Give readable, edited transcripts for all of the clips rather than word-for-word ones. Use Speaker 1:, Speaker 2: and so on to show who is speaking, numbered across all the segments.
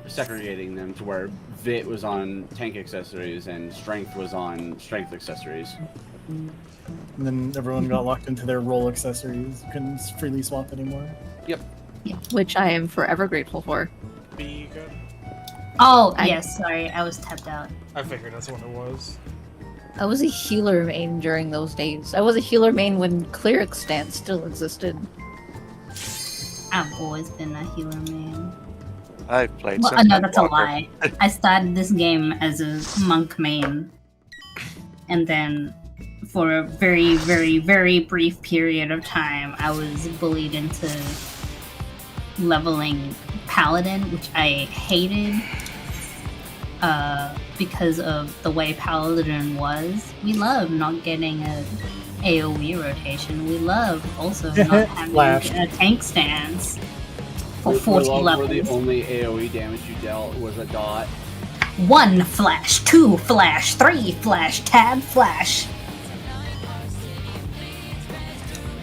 Speaker 1: segregating them to where Vit was on tank accessories and Strength was on strength accessories.
Speaker 2: And then everyone got locked into their role accessories. Couldn't freely swap anymore.
Speaker 1: Yep.
Speaker 3: Yeah, which I am forever grateful for.
Speaker 4: Be good.
Speaker 5: Oh, yes, sorry, I was tapped out.
Speaker 4: I figured that's what it was.
Speaker 3: I was a healer main during those days. I was a healer main when cleric stance still existed.
Speaker 5: I've always been a healer main.
Speaker 6: I played
Speaker 5: Well,
Speaker 6: some
Speaker 5: no, that's a
Speaker 6: Walker.
Speaker 5: lie. I started this game as a monk main. And then, for a very, very, very brief period of time, I was bullied into leveling Paladin, which I hated. Because of the way Paladin was. We love not getting a AoE rotation. We love also not having a tank stance for 40 levels.
Speaker 1: Where the only AoE damage you dealt was a dot.
Speaker 5: 1 flash, 2 flash, 3 flash, tab flash.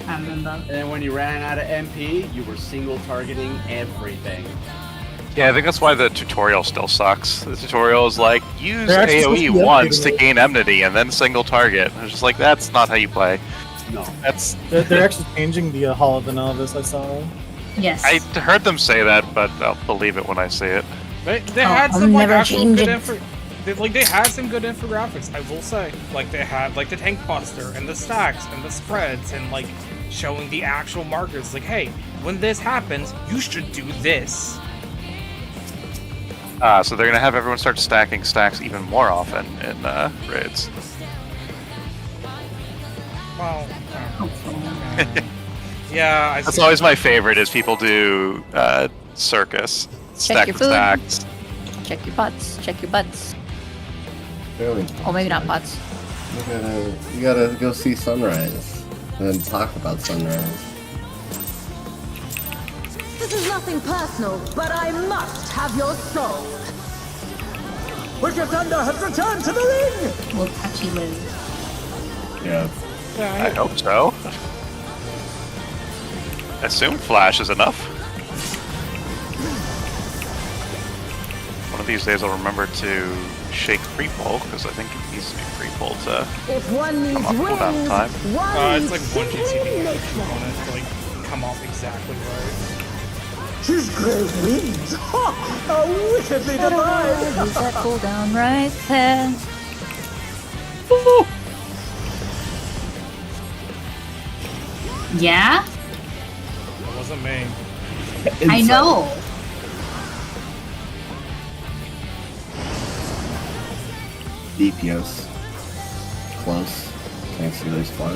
Speaker 5: I remember.
Speaker 1: And then when you ran out of MP, you were single targeting everything.
Speaker 6: Yeah, I think that's why the tutorial still sucks. The tutorial is like, use
Speaker 2: They're actually supposed to
Speaker 6: AoE
Speaker 2: be
Speaker 6: once to
Speaker 2: updating it.
Speaker 6: gain enmity and then single target. I was just like, that's not how you play.
Speaker 1: No.
Speaker 6: That's.
Speaker 2: They're actually changing the Hall of the Novice, I saw.
Speaker 5: Yes.
Speaker 6: I heard them say that, but I'll believe it when I see it.
Speaker 4: They
Speaker 3: Oh,
Speaker 4: had
Speaker 3: I'll
Speaker 4: some like
Speaker 3: never
Speaker 4: actual
Speaker 3: change
Speaker 4: good
Speaker 3: it.
Speaker 4: they had some good infographics, I will say. Like they had like the tank poster and the stacks and the spreads and like showing the actual markers. Like, hey, when this happens, you should do this.
Speaker 6: So they're gonna have everyone start stacking stacks even more often in raids.
Speaker 4: Well,
Speaker 5: Hopefully.
Speaker 4: yeah, I
Speaker 6: That's
Speaker 4: see.
Speaker 6: always my favorite. Is people do circus, stack
Speaker 3: your
Speaker 6: the
Speaker 3: food.
Speaker 6: stacks.
Speaker 3: Check your butts. Check your butts.
Speaker 7: Really?
Speaker 3: Oh, maybe not butts.
Speaker 7: You gotta go see sunrise and then talk about sunrise.
Speaker 8: This is nothing personal, but I must have your soul.
Speaker 9: Wicked Thunder has returned to the ring!
Speaker 5: Will Touchy live?
Speaker 7: Yeah.
Speaker 6: I hope so. Assume flash is enough. One of these days I'll remember to shake free pull, because I think it needs to be free pull to
Speaker 8: If one needs
Speaker 6: come off cooldown
Speaker 8: wings,
Speaker 6: time.
Speaker 8: one
Speaker 4: It's like one
Speaker 8: needs
Speaker 4: GCD
Speaker 8: nation.
Speaker 4: component to like come off exactly right.
Speaker 9: His great wings! Ha! Are wickedly divine!
Speaker 3: Use that cooldown right there.
Speaker 5: Yeah?
Speaker 4: That wasn't me.
Speaker 5: I know.
Speaker 7: DPS. Close. Can't see those far.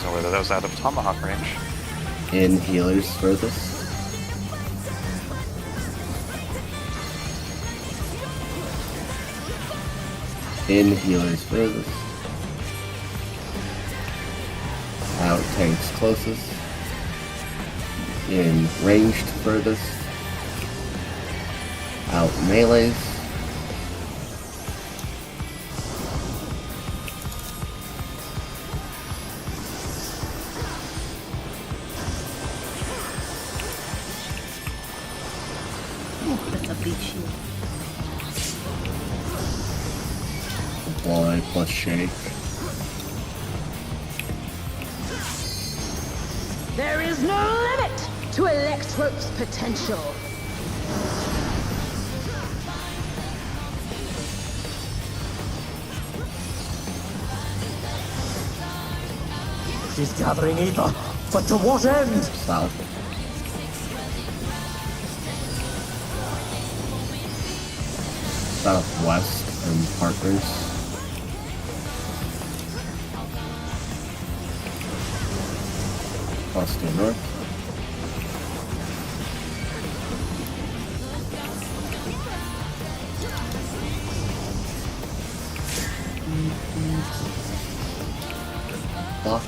Speaker 6: So whether that was out of tomahawk range.
Speaker 7: In healers furthest. In healers furthest. Out tanks closest. In ranged furthest. Out melees.
Speaker 5: That's a big shield.
Speaker 7: Apply plus shake.
Speaker 8: There is no limit to Electrope's potential.
Speaker 9: She's gathering ether, but to what end?
Speaker 7: South. Southwest and partners. Plus to north. Blocks.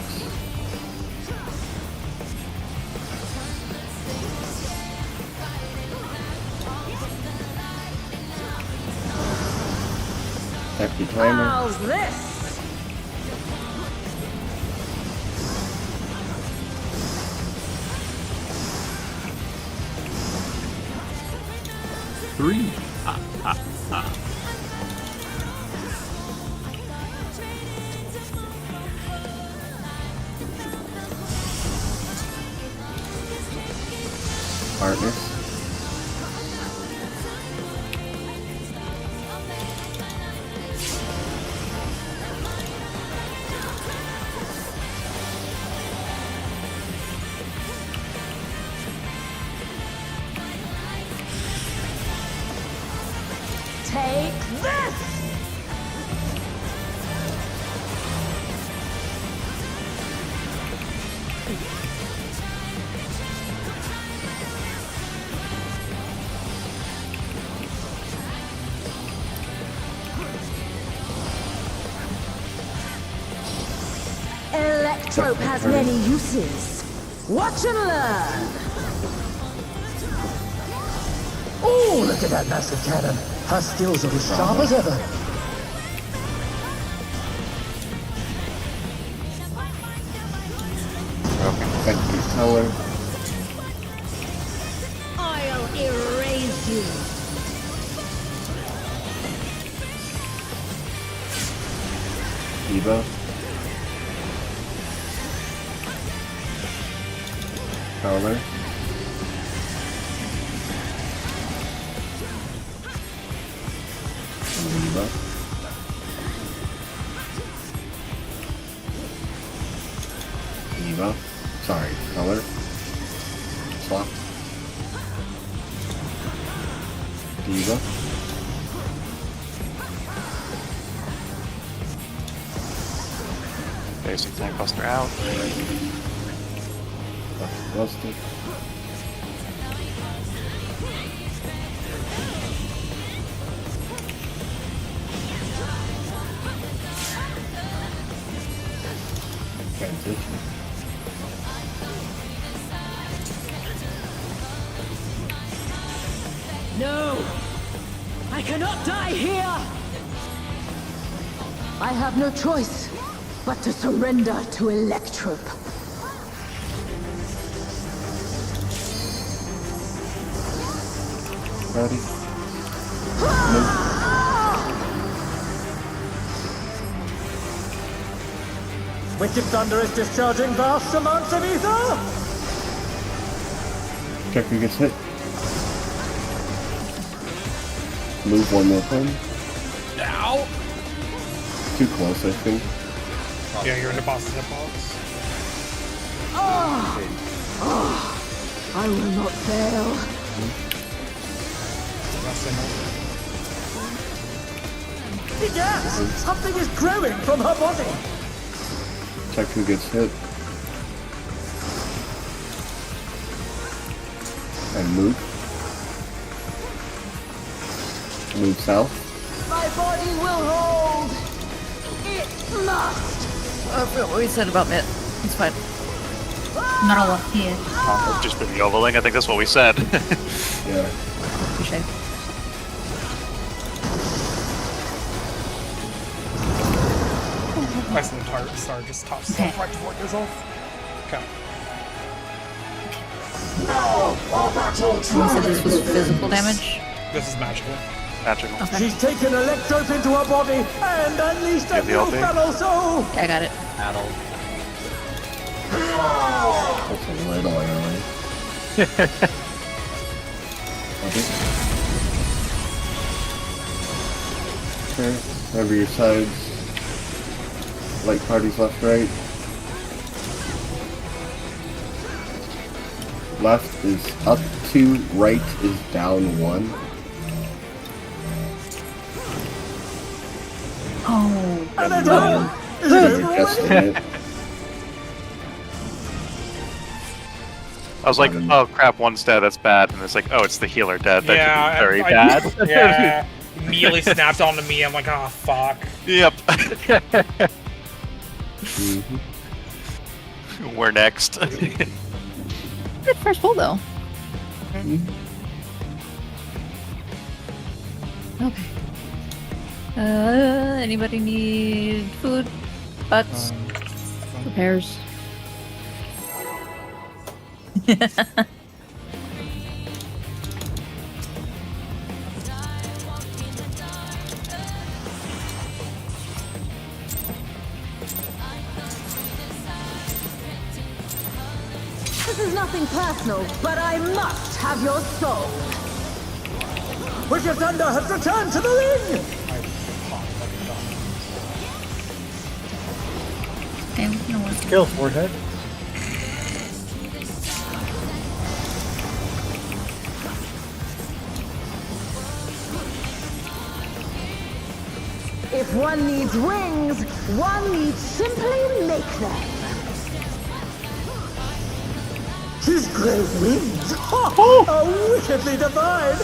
Speaker 7: Check your timer.
Speaker 8: How's this?
Speaker 10: 3.
Speaker 7: Partners.
Speaker 8: Take this! Electrope has many uses. Watch and learn!
Speaker 9: Oh, look at that massive cannon. Her skills are as sharp as ever.
Speaker 7: Thank you, Color.
Speaker 8: I'll erase you.
Speaker 7: Evo. Color. Evo. Evo. Sorry, color. Swap. Diva.
Speaker 6: Basic tank buster out.
Speaker 7: Rusted. Transition.
Speaker 8: No! I cannot die here! I have no choice but to surrender to Electrope.
Speaker 7: Ready?
Speaker 9: Wicked Thunder is discharging vast amounts of ether!
Speaker 7: Check who gets hit. Move one more time.
Speaker 4: Ow!
Speaker 7: Too close, I think.
Speaker 4: Yeah, you're in the box.
Speaker 8: I will not fail.
Speaker 4: That's enough.
Speaker 9: Yes! Something is growing from her body!
Speaker 7: Check who gets hit. And move. Move south.
Speaker 8: My body will hold. It must.
Speaker 3: I forgot what we said about Mitt. It's fine.
Speaker 5: Not all up here.
Speaker 6: Just been yodeling, I think that's what we said.
Speaker 7: Yeah.
Speaker 3: Touché.
Speaker 4: My star just tops stuff right before it goes off. Okay.
Speaker 3: You said this was physical damage?
Speaker 4: This is magical.
Speaker 6: Magical.
Speaker 3: Okay.
Speaker 9: She's taken Electrope into her body and unleashed a
Speaker 6: Give the
Speaker 9: new
Speaker 6: LP.
Speaker 9: fellow soul!
Speaker 3: Yeah, I got it.
Speaker 1: Battle.
Speaker 7: That's a little early. Okay. Over your sides. Light parties left, right. Left is up 2, right is down 1.
Speaker 3: Oh.
Speaker 9: And it's on! Is it
Speaker 7: You're
Speaker 9: over
Speaker 7: guessing
Speaker 9: already?
Speaker 7: it.
Speaker 6: I was like, oh crap, one's dead, that's bad. And it's like, oh, it's the healer dead. That
Speaker 4: Yeah,
Speaker 6: should be very
Speaker 4: I-
Speaker 6: bad.
Speaker 4: Yeah. Immediately snapped onto me. I'm like, oh fuck.
Speaker 6: Yep.
Speaker 7: Mhm.
Speaker 6: We're next.
Speaker 3: Good first pull, though. Okay. Anybody need food? Butts? Repairs?
Speaker 8: This is nothing personal, but I must have your soul.
Speaker 9: Wicked Thunder has returned to the ring!
Speaker 5: Okay, we can work.
Speaker 2: Kill forehead.
Speaker 8: If one needs wings, one needs simply make them.
Speaker 9: His great wings! Ha! Are wickedly divine!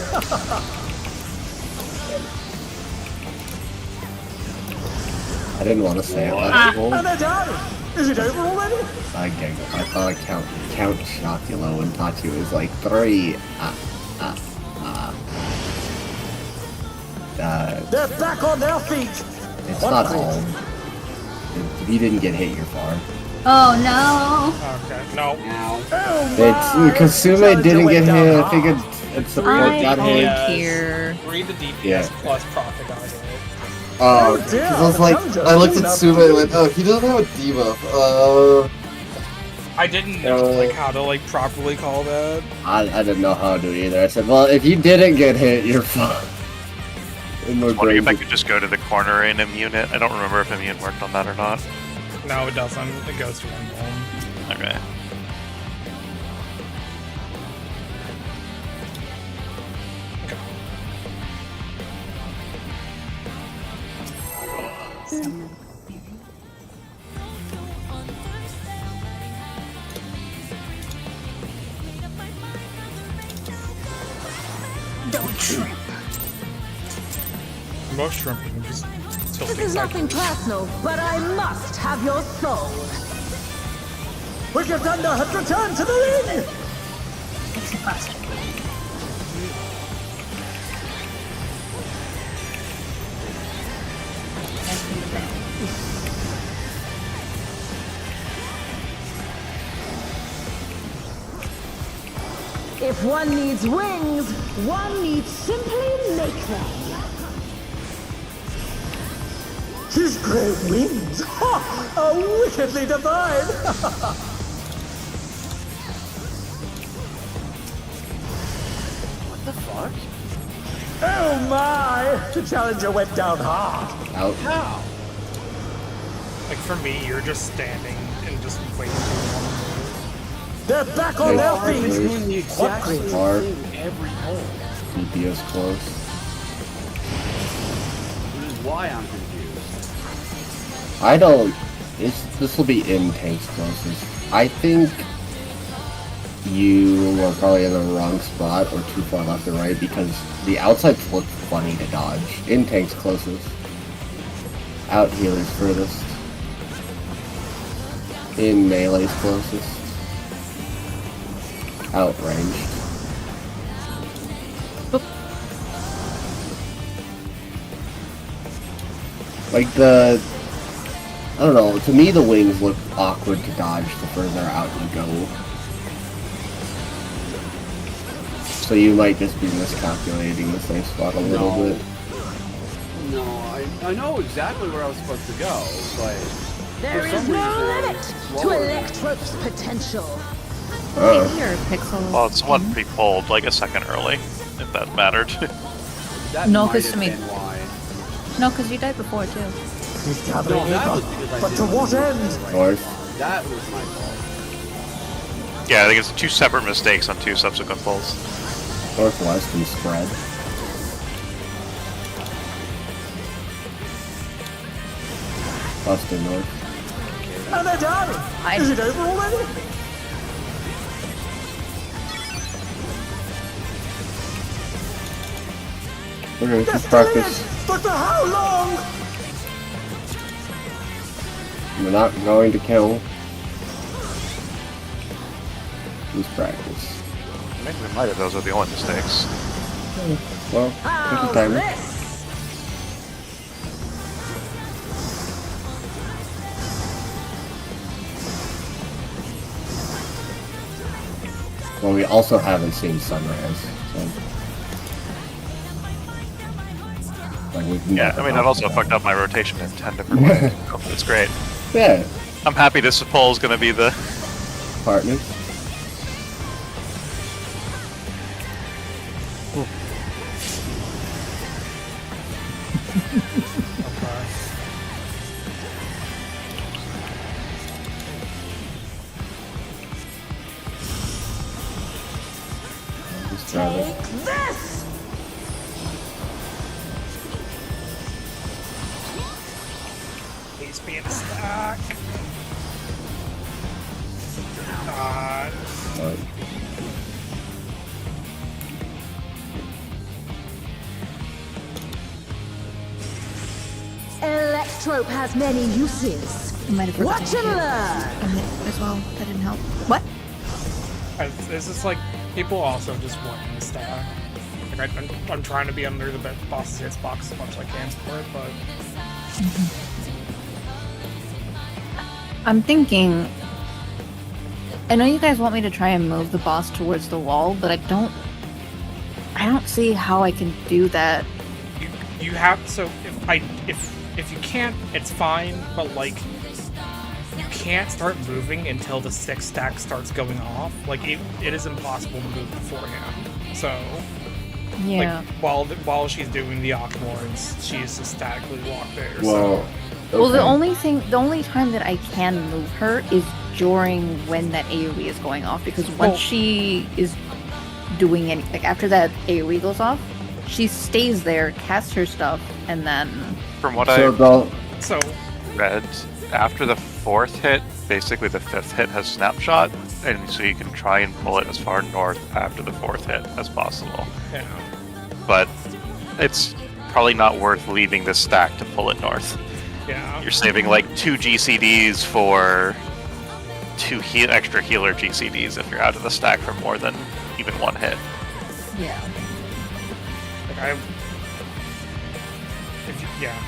Speaker 7: I didn't want to say it last
Speaker 9: And
Speaker 7: goal.
Speaker 9: they're done! Is it over already?
Speaker 7: I thought Count Chocula when Tachi was like 3.
Speaker 9: They're back on their feet!
Speaker 7: It's not all. If you didn't get hit, you're far.
Speaker 5: Oh
Speaker 4: Okay, no.
Speaker 1: Now,
Speaker 9: Oh
Speaker 7: It's Kasume didn't get hit. I think it's support
Speaker 3: I
Speaker 7: got
Speaker 3: don't
Speaker 7: hit.
Speaker 3: care.
Speaker 4: Read the DPS
Speaker 7: Yeah.
Speaker 4: plus profit got hit.
Speaker 7: Oh,
Speaker 9: Oh, dear,
Speaker 7: I was
Speaker 9: the
Speaker 7: like,
Speaker 9: challenger
Speaker 7: I looked
Speaker 9: is
Speaker 7: at
Speaker 9: up.
Speaker 7: Sume and went, oh, he doesn't have a debuff.
Speaker 4: I didn't know like how to like properly call that.
Speaker 7: I didn't know how to do either. I said, well, if you didn't get hit, you're fine. And my
Speaker 6: I wonder if I
Speaker 7: brain
Speaker 6: could just go to the corner and immune it. I don't remember if immune worked on that or not.
Speaker 4: No, it doesn't. It goes to one.
Speaker 6: Okay.
Speaker 5: Don't trip.
Speaker 4: Most shrimping just tilting
Speaker 8: This is nothing
Speaker 4: sideways.
Speaker 8: personal, but I must have your soul.
Speaker 9: Wicked Thunder has returned to the ring!
Speaker 5: It's faster.
Speaker 8: If one needs wings, one needs simply make them.
Speaker 9: His great wings! Ha! Are wickedly divine!
Speaker 1: what the fuck?
Speaker 9: Oh my! The challenger went down hard.
Speaker 7: out.
Speaker 1: How?
Speaker 4: Like for me, you're just standing and just waiting for one move.
Speaker 9: They're back on their
Speaker 1: I've been
Speaker 9: feet!
Speaker 1: doing the exact
Speaker 9: What
Speaker 1: same
Speaker 7: Mark?
Speaker 1: thing every hole.
Speaker 7: DPS close.
Speaker 1: Which is why I'm confused.
Speaker 7: I don't. This will be in tanks closest. I think you are probably in the wrong spot or too far left or right because the outsides look funny to dodge. In tanks closest. Out healers furthest. In melee's closest. Outranged. Like the, I don't know, to me the wings look awkward to dodge the further out you go. So you might just be miscalculating the same spot a little
Speaker 1: No.
Speaker 7: bit.
Speaker 1: No, I know exactly where I was supposed to go, but
Speaker 8: There
Speaker 1: For
Speaker 8: is
Speaker 1: some
Speaker 8: no
Speaker 1: reason,
Speaker 8: limit
Speaker 1: it's
Speaker 8: to
Speaker 1: slower.
Speaker 8: Electrope's potential.
Speaker 3: Maybe your pixel.
Speaker 6: Well, it's one pre-pulled like a second early, if that mattered.
Speaker 1: that
Speaker 3: No,
Speaker 1: might
Speaker 3: 'cause
Speaker 1: have
Speaker 3: to me-
Speaker 1: been why.
Speaker 3: No, because you died before too.
Speaker 9: He's
Speaker 1: No,
Speaker 9: gathering
Speaker 1: that was
Speaker 9: in,
Speaker 1: because I
Speaker 9: but to
Speaker 1: didn't
Speaker 9: what
Speaker 1: do it
Speaker 9: end?
Speaker 1: right.
Speaker 7: North.
Speaker 1: That was my fault.
Speaker 6: Yeah, I think it's two separate mistakes on two subsequent pulls.
Speaker 7: Northwest and spread. Buster north.
Speaker 9: And they're done! Is it over already?
Speaker 7: Okay,
Speaker 9: They're
Speaker 7: just
Speaker 9: still in
Speaker 7: practice.
Speaker 9: it! But for how long?
Speaker 7: We're not going to kill. Just practice.
Speaker 6: Maybe we might have those are the only mistakes.
Speaker 7: Well, take
Speaker 8: How's
Speaker 7: your time.
Speaker 8: this?
Speaker 7: Well, we also haven't seen sunrise, so. Like we've
Speaker 6: Yeah,
Speaker 7: never
Speaker 6: I mean,
Speaker 7: gone
Speaker 6: I've also
Speaker 7: to
Speaker 6: fucked up my rotation in 10 different ways. It's great.
Speaker 7: that. Yeah,
Speaker 6: I'm happy this poll is going to be the
Speaker 7: partners. Rather.
Speaker 8: Take this!
Speaker 4: Please be in a stack. God.
Speaker 8: Electrope has many uses.
Speaker 3: I might have forgotten
Speaker 8: Watch and
Speaker 3: to
Speaker 8: learn!
Speaker 3: commit as well. That didn't help. What?
Speaker 4: It's just like, people also just want in the stack. Like, I'm trying to be under the boss's hitbox as much as I can for it, but...
Speaker 3: I'm thinking. I know you guys want me to try and move the boss towards the wall, but I don't see how I can do that.
Speaker 4: You have, so if you can't, it's fine, but like, you can't start moving until the 6 stack starts going off. Like, it is impossible to move beforehand. So,
Speaker 3: Yeah.
Speaker 4: like, while she's doing the Aquamorphs, she's just statically locked there.
Speaker 7: Well,
Speaker 3: Well, the
Speaker 7: okay.
Speaker 3: only time that I can move her is during when that AoE is going off, because once she is doing any, like after that AoE goes off, she stays there, casts her stuff, and then
Speaker 6: From what
Speaker 4: So,
Speaker 6: read, after the 4th hit, basically the 5th hit has snapshot, and so you can try and pull it as far north after the 4th hit as possible.
Speaker 4: yeah.
Speaker 6: But it's probably not worth leaving this stack to pull it north.
Speaker 4: Yeah.
Speaker 6: You're saving like 2 GCDs for 2 extra healer GCDs if you're out of the stack for more than even 1 hit.
Speaker 3: yeah.
Speaker 4: Like,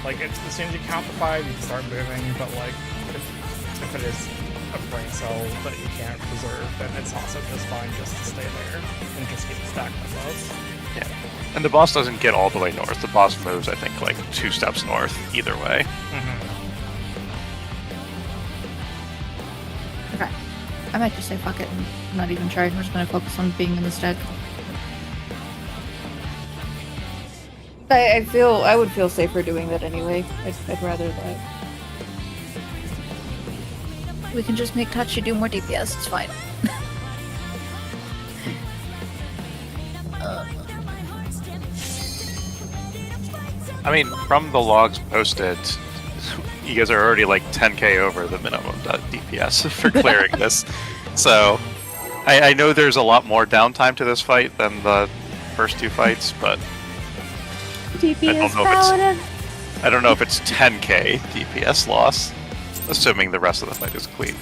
Speaker 4: like, it's, as soon as you count the 5, you can start moving, but like, if it is a brain cell that you can't preserve, then it's also just fine just to stay there and just get stacked by both.
Speaker 6: Yeah. And the boss doesn't get all the way north. The boss moves, I think, like 2 steps north either way.
Speaker 3: Okay. I might just say fuck it and not even try. We're just gonna focus on being in the stack. I would feel safer doing that anyway. I'd rather that. We can just make Tachi do more DPS, it's fine.
Speaker 6: I mean, from the logs posted, you guys are already like 10k over the minimum DPS for clearing this. So, I know there's a lot more downtime to this fight than the first 2 fights, but I don't know if it's 10k DPS loss, assuming the rest of the fight is clean.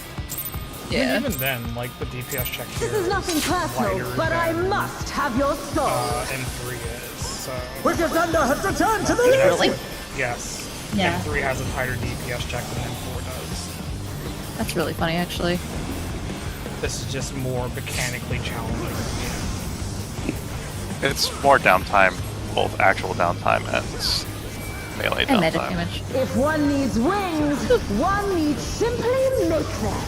Speaker 3: Yeah.
Speaker 4: And even then, like, the DPS check here
Speaker 8: This is nothing personal,
Speaker 4: wider
Speaker 8: but I
Speaker 4: than,
Speaker 8: must have your soul.
Speaker 4: M3 is, so...
Speaker 9: Wicked Thunder has returned to the
Speaker 3: Really?
Speaker 4: Yes.
Speaker 5: Yeah.
Speaker 4: M3 has a tighter DPS check than M4 does.
Speaker 3: That's really funny, actually.
Speaker 4: This is just more mechanically challenging.
Speaker 6: It's more downtime, both actual downtime and melee
Speaker 3: And meta
Speaker 6: downtime.
Speaker 3: damage.
Speaker 8: If one needs wings, one needs simply make them.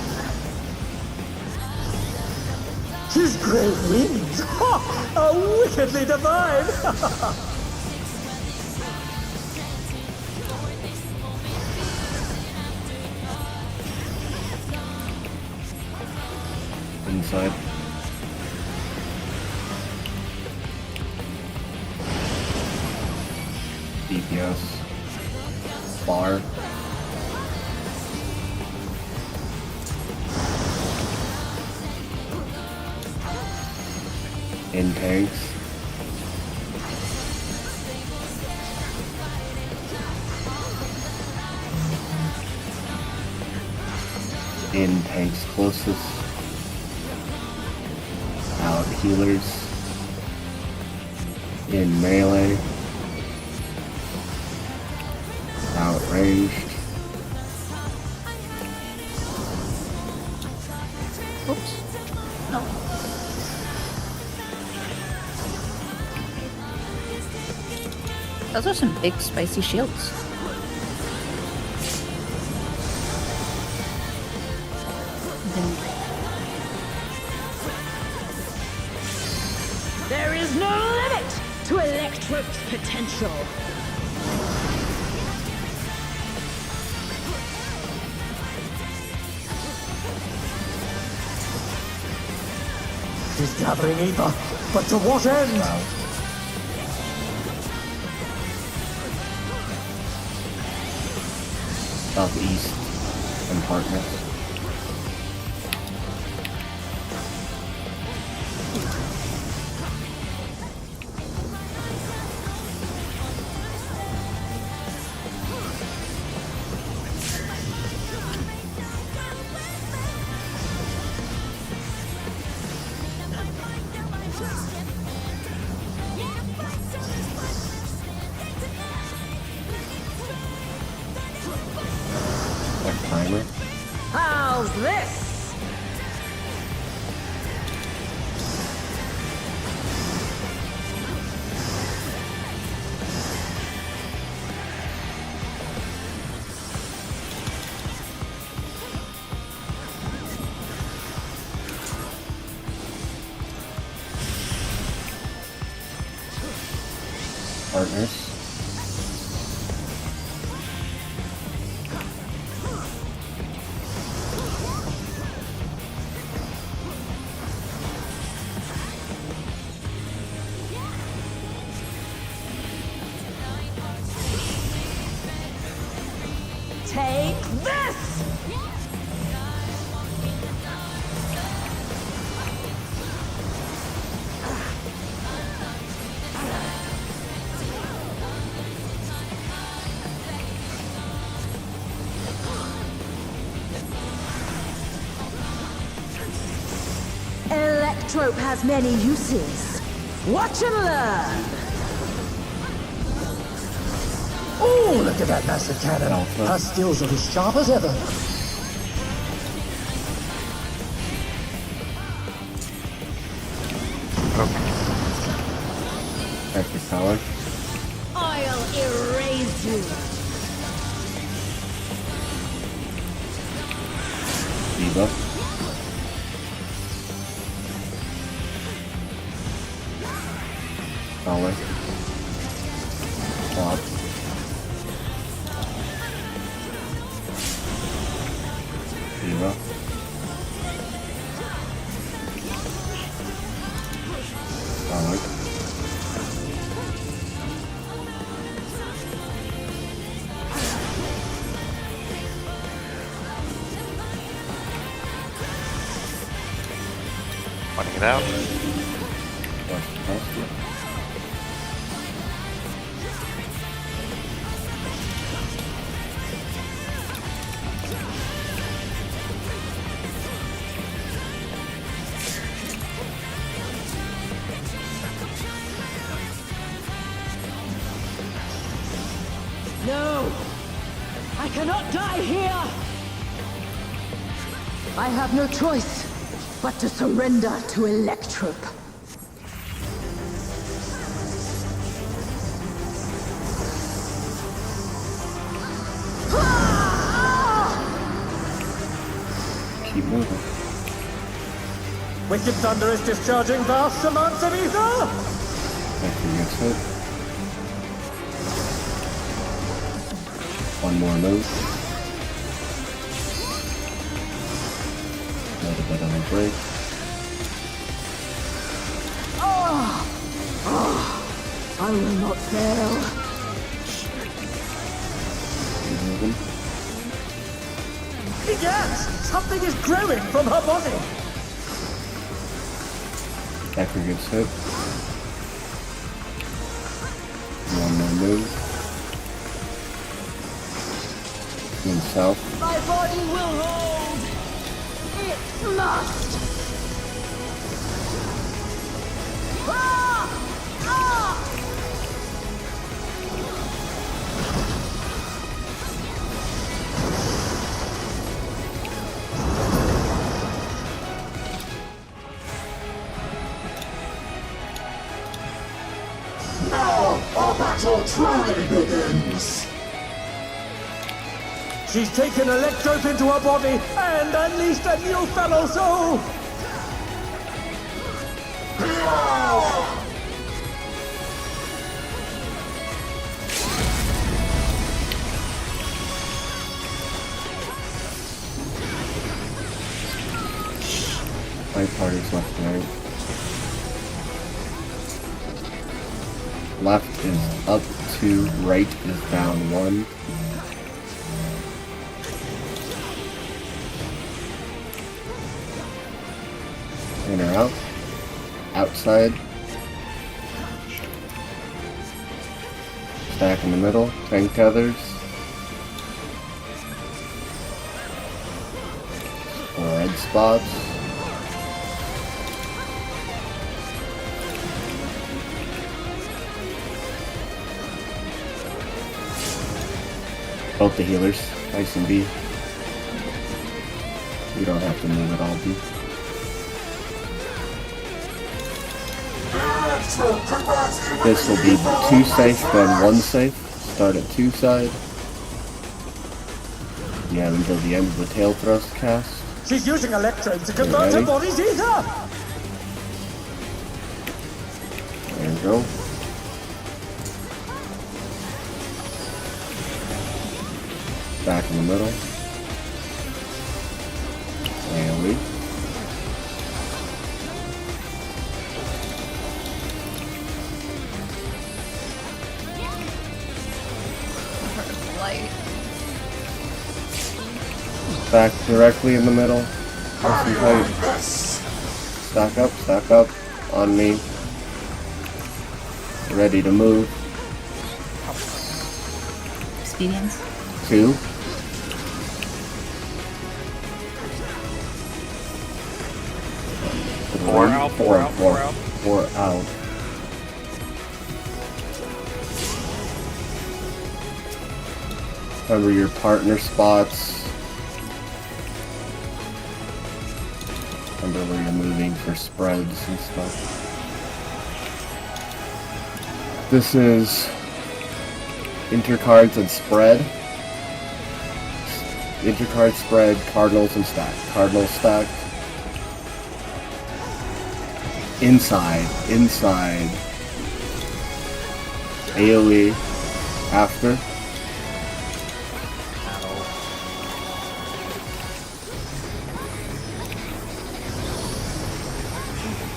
Speaker 9: His great wings! Ha! Are wickedly divine!
Speaker 7: Inside. DPS. Bar. In tanks. In tanks closest. Out healers. In melee. Outranged.
Speaker 3: Oops. No. Those are some big spicy shields.
Speaker 8: There is no limit to Electrope's potential.
Speaker 9: is gathering ether, but to what end?
Speaker 7: Southeast and partners. Timer.
Speaker 8: How's this?
Speaker 7: Partners.
Speaker 8: Take this! Electrope has many uses. Watch and learn!
Speaker 9: Oh, look at that massive cannon.
Speaker 7: Alpha.
Speaker 9: Her skills are as sharp as ever.
Speaker 7: Electric power.
Speaker 8: I'll erase you!
Speaker 7: Debuff. Power. Pop. Debuff. Power.
Speaker 6: Pointing it out.
Speaker 7: Watch the test.
Speaker 8: No! I cannot die here! I have no choice but to surrender to Electrope.
Speaker 7: Keep moving.
Speaker 9: Wicked Thunder is discharging vast amounts of ether!
Speaker 7: Electric gets hit. One more move. Another bit on the break.
Speaker 8: I will not fail.
Speaker 7: Keep moving.
Speaker 9: Yes! Something is growing from her body!
Speaker 7: Electric gets hit. One more move. Going south.
Speaker 8: My body will hold. It must. Ah! Ah!
Speaker 9: Now our battle truly begins! She's taken Electrope into her body and unleashed a new fellow soul!
Speaker 7: Five parties left and right. Left is up 2, right is down 1. In or out. Outside. Stack in the middle. Tank tethers. Red spots. Both the healers, nice and B. You don't have to move at all, B. This will be 2 safe, then 1 safe. Start at 2 side. You have until the end of the tail thrust cast.
Speaker 9: She's using electrodes to convert her body's ether!
Speaker 7: There you go. Back in the middle. AoE.
Speaker 3: Light.
Speaker 7: Back directly in the middle. Nice and tight. Stack up. On me. Ready to move.
Speaker 5: Experience.
Speaker 7: 2.
Speaker 4: Four out.
Speaker 7: 4 out. Remember your partner spots. Remember where you're moving for spreads and stuff. This is intercards and spread. Intercard spread, cardinals and stack. Cardinals stack. Inside. AoE. After.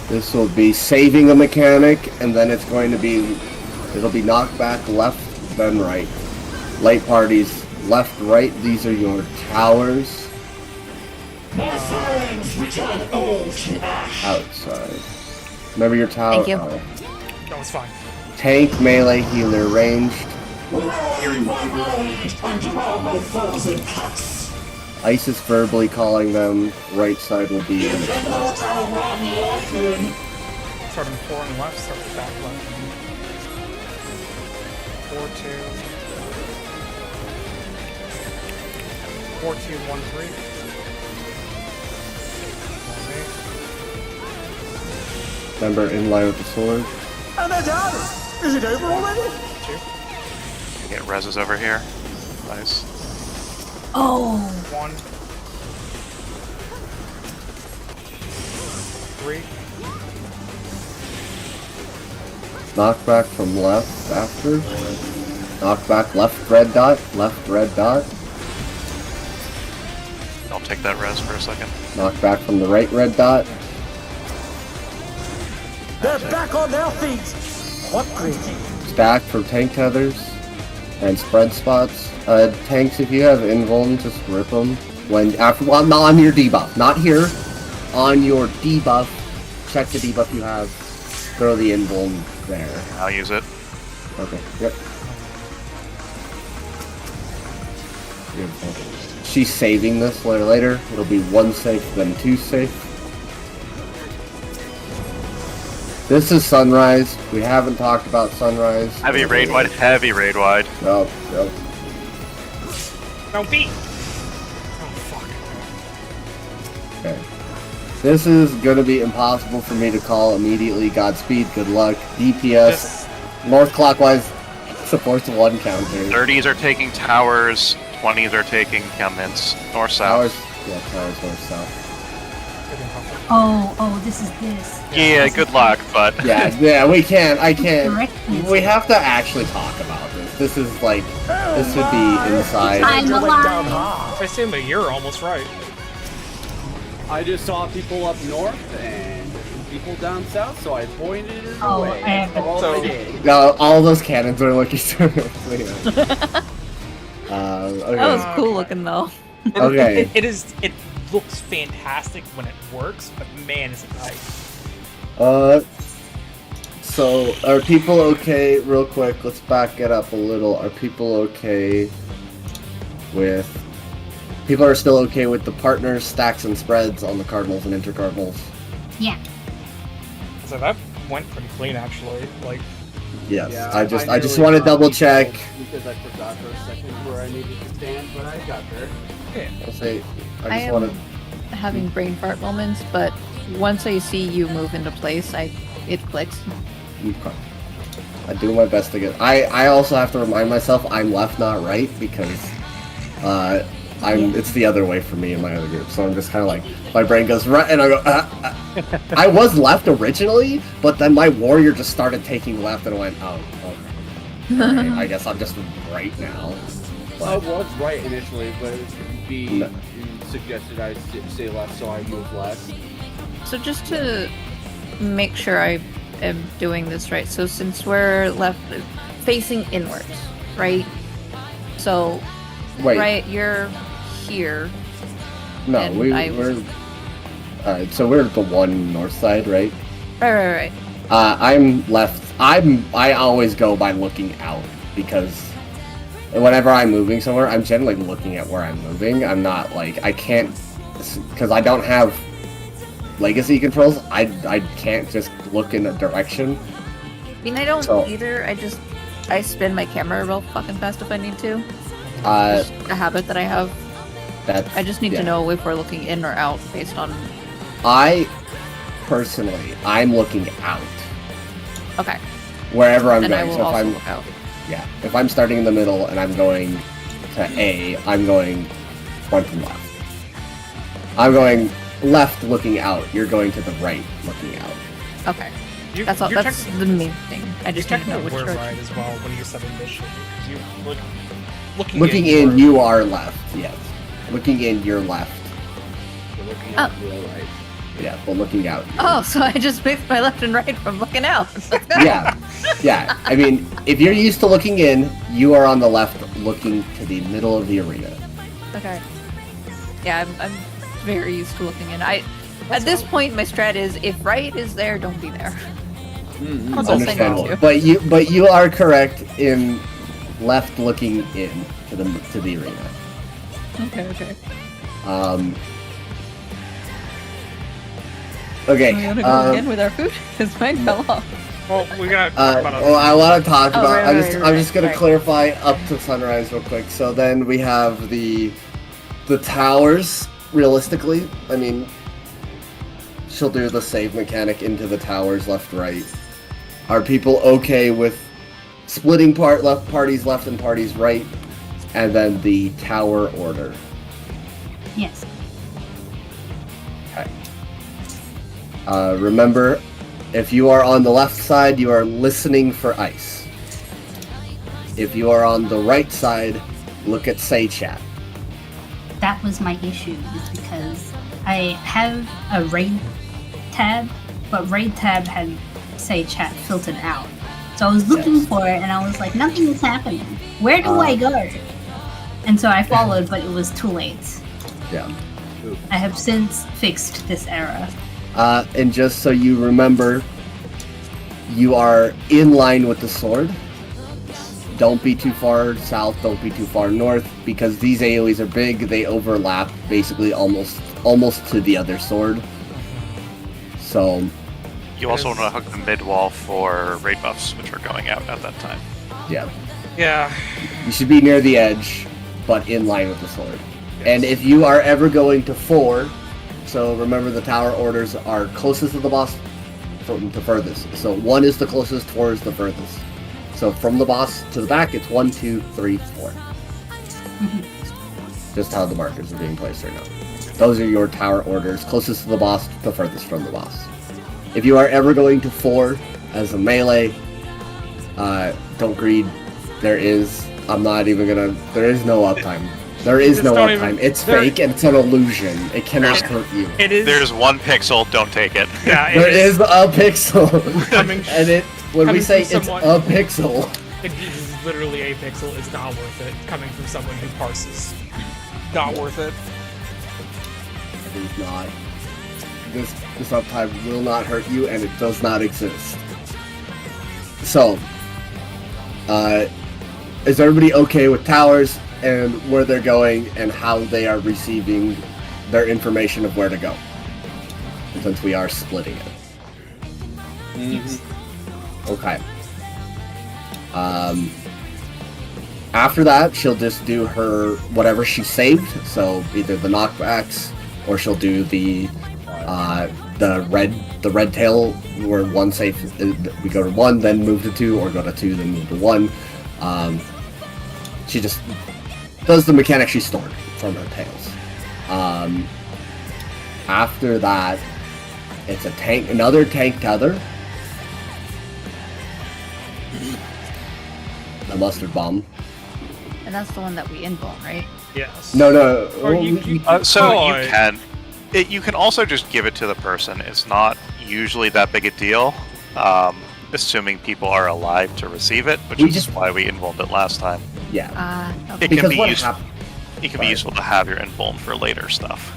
Speaker 7: This will be saving a mechanic, and then it's going to be, it'll be knockback left, then right. Light parties, left, right, these are your towers. Outside. Remember your tower.
Speaker 3: Thank you.
Speaker 4: That was fine.
Speaker 7: Tank, melee, healer, ranged. Ice is verbally calling them. Right side will be.
Speaker 4: Starting 4 on the left, start back left. 4-2. 4-2-1-3. 1-8.
Speaker 7: Remember, in line with the sword.
Speaker 9: And they're done! Is it over already?
Speaker 4: 2.
Speaker 6: You get reses over here. Nice.
Speaker 5: Oh!
Speaker 4: 1. 3.
Speaker 7: Knockback from left after. Knockback left red dot. Left red dot.
Speaker 6: I'll take that res for a second.
Speaker 7: Knockback from the right red dot.
Speaker 9: They're back on their feet! What greeting?
Speaker 7: Stack for tank tethers. And spread spots. Tanks, if you have invuln, just rip them. When after, well, not on your debuff, not here. On your debuff, check the debuff you have. Throw the invuln there.
Speaker 6: I'll use it.
Speaker 7: Okay. Yep. Beautiful. She's saving this later. It'll be 1 safe, then 2 safe. This is Sunrise. We haven't talked about Sunrise.
Speaker 6: Heavy raid wide. Heavy raid wide.
Speaker 7: Yep.
Speaker 4: No, beat! Oh, fuck.
Speaker 7: Okay. This is gonna be impossible for me to call immediately. Godspeed, good luck. DPS, north clockwise, supports 1 counter.
Speaker 6: 30s are taking towers. 20s are taking comments. North south.
Speaker 7: Towers, yeah, towers north south.
Speaker 5: Oh, this is this.
Speaker 6: Yeah, good luck, but
Speaker 7: Yeah, we can't. I can't.
Speaker 5: Correctly.
Speaker 7: We have to actually talk about this. This is like, this would be inside.
Speaker 5: I'm
Speaker 9: Went down
Speaker 5: alive.
Speaker 9: hard.
Speaker 4: I assume, but you're almost right.
Speaker 1: I just saw people up north, and people down south, so I pointed it
Speaker 5: Oh,
Speaker 1: away.
Speaker 5: I have
Speaker 1: That's all
Speaker 4: So-
Speaker 1: I did.
Speaker 7: No, all those cannons are looking so okay.
Speaker 3: That was cool looking though.
Speaker 7: Okay.
Speaker 4: It looks fantastic when it works, but man, is it tight.
Speaker 7: So are people okay? Real quick, let's back it up a little. Are people okay with? People are still okay with the partners, stacks, and spreads on the cardinals and intercardinals.
Speaker 5: Yeah.
Speaker 4: So that went pretty clean, actually. Like,
Speaker 7: Yes.
Speaker 1: Yeah,
Speaker 7: I just
Speaker 1: nearly
Speaker 7: want to
Speaker 1: got
Speaker 7: double
Speaker 1: beat
Speaker 7: check.
Speaker 1: because I forgot for a second where I needed to stand, but I got there.
Speaker 7: I'll say.
Speaker 3: I
Speaker 7: I just
Speaker 3: am
Speaker 7: want to.
Speaker 3: having brain fart moments, but once I see you move into place, it clicks.
Speaker 7: I do my best to get. I also have to remind myself I'm left, not right, because it's the other way for me in my other group. So I'm just kind of like my brain goes right, and I go. I was left originally, but then my warrior just started taking left, and I went, oh, okay. Alright, I guess I'm just right now.
Speaker 1: I was right initially, but B
Speaker 7: No.
Speaker 1: suggested I stay left, so I move left.
Speaker 3: So just to make sure I am doing this right, so since we're left facing inwards, right? So,
Speaker 7: Wait,
Speaker 3: right, you're here.
Speaker 7: no,
Speaker 3: and
Speaker 7: we're. Alright, so we're the one north side, right?
Speaker 3: Right.
Speaker 7: I'm left. I always go by looking out because whenever I'm moving somewhere, I'm generally looking at where I'm moving. I'm not like I can't because I don't have legacy controls. I can't just look in a direction.
Speaker 3: I mean, I don't
Speaker 7: So-
Speaker 3: either. I spin my camera real fucking fast if I need to.
Speaker 7: Uh,
Speaker 3: Just a habit that I have.
Speaker 7: that
Speaker 3: I just need
Speaker 7: yeah.
Speaker 3: to know if we're looking in or out based on.
Speaker 7: I personally, I'm looking out
Speaker 3: Okay.
Speaker 7: wherever I'm
Speaker 3: Then I
Speaker 7: going.
Speaker 3: will
Speaker 7: So if
Speaker 3: also
Speaker 7: I'm
Speaker 3: look out.
Speaker 7: yeah, if I'm starting in the middle and I'm going to A, I'm going front and left. I'm going left looking out. You're going to the right looking out.
Speaker 3: Okay.
Speaker 4: you,
Speaker 3: That's all.
Speaker 4: you're
Speaker 3: That's
Speaker 4: techni-
Speaker 3: the main thing. I
Speaker 4: you
Speaker 3: just need to know
Speaker 4: technically
Speaker 3: which
Speaker 4: were
Speaker 3: direction.
Speaker 4: right as well when you said initially. You look looking
Speaker 7: Looking
Speaker 4: were-
Speaker 7: you are left. Yes. Looking in, you're left.
Speaker 1: You're looking
Speaker 3: Oh.
Speaker 1: at the right.
Speaker 7: Yeah, but looking out.
Speaker 3: Oh, so I just mixed my left and right from looking out.
Speaker 7: Yeah, yeah. I mean, if you're used to looking in, you are on the left, looking to the middle of the arena.
Speaker 3: Okay. Yeah, I'm very used to looking in. At this point, my strat is if right is there, don't be there. That's all I know
Speaker 7: Understandable.
Speaker 3: too.
Speaker 7: But you are correct in left looking in to the arena.
Speaker 3: Okay.
Speaker 7: Okay.
Speaker 3: We wanna go again with our food because mine fell off.
Speaker 4: Well, we're gonna talk about
Speaker 7: well, I want to talk
Speaker 3: Oh,
Speaker 7: about.
Speaker 3: right,
Speaker 7: I'm just gonna
Speaker 3: right.
Speaker 7: clarify up to sunrise real quick. So then we have the towers. Realistically, I mean, she'll do the save mechanic into the towers, left, right. Are people okay with splitting parties left and parties right, and then the tower order?
Speaker 5: Yes.
Speaker 7: Remember, if you are on the left side, you are listening for ice. If you are on the right side, look at Say Chat.
Speaker 5: That was my issue, is because I have a raid tab, but raid tab had Say Chat filtered out. So I was looking
Speaker 7: Yes.
Speaker 5: for it, and I was like, nothing is happening. Where do I go? And so I followed, but it was too late.
Speaker 7: Yeah.
Speaker 5: I have since fixed this error.
Speaker 7: And just so you remember, you are in line with the sword. Don't be too far south, don't be too far north, because these AoEs are big, they overlap basically almost to the other sword. So,
Speaker 6: You also want to hug the mid wall for raid buffs, which are going out at that time.
Speaker 7: yeah.
Speaker 4: Yeah.
Speaker 7: You should be near the edge, but in line with the sword. And if you are ever going to 4, so remember the tower orders are closest to the boss from the furthest. So 1 is the closest, 4 is the furthest. So from the boss to the back, it's 1, 2, 3, 4. Just how the markers are being placed right now. Those are your tower orders, closest to the boss, the furthest from the boss. If you are ever going to 4 as a melee, don't greed. There is no uptime. There is
Speaker 4: Just
Speaker 7: no
Speaker 4: don't
Speaker 7: uptime.
Speaker 4: even-
Speaker 7: It's
Speaker 4: there-
Speaker 7: fake and it's an illusion. It cannot hurt you.
Speaker 4: It is.
Speaker 6: There's 1 pixel, don't take it.
Speaker 4: Yeah, it
Speaker 7: There is a pixel.
Speaker 4: Coming-
Speaker 7: and when we
Speaker 4: coming
Speaker 7: say
Speaker 4: from
Speaker 7: it's
Speaker 4: someone-
Speaker 7: a pixel.
Speaker 4: It is literally a pixel. It's not worth it. Coming from someone who parses. Not worth it.
Speaker 7: It is not. This uptime will not hurt you, and it does not exist. So, is everybody okay with towers and where they're going and how they are receiving their information of where to go? Since we are splitting it. Okay. After that, she'll just do her whatever she saved. So either the knockbacks, or she'll do the red tail, where one safe. We go to 1, then move to 2, or go to 2, then move to 1. She just does the mechanic she stored from her tails. After that, it's another tank tether. The mustard bomb.
Speaker 3: And that's the one that we invuln, right?
Speaker 4: Yes.
Speaker 7: No.
Speaker 4: Or
Speaker 7: well,
Speaker 4: you
Speaker 7: we-
Speaker 6: So
Speaker 4: Oh,
Speaker 6: you can. You can also just give it to the person. It's not usually that big a deal, assuming people are alive to receive it, which
Speaker 7: We
Speaker 6: is
Speaker 7: just-
Speaker 6: why we invulned it last time.
Speaker 7: yeah.
Speaker 3: Okay.
Speaker 6: It can
Speaker 7: Because
Speaker 6: be
Speaker 7: what
Speaker 6: useful.
Speaker 7: happened?
Speaker 6: It can be useful to have your invuln for later stuff.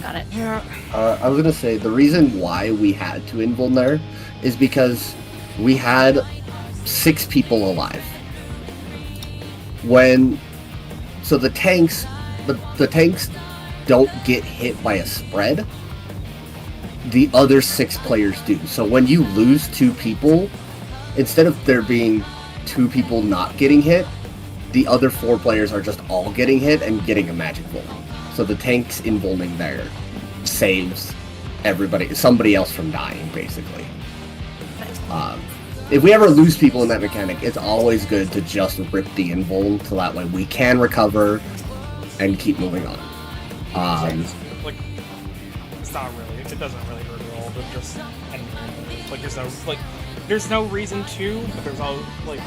Speaker 3: Got it.
Speaker 4: Yeah.
Speaker 7: I was gonna say the reason why we had to invuln there is because we had 6 people alive. So the tanks don't get hit by a spread. The other 6 players do. So when you lose 2 people, instead of there being 2 people not getting hit, the other 4 players are just all getting hit and getting a magic volt. So the tanks invulning there saves somebody else from dying, basically. If we ever lose people in that mechanic, it's always good to just rip the invuln, so that way we can recover and keep moving on.
Speaker 4: Like, it's not really. It doesn't really hurt at all. But just like there's no reason to. But there's all like.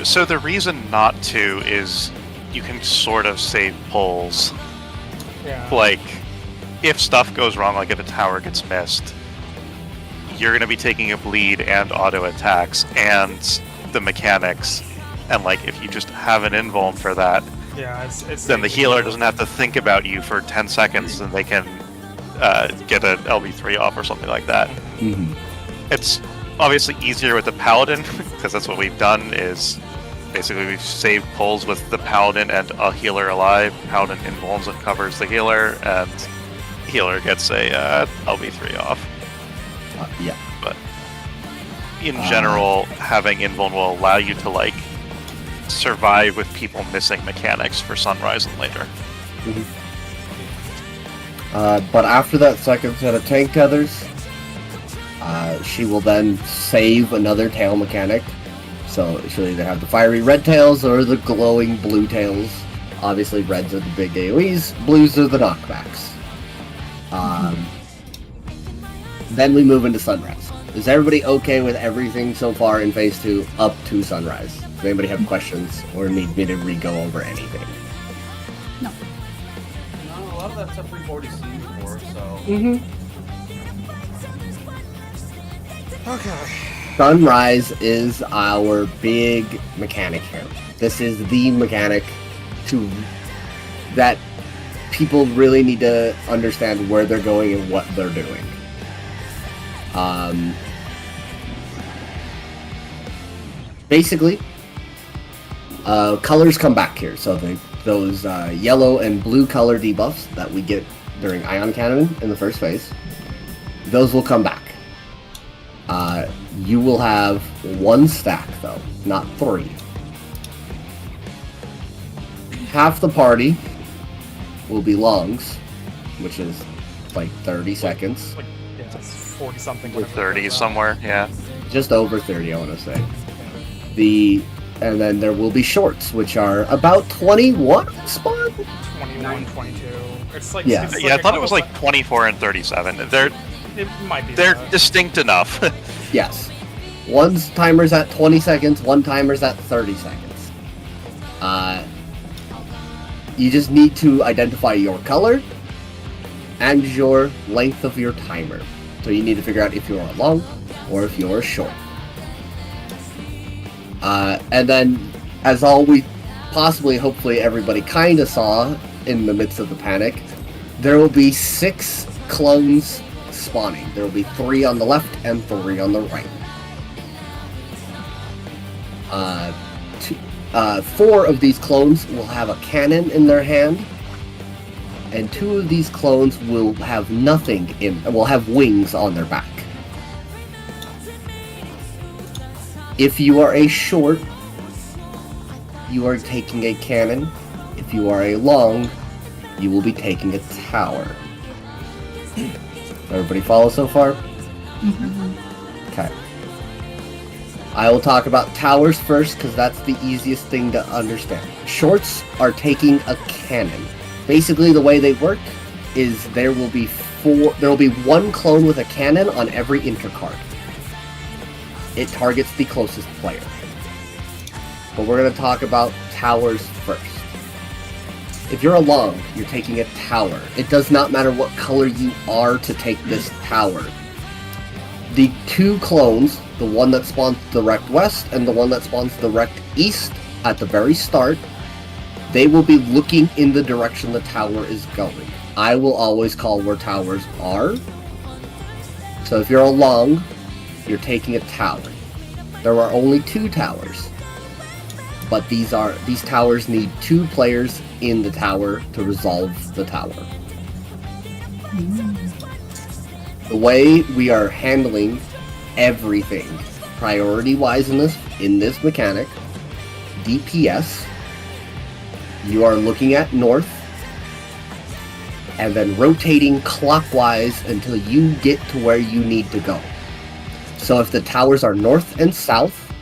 Speaker 6: So the reason not to is you can sort of save pulls.
Speaker 4: Yeah.
Speaker 6: Like, if stuff goes wrong, like if a tower gets missed, you're going to be taking a bleed and auto attacks and the mechanics, and like if you just have an invuln for that,
Speaker 4: Yeah. It's
Speaker 6: then the healer doesn't have to think about you for 10 seconds, and they can get an LB3 off or something like that.
Speaker 7: Mhm.
Speaker 6: It's obviously easier with the paladin because that's what we've done. Is basically we've saved pulls with the paladin and a healer alive. Paladin invulns and covers the healer, and healer gets a LB3 off.
Speaker 7: Yeah.
Speaker 6: But in general, having invuln will allow you to like survive with people missing mechanics for sunrise and later.
Speaker 7: But after that second set of tank tethers, she will then save another tail mechanic. So she'll either have the fiery red tails or the glowing blue tails. Obviously, reds are the big AoEs, blues are the knockbacks. Then we move into sunrise. Is everybody okay with everything so far in phase 2 up to sunrise? Does anybody have questions or need me to re-go over anything?
Speaker 1: No, a lot of that stuff we've already seen before, so.
Speaker 4: Okay.
Speaker 7: Sunrise is our big mechanic here. This is the mechanic that people really need to understand where they're going and what they're doing. Basically, colors come back here. So those yellow and blue color debuffs that we get during Ion Cannon in the first phase, those will come back. You will have 1 stack though, not 3. Half the party will be lungs, which is like 30 seconds.
Speaker 4: Like, yeah, it's 40 something.
Speaker 6: Or 30 somewhere, yeah.
Speaker 7: Just over 30, I want to say. And then there will be shorts, which are about 21 spawn?
Speaker 4: 21, 22. It's like
Speaker 7: Yeah.
Speaker 4: it's
Speaker 6: Yeah, I
Speaker 4: like
Speaker 6: thought it was like 24 and 37.
Speaker 4: it might be.
Speaker 6: They're
Speaker 4: that.
Speaker 6: distinct enough.
Speaker 7: Yes. One's timer's at 20 seconds, one timer's at 30 seconds. You just need to identify your color and your length of your timer. So you need to figure out if you're long or if you're short. And then, as all we possibly, hopefully everybody kind of saw in the midst of the panic, there will be 6 clones spawning. There will be 3 on the left and 3 on the right. 4 of these clones will have a cannon in their hand, and 2 of these clones will have nothing will have wings on their back. If you are a short, you are taking a cannon. If you are a long, you will be taking a tower. Everybody follow so far? Okay. I will talk about towers first because that's the easiest thing to understand. Shorts are taking a cannon. Basically, the way they work is there will be 1 clone with a cannon on every intercard. It targets the closest player. But we're going to talk about towers first. If you're a long, you're taking a tower. It does not matter what color you are to take this tower. The 2 clones, the one that spawns direct west and the one that spawns direct east at the very start, they will be looking in the direction the tower is going. I will always call where towers are. So if you're a long, you're taking a tower. There are only 2 towers. But these towers need 2 players in the tower to resolve the tower. The way we are handling everything priority-wise in this mechanic, DPS, you are looking at north and then rotating clockwise until you get to where you need to go. So if the towers are north and south,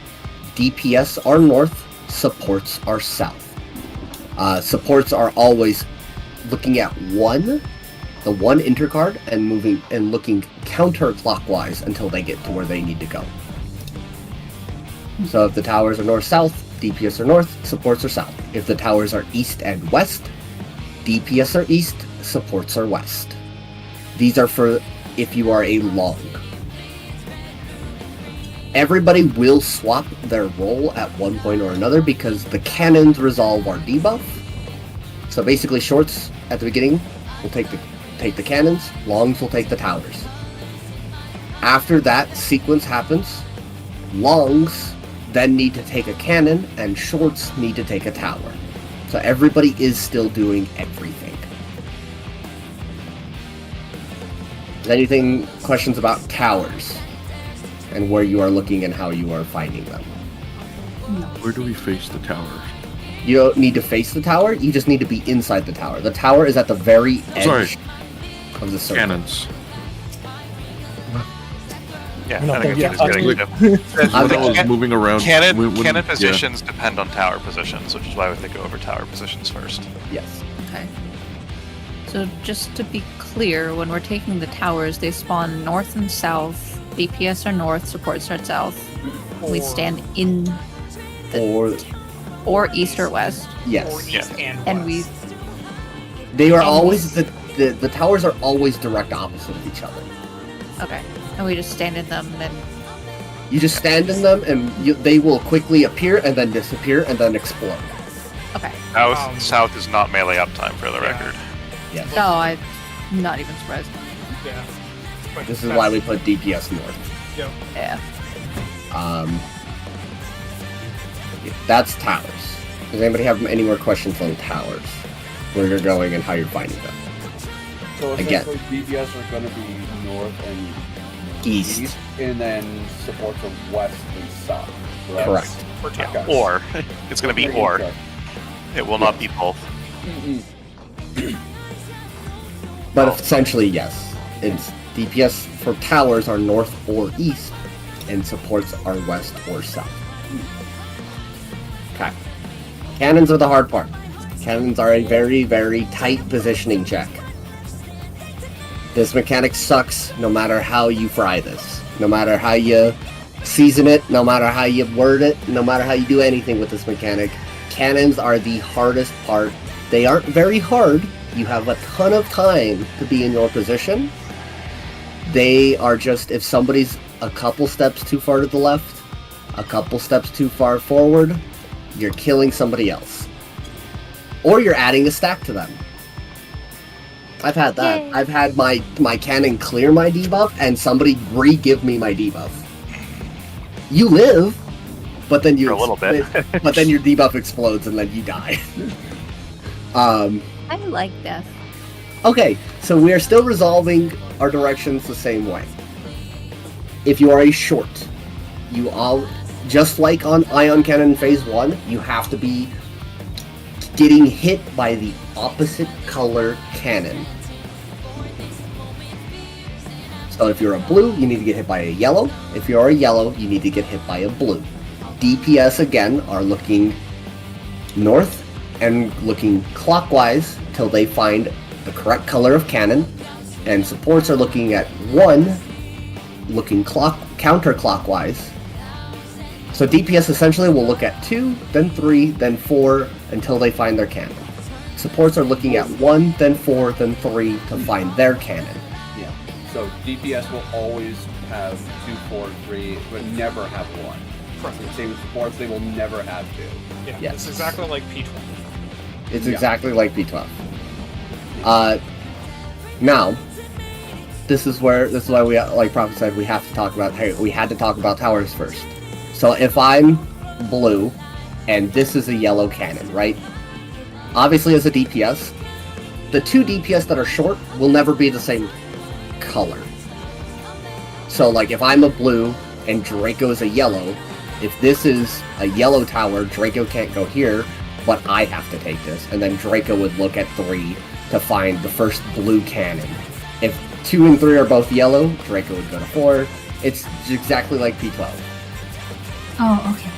Speaker 7: DPS are north, supports are south. Supports are always looking at the one intercard and moving and looking counterclockwise until they get to where they need to go. So if the towers are north-south, DPS are north, supports are south. If the towers are east and west, DPS are east, supports are west. These are for if you are a long. Everybody will swap their role at one point or another because the cannons resolve our debuff. So basically shorts at the beginning will take the cannons, longs will take the towers. After that sequence happens, longs then need to take a cannon and shorts need to take a tower. So everybody is still doing everything. Anything, questions about towers? And where you are looking and how you are finding them.
Speaker 10: Where do we face the towers?
Speaker 7: You don't need to face the tower, you just need to be inside the tower. The tower is at the very edge of the circle.
Speaker 10: Cannons.
Speaker 6: Yeah,
Speaker 2: No,
Speaker 6: I think
Speaker 2: yeah,
Speaker 6: it's getting
Speaker 10: When I was moving around,
Speaker 6: Cannon positions depend on tower positions, which is why we think go over tower positions first.
Speaker 7: Yes.
Speaker 3: Okay. So just to be clear, when we're taking the towers, they spawn north and south. DPS are north, supports are south. We stand in or east or west.
Speaker 7: Yes.
Speaker 4: Or east and
Speaker 3: And we
Speaker 4: west.
Speaker 7: They are always the towers are always direct opposite of each other.
Speaker 3: okay. And we just stand in them and
Speaker 7: You just stand in them and they will quickly appear and then disappear and then explode.
Speaker 3: okay.
Speaker 6: South is not melee uptime for the record.
Speaker 7: Yes.
Speaker 3: No, I'm not even surprised.
Speaker 4: Yeah. But
Speaker 7: This is why we put DPS north.
Speaker 3: Yeah.
Speaker 7: That's towers. Does anybody have any more questions on towers? Where you're going and how you're finding them?
Speaker 1: So
Speaker 7: Again.
Speaker 1: essentially, DPS are going to be north and
Speaker 7: East.
Speaker 1: and then supports are west and south.
Speaker 7: Correct.
Speaker 4: For
Speaker 6: Yeah.
Speaker 4: towers.
Speaker 6: Or it's going to be or. It will not be both.
Speaker 7: But essentially, yes. It's DPS for towers are north or east, and supports are west or south. Okay. Cannons are the hard part. Cannons are a very, very tight positioning check. This mechanic sucks no matter how you fry this. No matter how you season it, no matter how you word it, no matter how you do anything with this mechanic. Cannons are the hardest part They aren't very hard. You have a ton of time to be in your position. They are just, if somebody's a couple steps too far to the left, a couple steps too far forward, you're killing somebody else. Or you're adding a stack to them. I've had that.
Speaker 3: Yay.
Speaker 7: I've had my cannon clear my debuff and somebody re-give me my debuff. You live, but then you
Speaker 6: For a little bit.
Speaker 7: but then your debuff explodes and then you die.
Speaker 3: I like death.
Speaker 7: Okay, so we are still resolving our directions the same way. If you are a short, you all, just like on Ion Cannon Phase 1, you have to be getting hit by the opposite color cannon. So if you're a blue, you need to get hit by a yellow. If you're a yellow, you need to get hit by a blue. DPS, again, are looking north and looking clockwise till they find the correct color of cannon, and supports are looking at 1, looking counterclockwise. So DPS essentially will look at 2, then 3, then 4, until they find their cannon. Supports are looking at 1, then 4, then 3 to find their cannon.
Speaker 1: Yeah. So DPS will always have 2, 4, 3, but never have 1.
Speaker 4: Right.
Speaker 1: Same with supports, they will never have 2.
Speaker 4: Yeah,
Speaker 7: Yes.
Speaker 4: it's exactly like P12.
Speaker 7: It's
Speaker 1: Yeah.
Speaker 7: exactly like B12. Now, this is why we, like Prophet said, we have to talk about, hey, we had to talk about towers first. So if I'm blue, and this is a yellow cannon, right? Obviously as a DPS, the 2 DPS that are short will never be the same color. So like if I'm a blue and Draco is a yellow, if this is a yellow tower, Draco can't go here, but I have to take this, and then Draco would look at 3 to find the first blue cannon. If 2 and 3 are both yellow, Draco would go to 4. It's exactly like P12.
Speaker 5: Oh, okay.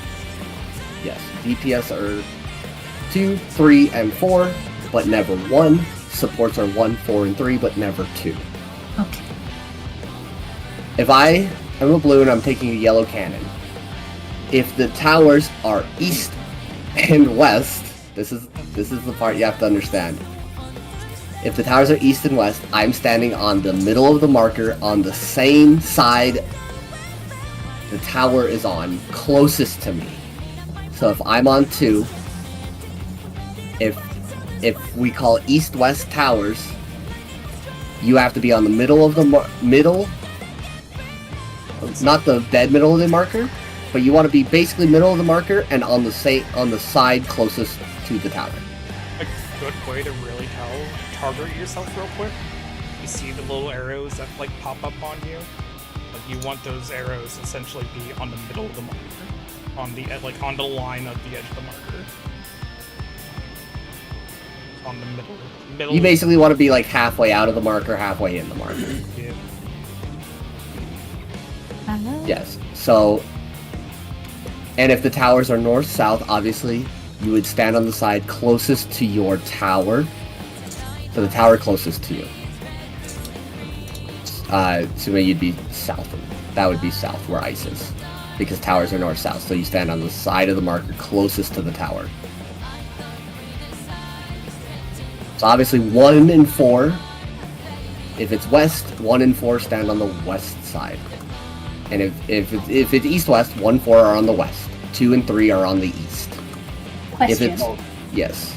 Speaker 7: Yes, DPS are 2, 3, and 4, but never 1. Supports are 1, 4, and 3, but never 2.
Speaker 5: Okay.
Speaker 7: If I am a blue and I'm taking a yellow cannon, if the towers are east and west, this is the part you have to understand. If the towers are east and west, I'm standing on the middle of the marker on the same side the tower is on, closest to me. So if I'm on 2, if we call east-west towers, you have to be on the middle of the middle, not the dead middle of the marker, but you want to be basically middle of the marker and on the side closest to the tower.
Speaker 4: A good way to really target yourself real quick. You see the little arrows that like pop up on you. Like you want those arrows essentially be on the middle of the marker, on the on the line of the edge of the marker. On the middle.
Speaker 7: You basically want to be like halfway out of the marker, halfway in the marker.
Speaker 4: Yeah.
Speaker 7: Yes. So, and if the towers are north-south, obviously, you would stand on the side closest to your tower. So the tower closest to you. So you'd be south. That would be south, where ice is. Because towers are north-south, so you stand on the side of the marker closest to the tower. So obviously 1 and 4. If it's west, 1 and 4 stand on the west side. And if it's east-west, 1 and 4 are on the west. 2 and 3 are on the east.
Speaker 5: Question.
Speaker 7: If it's yes.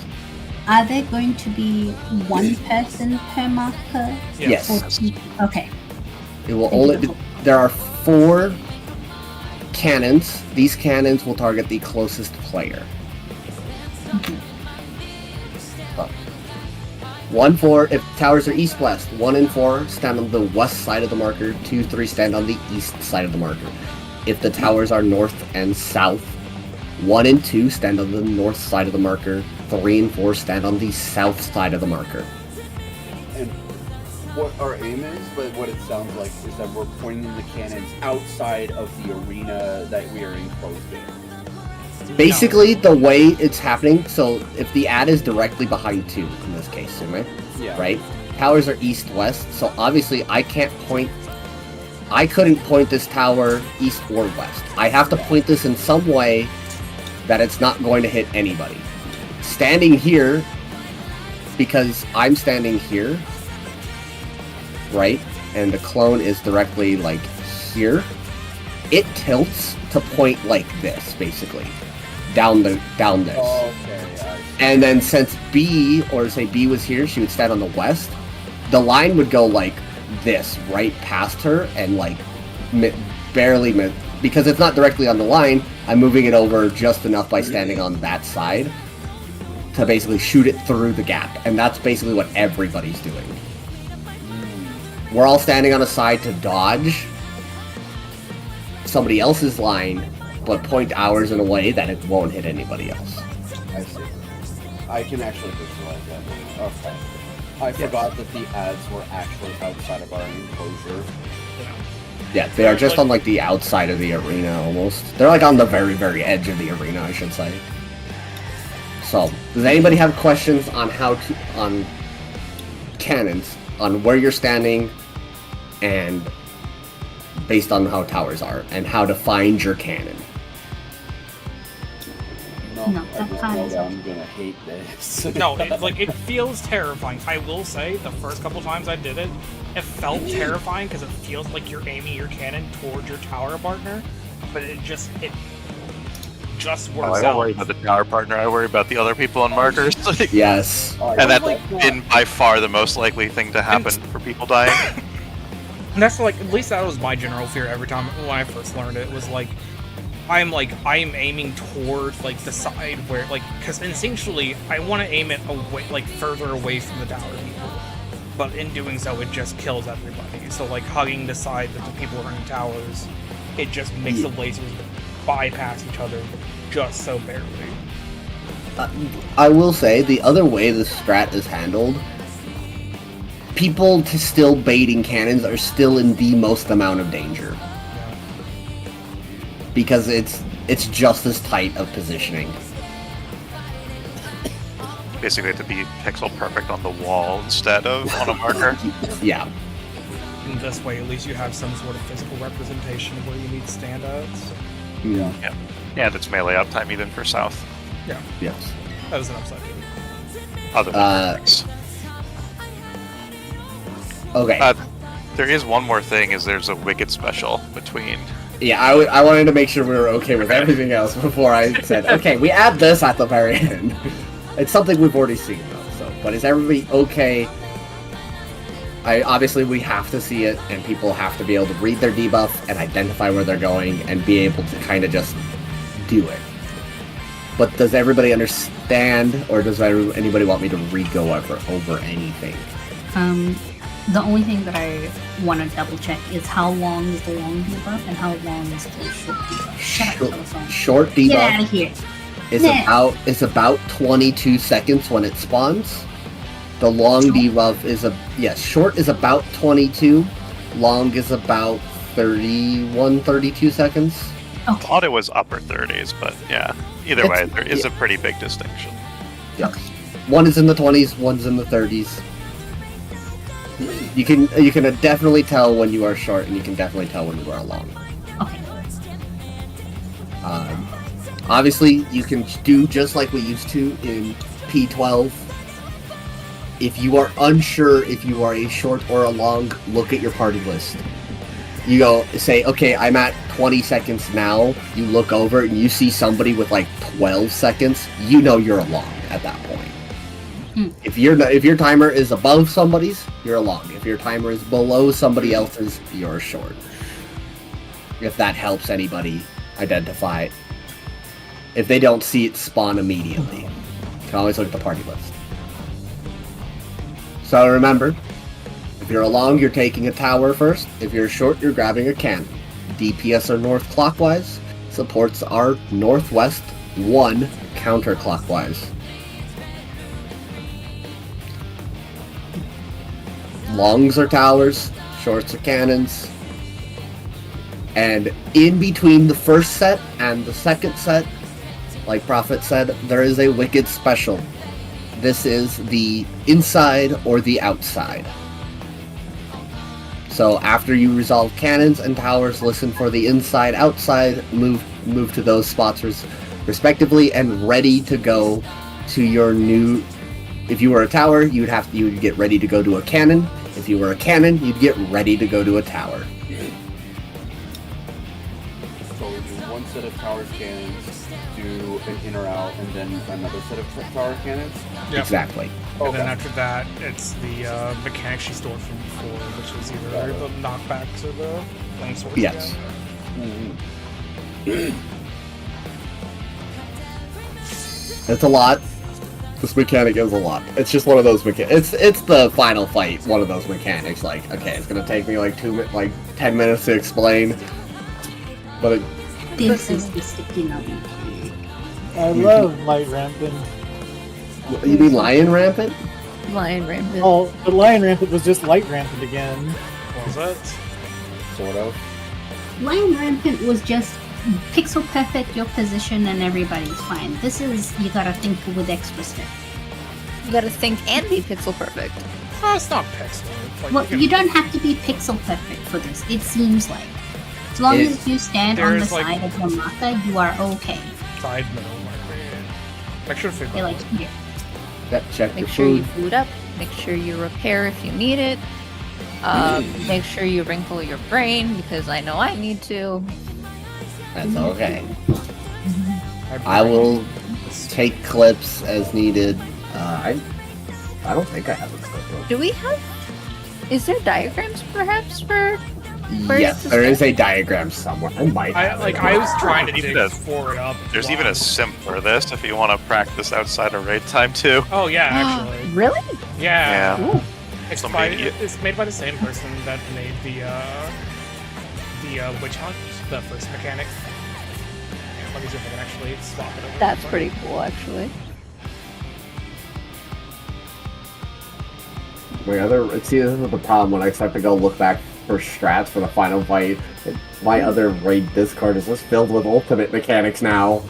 Speaker 5: Are there going to be 1 person per marker?
Speaker 7: Yes.
Speaker 5: Okay.
Speaker 7: It will only be, there are 4 cannons. These cannons will target the closest player.
Speaker 5: Mhm.
Speaker 7: 1, 4, if towers are east-west, 1 and 4 stand on the west side of the marker, 2, 3 stand on the east side of the marker. If the towers are north and south, 1 and 2 stand on the north side of the marker, 3 and 4 stand on the south side of the marker.
Speaker 1: And what our aim is, but what it sounds like, is that we're pointing the cannons outside of the arena that we are enclosed in.
Speaker 7: Basically, the way it's happening, so if the ad is directly behind 2, in this case,
Speaker 1: Yeah.
Speaker 7: right? Towers are east-west, so obviously I couldn't point this tower east or west. I have to point this in some way that it's not going to hit anybody. Standing here, because I'm standing here, right, and the clone is directly like here, it tilts to point like this, basically, down this.
Speaker 1: Okay.
Speaker 7: And then since B, or say B was here, she would stand on the west. The line would go like this, right past her, and like barely because it's not directly on the line. I'm moving it over just enough by standing on that side to basically shoot it through the gap, and that's basically what everybody's doing. We're all standing on a side to dodge somebody else's line, but point ours in a way that it won't hit anybody else.
Speaker 1: I see. I can actually visualize that now. Okay. I forgot that the ads were actually outside of our enclosure.
Speaker 7: Yeah, they are just on like the outside of the arena almost. They're like on the very, very edge of the arena, I should say. So, does anybody have questions on on cannons, on where you're standing, and based on how towers are, and how to find your cannon?
Speaker 5: No,
Speaker 1: I just know that I'm gonna hate this.
Speaker 4: No, it feels terrifying. I will say, the first couple times I did it, it felt terrifying because it feels like you're aiming your cannon towards your tower partner, but it just works
Speaker 6: I
Speaker 4: out.
Speaker 6: don't worry about the tower partner. I worry about the other people on markers.
Speaker 7: Yes.
Speaker 6: And that's been by far the most likely thing to happen for people dying.
Speaker 4: And that's like, at least that was my general fear every time when I first learned it. Was like, I'm aiming towards like the side where because instinctually I want to aim it away, like further away from the tower people, but in doing so it just kills everybody. So like hugging the side that the people are in towers, it just makes the lasers bypass each other just so barely.
Speaker 7: I will say the other way the strat is handled, people still baiting cannons are still in the most amount of danger. Because it's just as tight of positioning.
Speaker 6: Basically, to be pixel perfect on the wall instead of on a marker.
Speaker 7: Yeah.
Speaker 4: In this way, at least you have some sort of physical representation of where you need standouts.
Speaker 7: Yeah.
Speaker 6: And it's melee uptime even for south.
Speaker 4: Yeah.
Speaker 7: Yes.
Speaker 4: That was an upside.
Speaker 6: Other than things.
Speaker 7: Okay.
Speaker 6: There is one more thing. Is there's a wicked special between.
Speaker 7: Yeah, I wanted to make sure we were okay with everything else before I said, okay, we add this at the very end. It's something we've already seen, though, so... But is everybody okay? Obviously, we have to see it, and people have to be able to read their debuff and identify where they're going and be able to kind of just do it. But does everybody understand, or does anybody want me to re-go over anything?
Speaker 5: The only thing that I want to double check is how long is the long debuff and how long is the short debuff. Shut up, telephone.
Speaker 7: Short debuff.
Speaker 5: Get out of here.
Speaker 7: It's about 22 seconds when it spawns. The long debuff is short is about 22. Long is about 31, 32 seconds.
Speaker 6: I thought it was upper 30s, but yeah. Either way, there is a pretty big distinction.
Speaker 7: Yeah. One is in the 20s, one's in the 30s. You can definitely tell when you are short, and you can definitely tell when you are long.
Speaker 5: Okay.
Speaker 7: Obviously, you can do just like we used to in P12. If you are unsure if you are a short or a long, look at your party list. You go say, okay, I'm at 20 seconds now. You look over and you see somebody with like 12 seconds. You know you're a long at that point. If your timer is above somebody's, you're a long. If your timer is below somebody else's, you're short. If that helps anybody identify. If they don't see it spawn immediately, you can always look at the party list. So remember, if you're a long, you're taking a tower first. If you're short, you're grabbing a cannon. DPS are north clockwise. Supports are northwest 1 counterclockwise. Longs are towers, shorts are cannons. And in between the first set and the second set, like Prophet said, there is a wicked special. This is the inside or the outside. So after you resolve cannons and towers, listen for the inside, outside, move to those spots respectively, and ready to go to your new If you were a tower, you'd get ready to go to a cannon. If you were a cannon, you'd get ready to go to a tower.
Speaker 1: So we do one set of tower cannons, do an in or out, and then another set of tower cannons?
Speaker 4: Yep.
Speaker 7: Exactly.
Speaker 4: And then after that, it's the mechanics she stored from before, which was either the knockbacks or the flame swords.
Speaker 7: Yes. It's a lot. This mechanic is a lot. It's just one of those mechanics. It's the final fight. One of those mechanics. Like, okay, it's gonna take me like 10 minutes to explain. But
Speaker 5: This is the sticky note mechanic.
Speaker 2: I love Light Rampant.
Speaker 7: You mean Lion Rampant?
Speaker 3: Lion Rampant.
Speaker 2: Oh, but Lion Rampant was just Light Rampant again.
Speaker 4: What was it?
Speaker 1: Sort of.
Speaker 5: Lion Rampant was just pixel perfect your position and everybody's fine. This is, you gotta think with extra step.
Speaker 3: You gotta think and be pixel perfect.
Speaker 4: Oh, it's not pixel. Like,
Speaker 5: Well, you don't have to be pixel perfect for this, it seems like. As long as you stand on the
Speaker 4: there's, like,
Speaker 5: side of your marker, you are okay.
Speaker 4: Side middle marker. Make sure to figure
Speaker 5: You're like, here.
Speaker 7: Check
Speaker 3: Make
Speaker 7: your
Speaker 3: sure you
Speaker 7: food.
Speaker 3: boot up. Make sure you repair if you need it. Make sure you wrinkle your brain because I know I need to.
Speaker 7: That's okay. I will take clips as needed. I don't think I have a clip.
Speaker 3: Do we have? Is there diagrams perhaps for?
Speaker 7: Yes, there is a diagram somewhere. I might have it.
Speaker 4: I was trying to
Speaker 6: Even
Speaker 4: dig
Speaker 6: a-
Speaker 4: for it up.
Speaker 6: There's even a sim for this if you want to practice outside of raid time too.
Speaker 4: Oh yeah, actually.
Speaker 3: Really?
Speaker 4: Yeah.
Speaker 6: Yeah.
Speaker 4: It's,
Speaker 6: Somebody-
Speaker 4: it's made by the same person that made the witch hunt, the first mechanic. Let me see if I can actually swap it over.
Speaker 3: That's pretty cool, actually.
Speaker 7: See, this is the problem when I start to go look back for strats for the final fight. My other raid discard is just filled with ultimate mechanics now.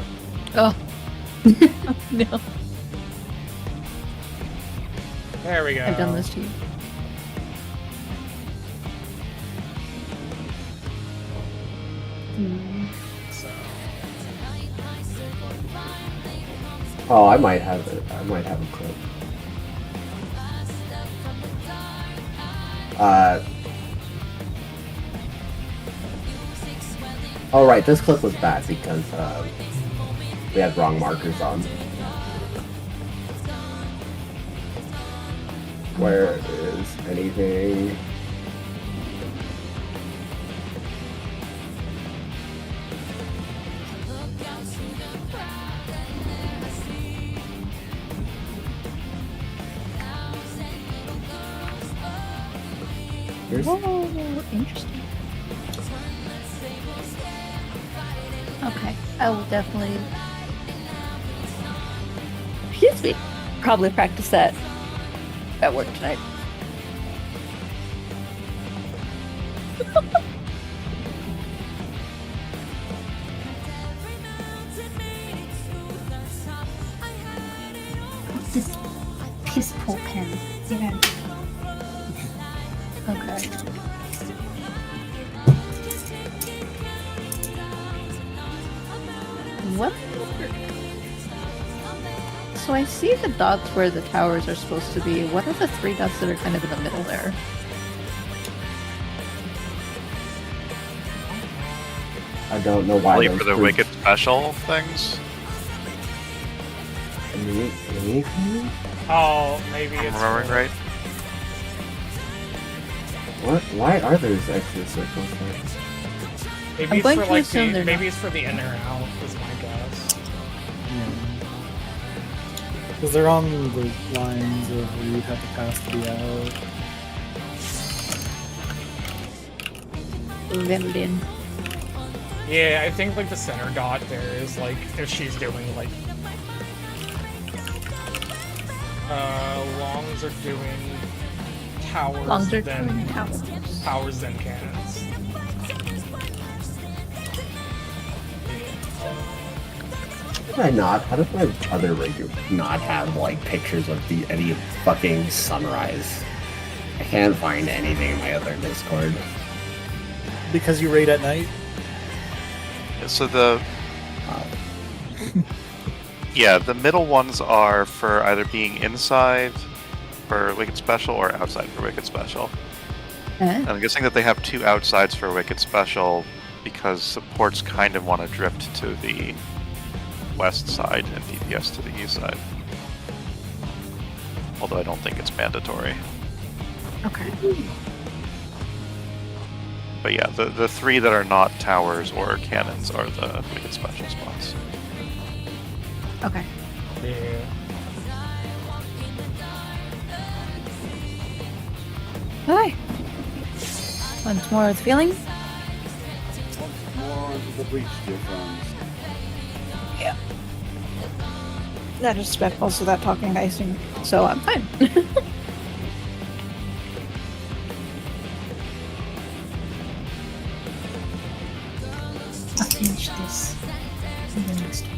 Speaker 3: Oh. No.
Speaker 4: There we go.
Speaker 3: I've done this to you.
Speaker 4: So,
Speaker 7: Oh, I might have it. I might have a clip. Oh right, this clip was bad because we had wrong markers on. Where is anything? Here's
Speaker 3: Whoa, interesting. Okay, I will definitely. Excuse me. Probably practice that at work tonight.
Speaker 5: This piss poor pen. Get out of here.
Speaker 3: Okay. What? So I see the dots where the towers are supposed to be. What are the three dots that are kind of in the middle there?
Speaker 7: I don't know why.
Speaker 6: Only
Speaker 7: those
Speaker 6: for the
Speaker 7: three-
Speaker 6: wicked special things.
Speaker 4: oh, maybe
Speaker 6: I'm
Speaker 4: it's.
Speaker 6: remembering right.
Speaker 7: What? Why are those extra circles there?
Speaker 4: Maybe
Speaker 3: I'm
Speaker 4: it's
Speaker 3: going
Speaker 4: for
Speaker 3: to
Speaker 4: like
Speaker 3: assume
Speaker 4: the,
Speaker 3: they're
Speaker 4: maybe
Speaker 3: not.
Speaker 4: it's for the in or out. Is my guess.
Speaker 2: Because they're on the lines of where you'd have to pass to be out.
Speaker 3: Vendin.
Speaker 4: Yeah, I think like the center dot there is like if she's doing like longs are doing towers,
Speaker 3: Longs are
Speaker 4: then
Speaker 3: doing towers.
Speaker 4: then cannons.
Speaker 7: How did I not? How does my other rig not have like pictures of any fucking sunrise? I can't find anything in my other Discord.
Speaker 2: Because you raid at night?
Speaker 6: So the Yeah, the middle ones are for either being inside for Wicked Special or outside for Wicked Special. And I'm guessing that they have 2 outsides for Wicked Special because supports kind of want to drift to the west side and DPS to the east side. Although I don't think it's mandatory.
Speaker 3: Okay.
Speaker 6: But yeah, the 3 that are not towers or cannons are the Wicked Special spots.
Speaker 3: Okay.
Speaker 4: Yeah.
Speaker 3: Hi. Once more with feelings.
Speaker 1: More onto the breach, dear friends.
Speaker 3: Yeah. That just spent most of that talking and icing, so I'm fine.
Speaker 5: I'll finish this in the next one.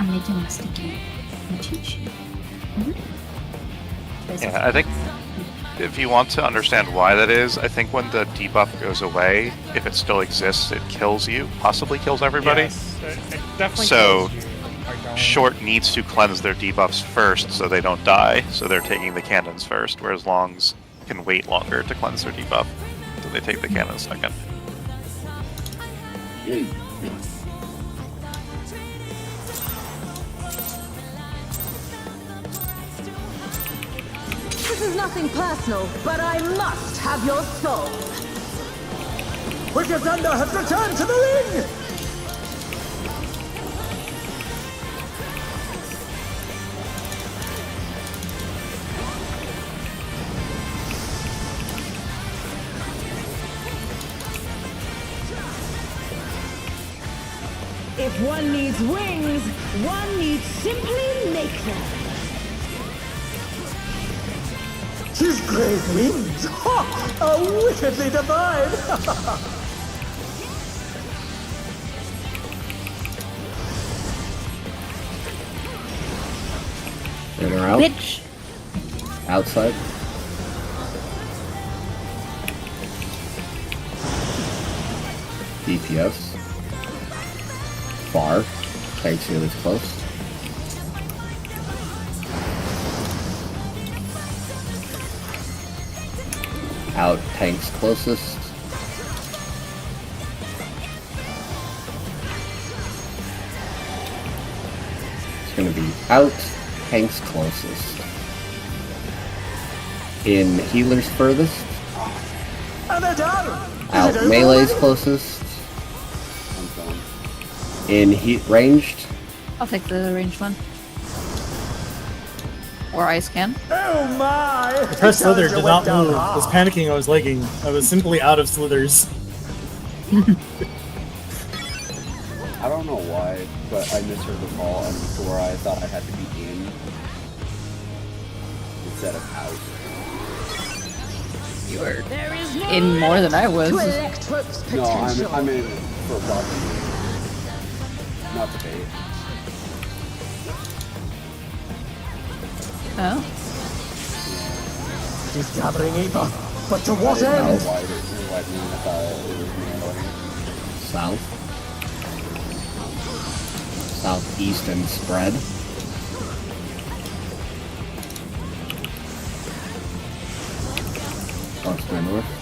Speaker 5: I'm making a sticky cheat sheet.
Speaker 6: Yeah, I think if you want to understand why that is, I think when the debuff goes away, if it still exists, it kills you, possibly kills everybody.
Speaker 4: Yes, it definitely
Speaker 6: So,
Speaker 4: kills you. I don't-
Speaker 6: Short needs to cleanse their debuffs first so they don't die, so they're taking the cannons first, whereas Longs can wait longer to cleanse their debuff, so they take the cannons second.
Speaker 8: This is nothing personal, but I must have your soul.
Speaker 9: Wicked Thunder has returned to the ring!
Speaker 8: If one needs wings, one needs simply make them.
Speaker 9: His great wings! Ha! Are wickedly divine!
Speaker 7: In or out?
Speaker 3: Bitch.
Speaker 7: Outside. DPS. Far. Tanks here that's close. Out, tanks closest. It's gonna be out, tanks closest. In healers furthest.
Speaker 9: And they're done!
Speaker 7: Out,
Speaker 9: Is it
Speaker 7: melee's
Speaker 9: over?
Speaker 7: closest.
Speaker 1: I'm done.
Speaker 7: In heat ranged.
Speaker 3: I'll take the ranged one. Or ice can.
Speaker 9: Oh my!
Speaker 2: Press slither
Speaker 9: Tells you
Speaker 2: did
Speaker 9: went
Speaker 2: not
Speaker 9: down
Speaker 2: move. I
Speaker 9: hard.
Speaker 2: was panicking, I was lagging. I was simply out of slithers.
Speaker 1: I don't know why, but I misheard the call and to where I thought I had to be in instead of out.
Speaker 3: You were
Speaker 8: There is no
Speaker 3: in more than I was.
Speaker 8: to Electrope's
Speaker 1: No,
Speaker 8: potential.
Speaker 1: I'm in for blocking. Not the bait.
Speaker 3: Oh.
Speaker 9: He's gathering Eva, but to what
Speaker 1: I didn't know
Speaker 9: end?
Speaker 1: why it I thought it was melee.
Speaker 7: South. Southeast and spread. Across to north.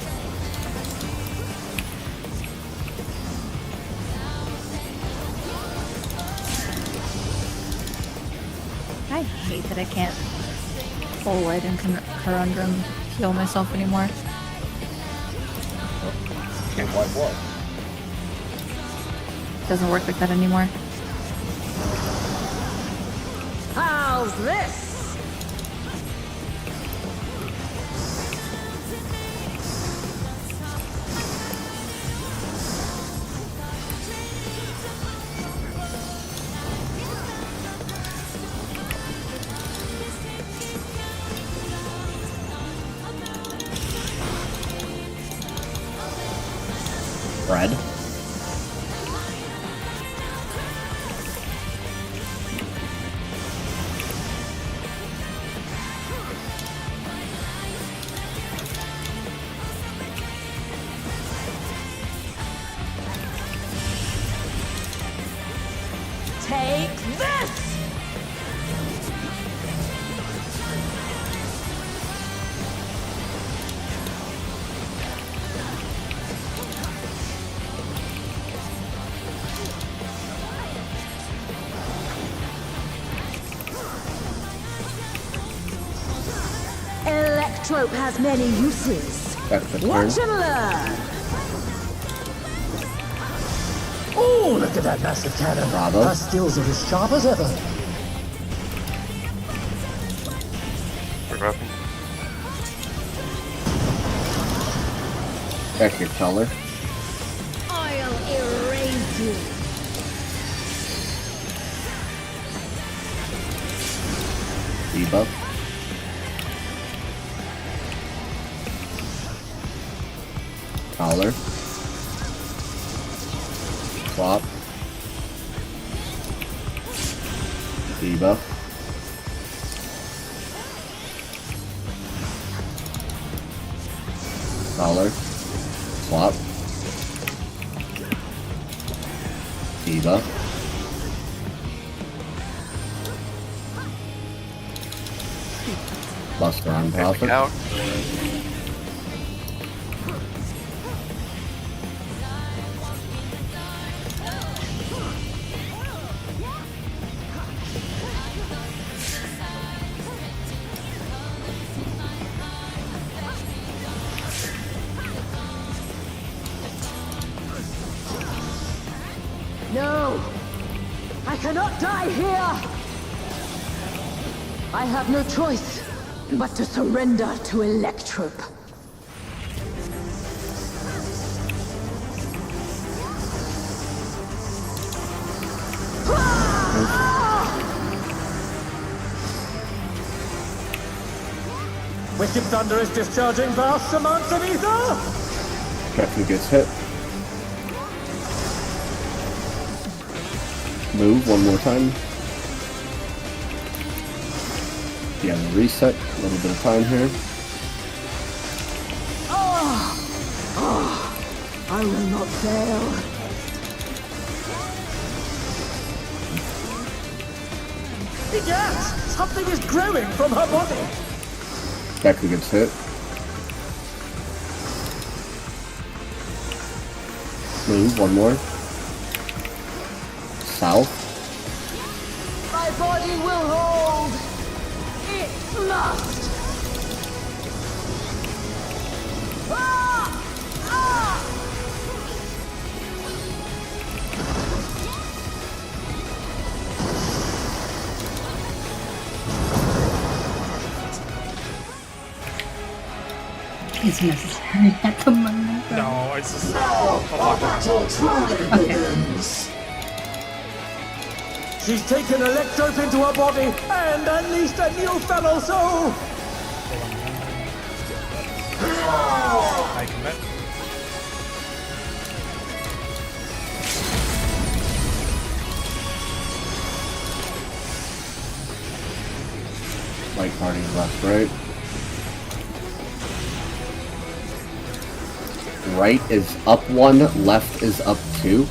Speaker 3: I hate that I can't full light and Corundrum heal myself anymore.
Speaker 1: Can't wipe what?
Speaker 3: Doesn't work like that anymore.
Speaker 8: How's this?
Speaker 7: Spread.
Speaker 8: Take this! Electrope has many uses.
Speaker 7: That's the turn.
Speaker 8: Watch and learn.
Speaker 9: Oh, look at that massive cannon.
Speaker 7: Bravo.
Speaker 9: Her skills are as sharp as ever.
Speaker 6: Forgotten.
Speaker 7: Check your color.
Speaker 8: I'll erase you.
Speaker 7: Debuff. Collar. Swap. Debuff. Collar. Swap. Debuff. Buster on profit.
Speaker 6: Out.
Speaker 8: No! I cannot die here! I have no choice but to surrender to Electrope.
Speaker 9: Wicked Thunder is discharging vast amounts of ether!
Speaker 7: Check who gets hit. Move one more time. Yeah, reset. A little bit of time here.
Speaker 8: I will not fail.
Speaker 9: Yes! Something is growing from her body!
Speaker 7: Check who gets hit. Move one more. South.
Speaker 8: My body will hold. It must.
Speaker 5: It's necessary at the moment. Though.
Speaker 4: No, it's just a battle
Speaker 9: begins. She's taken Electrope into her body and unleashed a new fellow soul!
Speaker 4: I commit.
Speaker 7: Light party left, right. Right is up 1, left is up 2.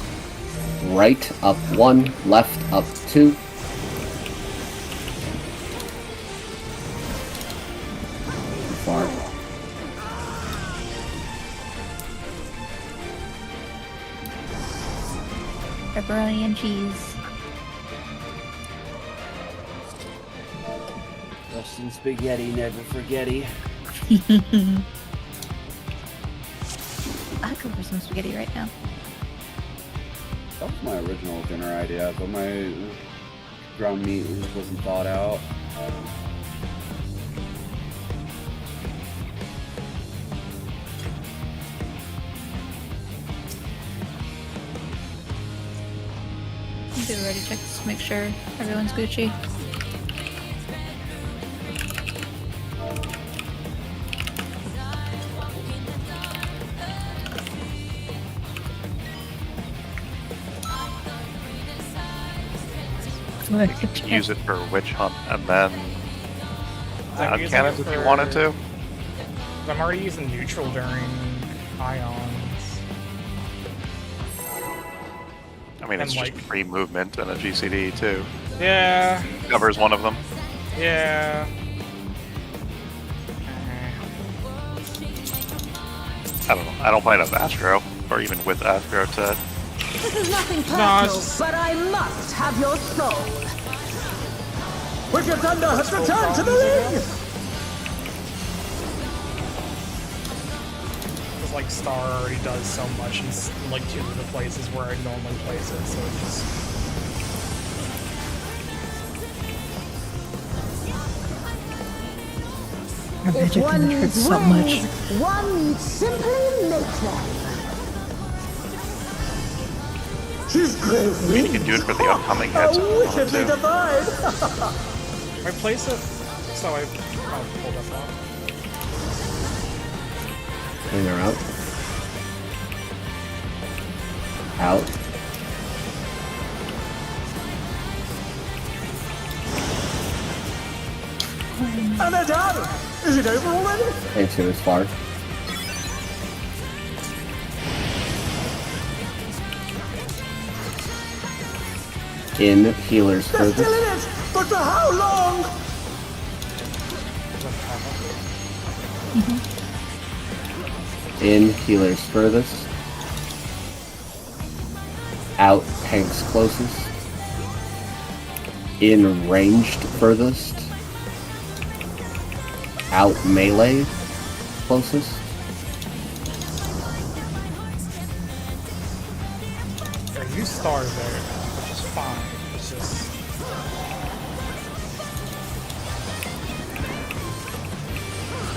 Speaker 7: Right up 1, left up 2. Far.
Speaker 3: Pepperoni and cheese.
Speaker 1: Western spaghetti, never forgetty.
Speaker 3: I'll go for some spaghetti right now.
Speaker 1: That was my original dinner idea, but my ground meat wasn't thought out.
Speaker 3: Do a ready check to make sure everyone's Gucci.
Speaker 6: Use it for witch hunt and then
Speaker 4: I'm using
Speaker 6: cannons
Speaker 4: it
Speaker 6: if you
Speaker 4: for-
Speaker 6: wanted to.
Speaker 4: I'm already using neutral during ions.
Speaker 6: I mean, it's
Speaker 4: And,
Speaker 6: just
Speaker 4: like-
Speaker 6: free movement and a GCD too.
Speaker 4: Yeah.
Speaker 6: Covers one of them.
Speaker 4: Yeah.
Speaker 6: I don't know. I don't play enough Astro, or even with Astro to.
Speaker 8: This is nothing personal,
Speaker 4: No, it's just-
Speaker 8: but I must have your soul.
Speaker 9: Wicked Thunder has returned to the ring!
Speaker 4: Because like Star already does so much in like 2 of the places where I normally place it, so it just.
Speaker 8: If one needs wings, one needs simply make them.
Speaker 9: She's great
Speaker 6: I mean, you can do it for the upcoming heads if you wanted
Speaker 9: wickedly
Speaker 6: to.
Speaker 9: divine!
Speaker 4: I place it, so I'll pull that off.
Speaker 7: In or out? Out.
Speaker 9: And they're done! Is it over already?
Speaker 7: Thanks, it was far. In healers
Speaker 9: They're still
Speaker 7: furthest.
Speaker 9: in it! But for how long?
Speaker 7: In healers furthest. Out tanks closest. In ranged furthest. Out melee closest.
Speaker 4: There, you Star there, which is fine. It's just.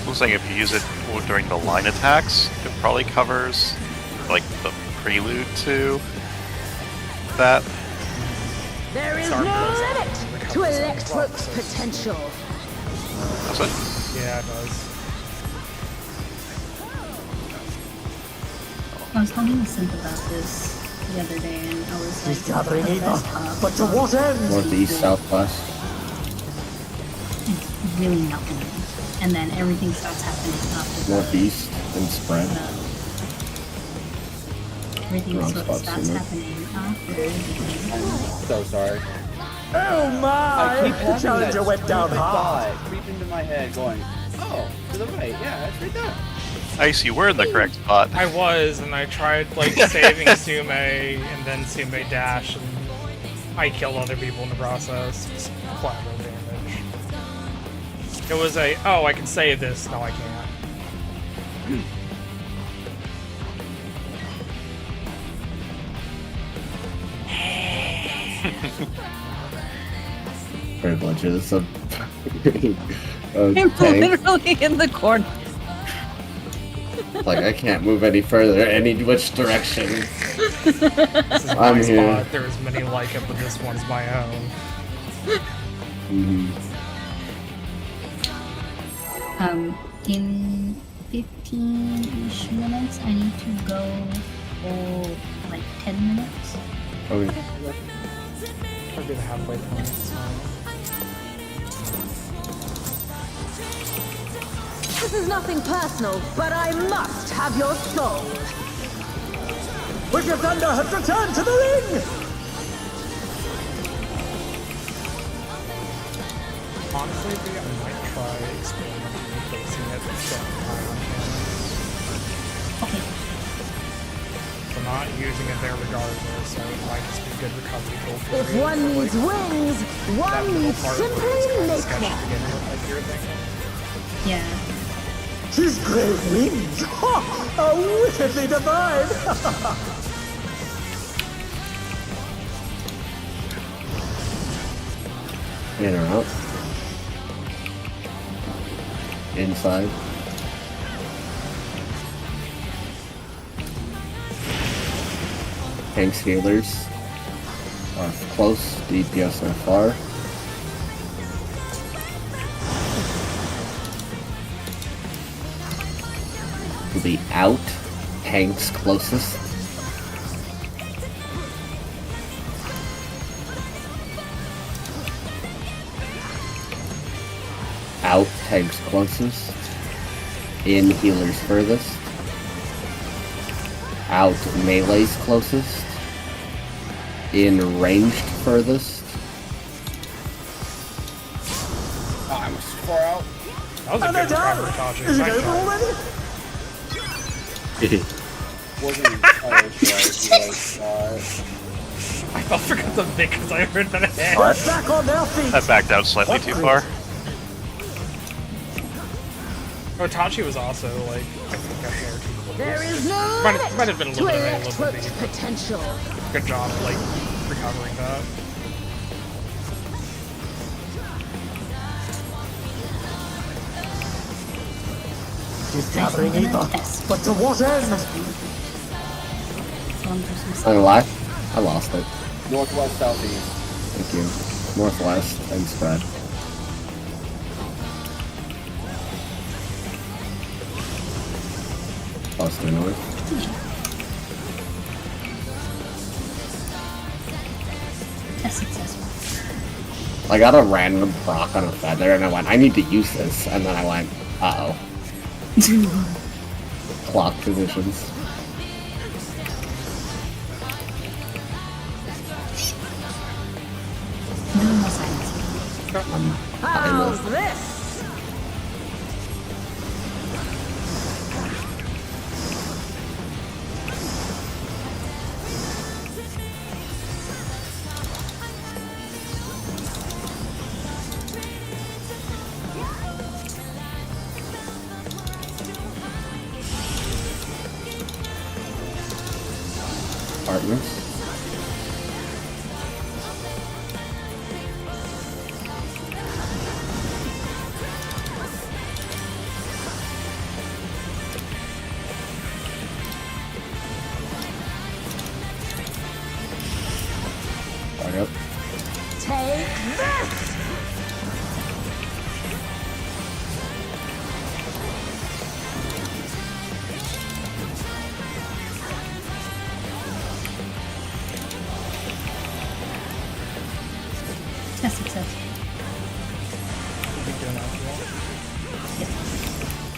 Speaker 6: Looks like if you use it during the line attacks, it probably covers like the prelude to that.
Speaker 8: There is
Speaker 4: Star
Speaker 8: no
Speaker 4: goes
Speaker 8: limit
Speaker 4: on the
Speaker 8: to
Speaker 4: covers as well,
Speaker 8: Electric's
Speaker 4: so it's-
Speaker 8: potential.
Speaker 6: That's it.
Speaker 4: Yeah, it does.
Speaker 5: I was talking to Synth about this the other day, and I was like,
Speaker 9: She's gathering
Speaker 5: the
Speaker 9: ether,
Speaker 5: best hub
Speaker 9: but to what end?
Speaker 7: Northeast, southwest.
Speaker 5: is really nothing. And then everything starts happening after the,
Speaker 7: Northeast and spread.
Speaker 5: everything
Speaker 7: Wrong
Speaker 5: sort of
Speaker 7: spot,
Speaker 5: starts
Speaker 7: Simon.
Speaker 5: happening after the
Speaker 1: So sorry.
Speaker 9: Oh my!
Speaker 1: I keep
Speaker 9: The
Speaker 1: having
Speaker 9: challenger
Speaker 1: that
Speaker 9: went down
Speaker 1: stupid
Speaker 9: hard.
Speaker 1: thought creep into my head, going, "Oh, to the right, yeah, that's right there."
Speaker 6: Ice, you were in the correct spot.
Speaker 4: I was, and I tried like saving Sume, and then Sume dash, and I killed other people in the process. Just collateral damage. It was a, oh, I can save this. No, I can't.
Speaker 7: Privileges of
Speaker 3: I'm
Speaker 7: tank.
Speaker 3: literally in the corner.
Speaker 7: Like I can't move any further, any which direction.
Speaker 4: This is
Speaker 7: I'm
Speaker 4: my
Speaker 7: here.
Speaker 4: spot. There's many like it, but this one's my own.
Speaker 5: In 15-ish minutes, I need to go for like 10 minutes.
Speaker 7: Okay.
Speaker 4: I'll do the halfway point. So.
Speaker 8: This is nothing personal, but I must have your soul.
Speaker 9: Wicked Thunder has returned to the ring!
Speaker 4: Honestly, I might try experimenting with placing it instead of time on cannon.
Speaker 5: Okay.
Speaker 4: So not using it there regardless, so it might just be good recovery goal for
Speaker 8: If
Speaker 4: you,
Speaker 8: one
Speaker 4: but,
Speaker 8: needs
Speaker 4: like,
Speaker 8: wings,
Speaker 4: that
Speaker 8: one
Speaker 4: middle
Speaker 8: needs
Speaker 4: part where it's
Speaker 8: simply
Speaker 4: kind of
Speaker 8: make
Speaker 4: sketchy to
Speaker 8: them.
Speaker 4: begin with, like you're thinking.
Speaker 5: Yeah.
Speaker 9: She's great wings! Ha! A wickedly divine!
Speaker 7: In or out? Inside. Tanks healers are close, DPS are far. The out, tanks closest. Out, tanks closest. In, healers furthest. Out, melees closest. in ranged furthest.
Speaker 1: Oh, I'm far out.
Speaker 4: That was a good recovery, Tachi.
Speaker 9: Is it
Speaker 4: Nice
Speaker 9: over
Speaker 4: try.
Speaker 9: already?
Speaker 1: Wasn't entirely sure I was
Speaker 4: I forgot the bit because I heard that hit.
Speaker 9: Get back on their feet!
Speaker 6: I backed out slightly too far.
Speaker 4: Oh, Tachi was also, like, I think a hair too close.
Speaker 8: There is no
Speaker 4: Might have been a
Speaker 8: limit
Speaker 4: little
Speaker 8: to
Speaker 4: bit of a little
Speaker 8: electrode's
Speaker 4: bit.
Speaker 8: potential.
Speaker 4: Good job, like, recovering that.
Speaker 9: He's gathering ether, but to what end?
Speaker 7: I lie. I lost it.
Speaker 1: northwest, southeast.
Speaker 7: Thank you. Northwest and spread. Close to the north.
Speaker 5: A successful.
Speaker 7: I got a random proc on a feather and I went, I need to use this. And then I went, uh-oh. Clock positions.
Speaker 5: No more silence.
Speaker 8: How's this?
Speaker 7: Partners. Yep.
Speaker 8: Take this!
Speaker 5: A success.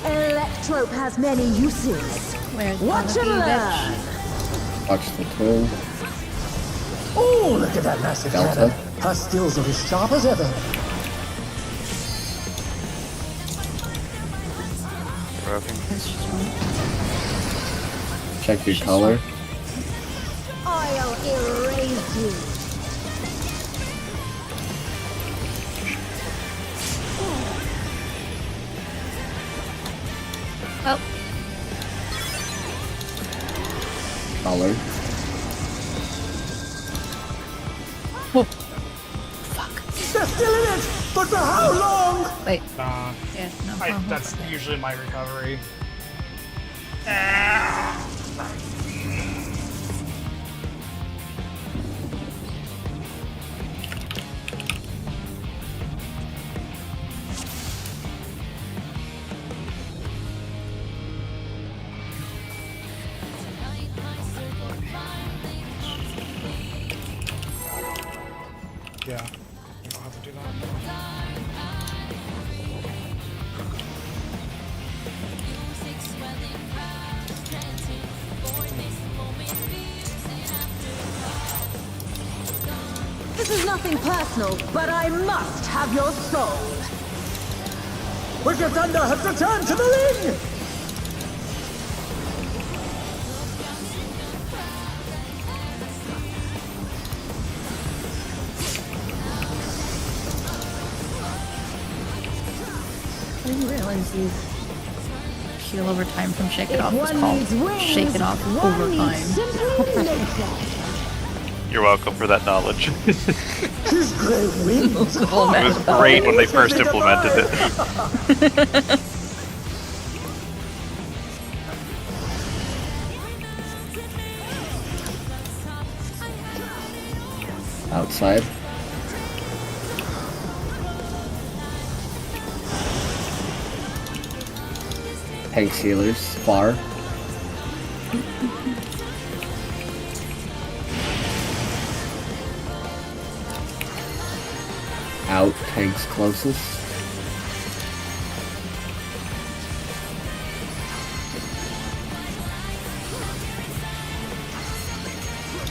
Speaker 8: Electrope has many uses.
Speaker 3: Where's
Speaker 8: Watch
Speaker 3: the
Speaker 8: and learn.
Speaker 7: Watch the twin.
Speaker 9: Oh, look at that massive
Speaker 7: Delta.
Speaker 9: cannon. Her skills are as sharp as ever.
Speaker 6: Broken.
Speaker 7: Check your color.
Speaker 8: I'll erase you.
Speaker 3: Oh,
Speaker 7: Color.
Speaker 9: They're still in it, but for how long?
Speaker 3: wait.
Speaker 4: Nah,
Speaker 3: Yeah, no.
Speaker 4: that's usually my recovery. Yeah, you don't have to do that.
Speaker 8: This is nothing personal, but I must have your soul.
Speaker 9: Wicked Thunder has returned to the ring!
Speaker 3: I didn't realize you heal over time from Shake It
Speaker 8: If
Speaker 3: Off was
Speaker 8: one
Speaker 3: called
Speaker 8: needs wings,
Speaker 3: Shake It Off
Speaker 8: one
Speaker 3: over
Speaker 8: needs
Speaker 3: time.
Speaker 8: simply laser.
Speaker 6: You're welcome for that knowledge.
Speaker 9: His great wings
Speaker 6: It was great when they first implemented it.
Speaker 7: Outside. Tank sealers. Far. Out. Tanks closest.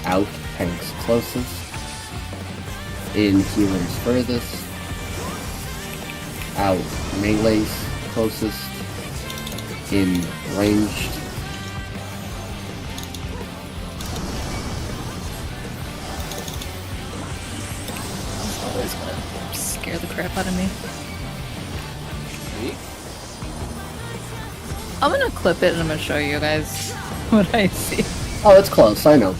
Speaker 7: Out. tanks closest. In healers furthest. Out melees closest. In ranged.
Speaker 3: It's always gonna scare the crap out of me. I'm gonna clip it and I'm gonna show you guys what I see.
Speaker 7: Oh, it's close, I know.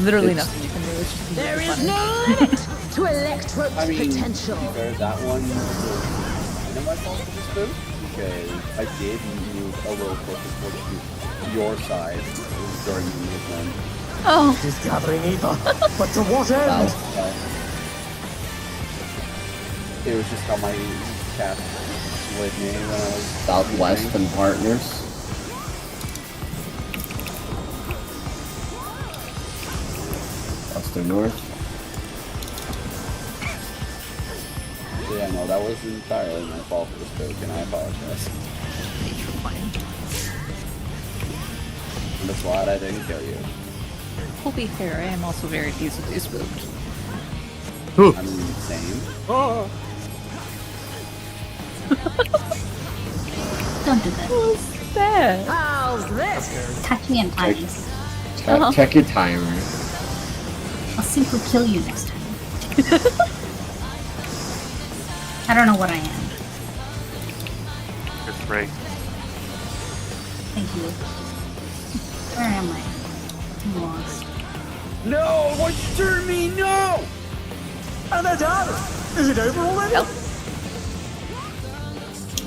Speaker 3: Literally
Speaker 7: It's-
Speaker 3: nothing you can do. It's just
Speaker 8: There
Speaker 3: really
Speaker 8: is
Speaker 3: funny.
Speaker 8: no limit to Electro's
Speaker 1: I mean,
Speaker 8: potential.
Speaker 1: to be fair, that one was kind of my fault for this boot because I did move a little closer towards your side during the movement.
Speaker 3: Oh,
Speaker 9: It is gathering ether, but to what end?
Speaker 1: It was just how my cast slid me when I was
Speaker 7: Southwest
Speaker 1: moving.
Speaker 7: and partners. Western north.
Speaker 1: So yeah, no, that was entirely my fault for this boot, and I apologize.
Speaker 3: you're fine.
Speaker 1: I'm just glad I didn't kill you.
Speaker 3: We'll be fair, I am also very easily spooked.
Speaker 1: I mean, same.
Speaker 4: Oh.
Speaker 5: Don't do that.
Speaker 3: What's that?
Speaker 8: How's this?
Speaker 5: Touch me and eyes.
Speaker 7: Check your timer.
Speaker 5: I'll simply kill you next time. I don't know what I am.
Speaker 6: You're 3.
Speaker 5: Thank you. Where am I? I'm lost.
Speaker 1: No! Why'd you turn me? No!
Speaker 9: And they're done! Is it over already?
Speaker 3: Nope.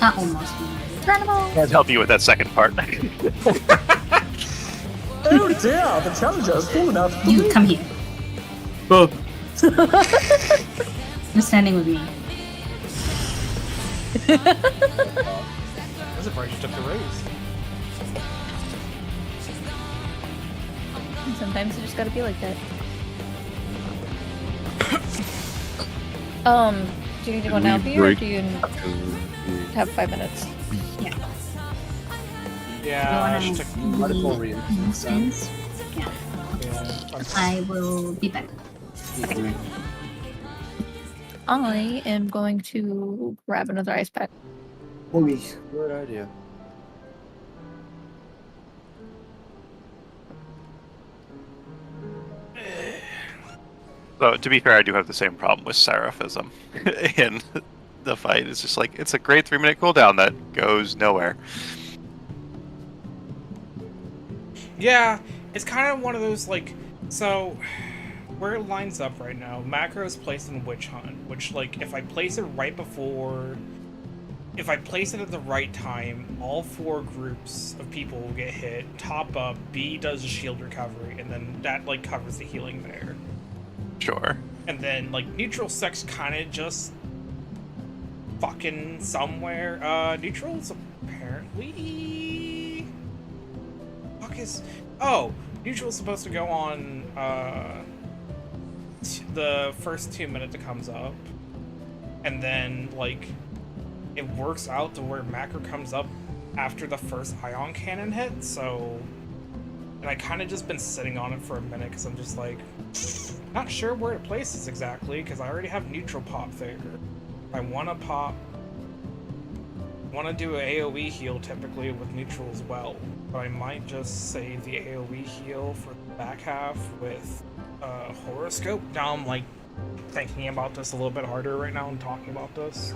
Speaker 5: Almost.
Speaker 6: Can't help you with that second part.
Speaker 9: Oh dear, the challenger has fallen out of the
Speaker 5: You
Speaker 9: lead.
Speaker 5: come here.
Speaker 10: Oh,
Speaker 5: You're standing with me.
Speaker 4: I'm surprised you took the raise.
Speaker 3: Sometimes you just gotta be like that. Do you need to go
Speaker 10: Did
Speaker 3: now,
Speaker 10: we
Speaker 3: P, or
Speaker 10: break-
Speaker 3: do you have 5 minutes?
Speaker 4: Yeah,
Speaker 5: You
Speaker 4: she took.
Speaker 1: Might as well
Speaker 5: wanna
Speaker 1: reinstance them.
Speaker 5: instance? Yeah.
Speaker 4: Yeah,
Speaker 5: I will be back.
Speaker 3: I am going to grab another ice pack.
Speaker 1: Good idea.
Speaker 6: So, to be fair, I do have the same problem with Seraphism in the fight. It's just like, it's a great 3-minute cooldown that goes nowhere.
Speaker 4: Yeah, it's kind of one of those, like, so, where it lines up right now, macro is placed in Witch Hunt, which, like, if I place it right before, if I place it at the right time, all 4 groups of people will get hit, top up, B does a shield recovery, and then that, like, covers the healing there.
Speaker 6: Sure.
Speaker 4: And then, like, neutral sex kind of just fucking somewhere. Neutral's apparently... Fuck is... Oh! Neutral's supposed to go on, the first 2 minutes it comes up. And then, like, it works out to where macro comes up after the first ion cannon hit, so... And I kind of just been sitting on it for a minute, because I'm just like... Not sure where to place this exactly, because I already have neutral pop there. I want to pop... want to do an AoE heal typically with neutral as well, but I might just save the AoE heal for the back half with horoscope. Now I'm like thinking about this a little bit harder right now and talking about this.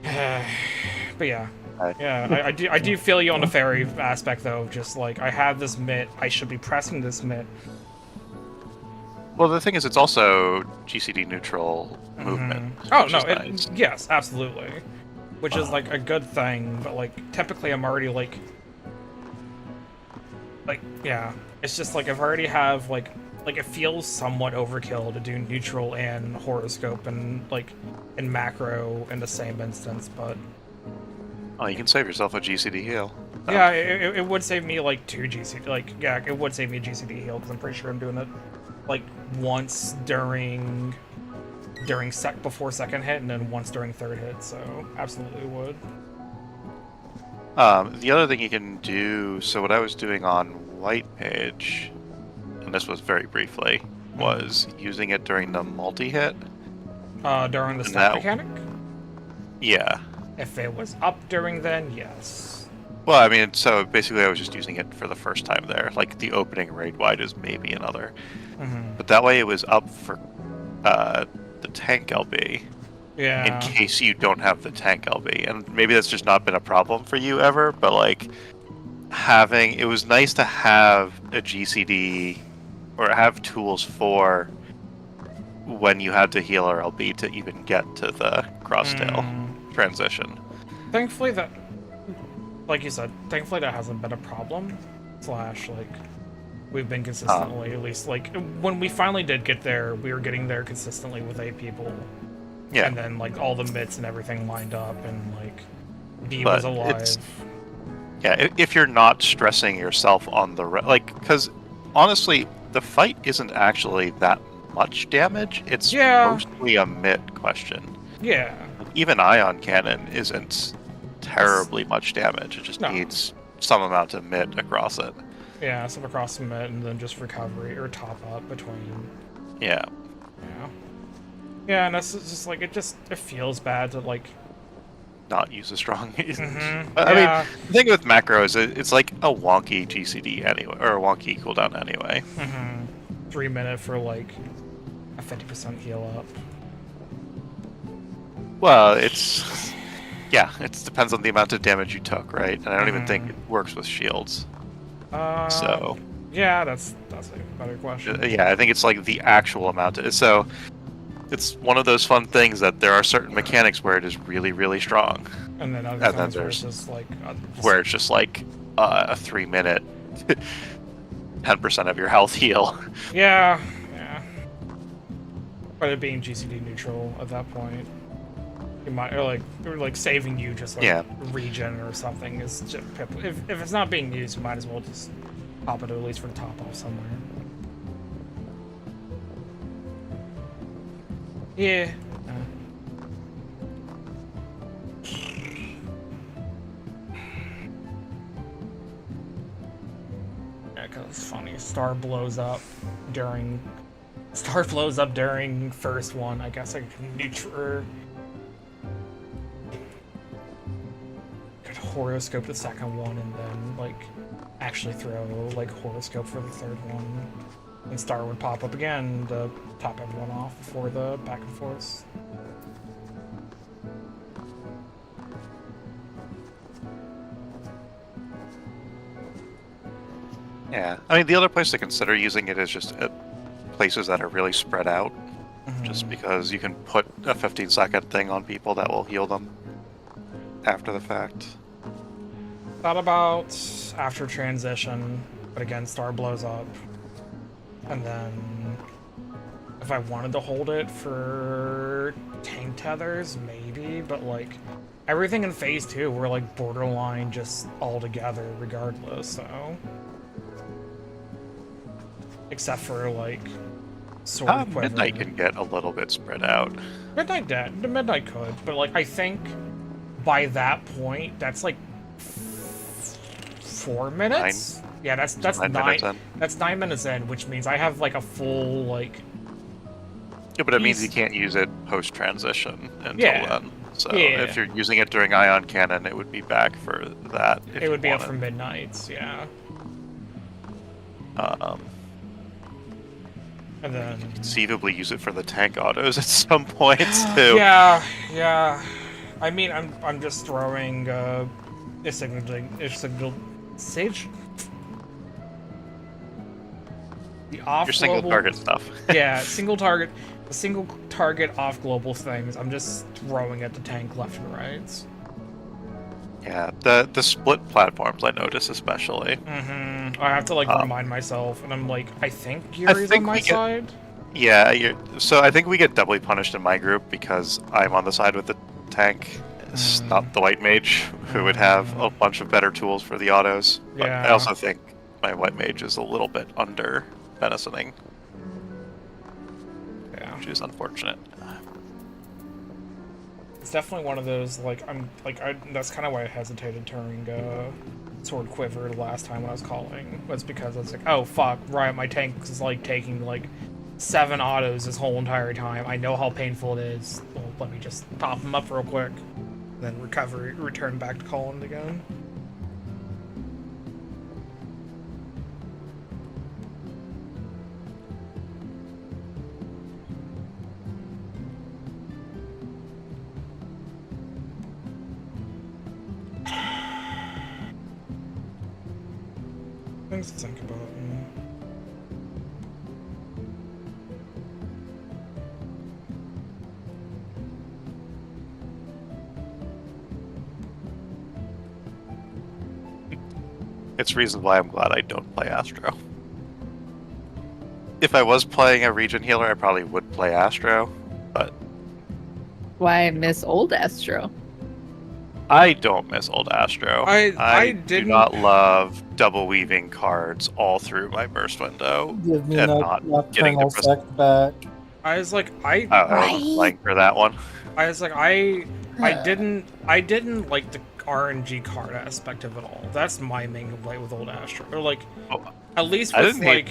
Speaker 4: But yeah. Yeah, I do feel you on the fairy aspect though, just like I have this mitt, I should be pressing this mitt.
Speaker 6: Well, the thing is, it's also GCD neutral movement.
Speaker 4: Oh,
Speaker 6: which
Speaker 4: no,
Speaker 6: is nice.
Speaker 4: yes, absolutely. Which is, like, a good thing, but, like, typically I'm already, like, yeah. It's just, like, I've already have, like, it feels somewhat overkill to do neutral and horoscope and, like, and macro in the same instance, but...
Speaker 6: Oh, you can save yourself a GCD heal.
Speaker 4: Yeah, it would save me, like, 2 GCD, like, yeah, it would save me a GCD heal, because I'm pretty sure I'm doing it, like, once during before second hit, and then once during third hit, so absolutely would.
Speaker 6: The other thing you can do, so what I was doing on White Page, and this was very briefly, was using it during the multi-hit.
Speaker 4: During the stack mechanic?
Speaker 6: Yeah.
Speaker 4: If it was up during then, yes.
Speaker 6: Well, I mean, so basically I was just using it for the first time there. Like, the opening raid wide is maybe another. But that way it was up for the tank LB.
Speaker 4: Yeah.
Speaker 6: In case you don't have the tank LB. And maybe that's just not been a problem for you ever, but like, it was nice to have a GCD, or have tools for when you had to heal or LB to even get to the crosstail transition.
Speaker 4: Thankfully that, like you said, thankfully that hasn't been a problem. / like, we've been consistently, at least, like, when we finally did get there, we were getting there consistently with 8 people.
Speaker 6: Yeah.
Speaker 4: And then, like, all the mitts and everything lined up, and, like, D was alive.
Speaker 6: Yeah, if you're not stressing yourself on the... like, because, honestly, the fight isn't actually that much damage. It's mostly a mitt question.
Speaker 4: Yeah.
Speaker 6: Even ion cannon isn't terribly much damage. It just needs some amount of mitt across it.
Speaker 4: Yeah, some across the mitt, and then just recovery, or top up between.
Speaker 6: Yeah.
Speaker 4: Yeah. Yeah, and that's just like, it feels bad to, like,
Speaker 6: not use a strong. I
Speaker 4: yeah.
Speaker 6: mean, the thing with macro is it's like a wonky GCD anyway, or a wonky cooldown anyway.
Speaker 4: 3 minute for like a 50% heal up.
Speaker 6: Well, it depends on the amount of damage you took, right? And I don't even think it works with shields. So.
Speaker 4: Yeah, that's a better question.
Speaker 6: Yeah, I think it's like the actual amount. So. It's one of those fun things that there are certain mechanics where it is really, really strong.
Speaker 4: And then other times where it's just like...
Speaker 6: where it's just like a 3 minute, 10% of your health heal.
Speaker 4: Yeah. But it being GCD neutral at that point, you might, or like saving you just like regen or something is just... If it's not being used, you might as well just pop it at least for the top off somewhere. Yeah. Yeah, cause it's funny. Star blows up during first one. I guess I could neutral. Could horoscope the second one and then like actually throw like horoscope for the third one. And Star would pop up again to top everyone off before the back and forth.
Speaker 6: Yeah, I mean, the other place to consider using it is just at places that are really spread out. Just because you can put a 15-second thing on people that will heal them after the fact.
Speaker 4: Thought about after transition, but again, Star blows up. And then, if I wanted to hold it for tank tethers, maybe, but like, everything in phase 2, we're like borderline just all together regardless, so. Except for like, sword quiver.
Speaker 6: Midnight can get a little bit spread out.
Speaker 4: Midnight could, but like, I think by that point, that's like 4 minutes? Yeah, that's 9 minutes in. That's 9 minutes in, which means I have like a full like.
Speaker 6: Yeah, but it means you can't use it post transition until then. So if you're using it during ion cannon, it would be back for that.
Speaker 4: It would be up for midnights, yeah. And then
Speaker 6: you could conceivably use it for the tank autos at some point too.
Speaker 4: Yeah. I mean, I'm just throwing a signal sage.
Speaker 6: Your single target stuff.
Speaker 4: Yeah, single target off global things. I'm just throwing at the tank left and right.
Speaker 6: Yeah, the split platforms I notice especially.
Speaker 4: I have to like remind myself, and I'm like, I think Yuri's on my side.
Speaker 6: Yeah, so I think we get doubly punished in my group because I'm on the side with the tank. It's not the white mage who would have a bunch of better tools for the autos. But I also think my white mage is a little bit under venisoning. Yeah. Which is unfortunate.
Speaker 4: It's definitely one of those, like, that's kind of why I hesitated turning Sword Quiver the last time when I was calling, was because I was like, oh fuck, right, my tank is like taking like 7 autos this whole entire time. I know how painful it is. Well, let me just top them up real quick, then return back to calling again. Things to think about.
Speaker 6: It's reason why I'm glad I don't play Astro. If I was playing a region healer, I probably would play Astro, but
Speaker 3: Why I miss old Astro?
Speaker 6: I don't miss old Astro.
Speaker 4: I
Speaker 6: do
Speaker 4: didn't
Speaker 6: not love double weaving cards all through my burst window
Speaker 2: Give me
Speaker 6: and
Speaker 2: that
Speaker 6: not getting
Speaker 2: nocturnal
Speaker 6: the
Speaker 2: sect back.
Speaker 4: I was like,
Speaker 6: I wasn't playing for that one.
Speaker 4: I was like, I didn't like the RNG card aspect of it all. That's my main complaint with old Astro. Or like, at least with like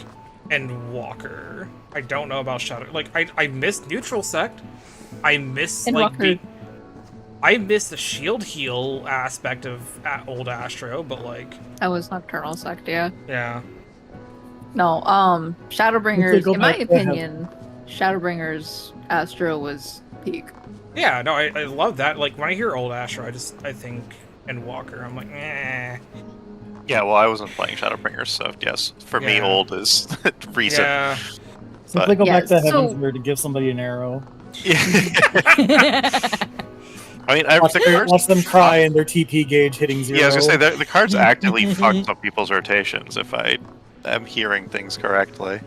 Speaker 4: Endwalker. I don't know about Shadow. Like, I miss Neutral Sect. I miss like I miss the shield heal aspect of old Astro, but like
Speaker 3: That was Nocturnal Sect, yeah.
Speaker 4: Yeah.
Speaker 3: No, Shadowbringers,
Speaker 2: go
Speaker 3: in my
Speaker 2: back to
Speaker 3: opinion, Shadowbringers Astro was peak.
Speaker 4: Yeah, no, I love that. Like, when I hear old Astro, I think Endwalker. I'm like, eh.
Speaker 6: Yeah, well, I wasn't playing Shadowbringers, so yes, for me, old is recent.
Speaker 4: Yeah.
Speaker 2: Simply go back to
Speaker 3: so-
Speaker 2: Heaven's Word to give somebody an arrow.
Speaker 6: I mean,
Speaker 2: watch them cry and their TP gauge hitting 0.
Speaker 6: Yeah, I was gonna say the cards actively fucked up people's rotations. If I am hearing things correctly.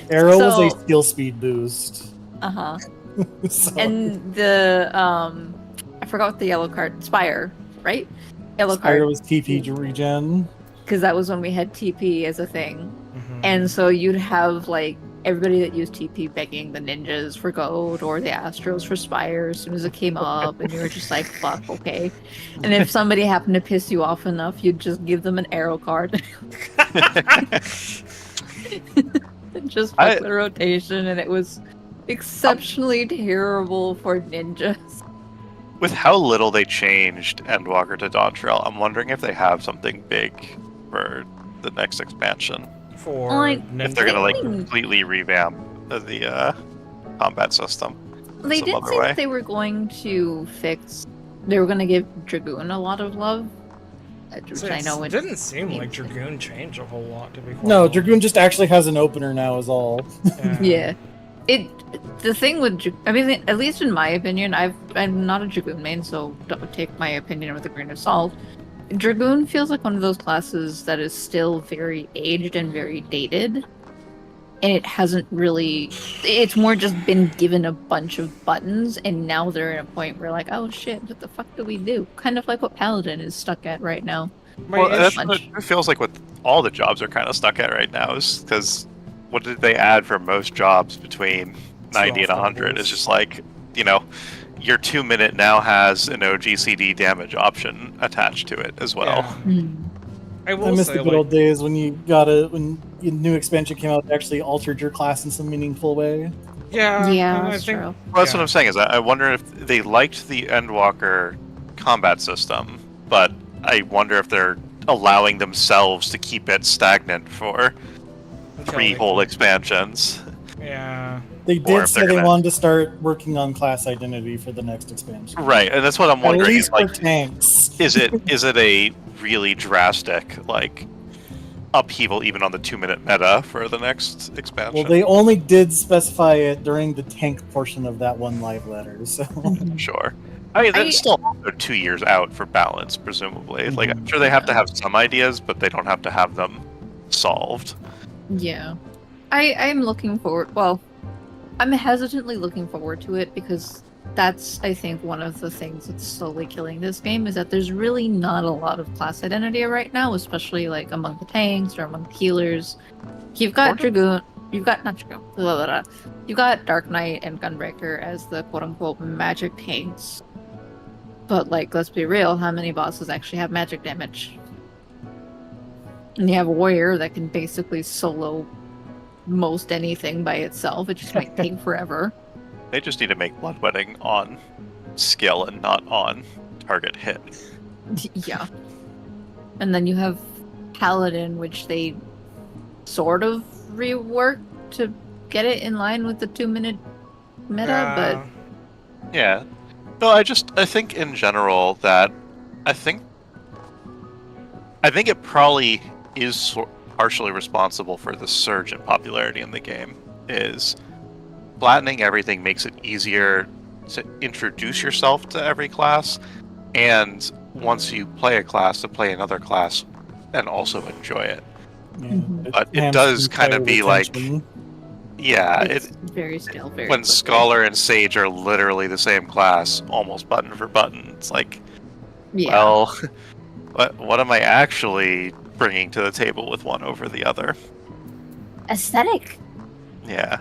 Speaker 2: Arrow was a skill speed boost.
Speaker 3: Uh-huh.
Speaker 2: So-
Speaker 3: And the I forgot what the yellow card, Spire, right? Yellow
Speaker 2: Spire
Speaker 3: card.
Speaker 2: was TP regen.
Speaker 3: Because that was when we had TP as a thing. And so you'd have like everybody that used TP begging the ninjas for gold or the Astros for Spire as soon as it came up, and you were just like, fuck, okay. And if somebody happened to piss you off enough, you'd just give them an arrow card. Just fuck the rotation, and it was exceptionally terrible for ninjas.
Speaker 6: With how little they changed Endwalker to Dawntrail, I'm wondering if they have something big for the next expansion.
Speaker 4: For
Speaker 6: if they're gonna like completely revamp the combat system.
Speaker 3: They did say that they were going to fix. They were going to give Dragoon a lot of love, which I know
Speaker 4: it didn't seem like Dragoon changed a whole lot. To be quite
Speaker 2: No,
Speaker 4: honest.
Speaker 2: Dragoon just actually has an opener now, is all.
Speaker 3: Yeah. The thing with, I mean, at least in my opinion, I'm not a Dragoon main, so don't take my opinion with a grain of salt. Dragoon feels like one of those classes that is still very aged and very dated, and it hasn't really. It's more just been given a bunch of buttons, and now they're at a point where like, oh shit, what the fuck do we do? Kind of like what Paladin is stuck at right now.
Speaker 6: Well, that's what it feels like what all the jobs are kind of stuck at right now, is because what did they add for most jobs between 90 and 100? It's just like, you know, your 2-minute now has an OGCD damage option attached to it as well.
Speaker 4: Yeah.
Speaker 2: I miss the good old days when you got when a new expansion came out that actually altered your class in some meaningful way.
Speaker 4: Yeah,
Speaker 3: that's true.
Speaker 6: Well, that's what I'm saying, is I wonder if they liked the Endwalker combat system, but I wonder if they're allowing themselves to keep it stagnant for 3 whole expansions.
Speaker 4: Yeah.
Speaker 2: They did say they wanted to start working on class identity for the next expansion.
Speaker 6: Right, and that's what I'm wondering.
Speaker 2: At least
Speaker 6: like,
Speaker 2: for tanks.
Speaker 6: is it a really drastic like upheaval even on the 2-minute meta for the next expansion?
Speaker 2: Well, they only did specify it during the tank portion of that one live letter, so
Speaker 6: sure. I mean, that's still 2 years out for balance, presumably. Like, I'm sure they have to have some ideas, but they don't have to have them solved.
Speaker 3: Yeah. I'm looking forward. Well, I'm hesitantly looking forward to it because that's, I think, one of the things that's slowly killing this game is that there's really not a lot of class identity right now, especially like among the tanks or among the healers. You've got Dragoon. you got not blah, blah, blah. You got Dark Knight and Gunbreaker as the quote unquote magic tanks. But like, let's be real, how many bosses actually have magic damage? And you have a warrior that can basically solo most anything by itself. It just might take forever.
Speaker 6: They just need to make bloodletting on skill and not on target hit.
Speaker 3: Yeah. And then you have Paladin, which they sort of reworked to get it in line with the 2-minute meta, but...
Speaker 6: Yeah. No, I think in general that... I think it probably is partially responsible for the surge in popularity in the game, is flattening everything makes it easier to introduce yourself to every class, and once you play a class, to play another class and also enjoy it.
Speaker 2: Yeah,
Speaker 6: but it does kind of be like, yeah,
Speaker 3: it's very still very
Speaker 6: when
Speaker 3: quickly.
Speaker 6: Scholar and Sage are literally the same class, almost button for button. It's like,
Speaker 3: Yeah.
Speaker 6: well, what am I actually bringing to the table with one over the other?
Speaker 3: Aesthetic.
Speaker 6: Yeah.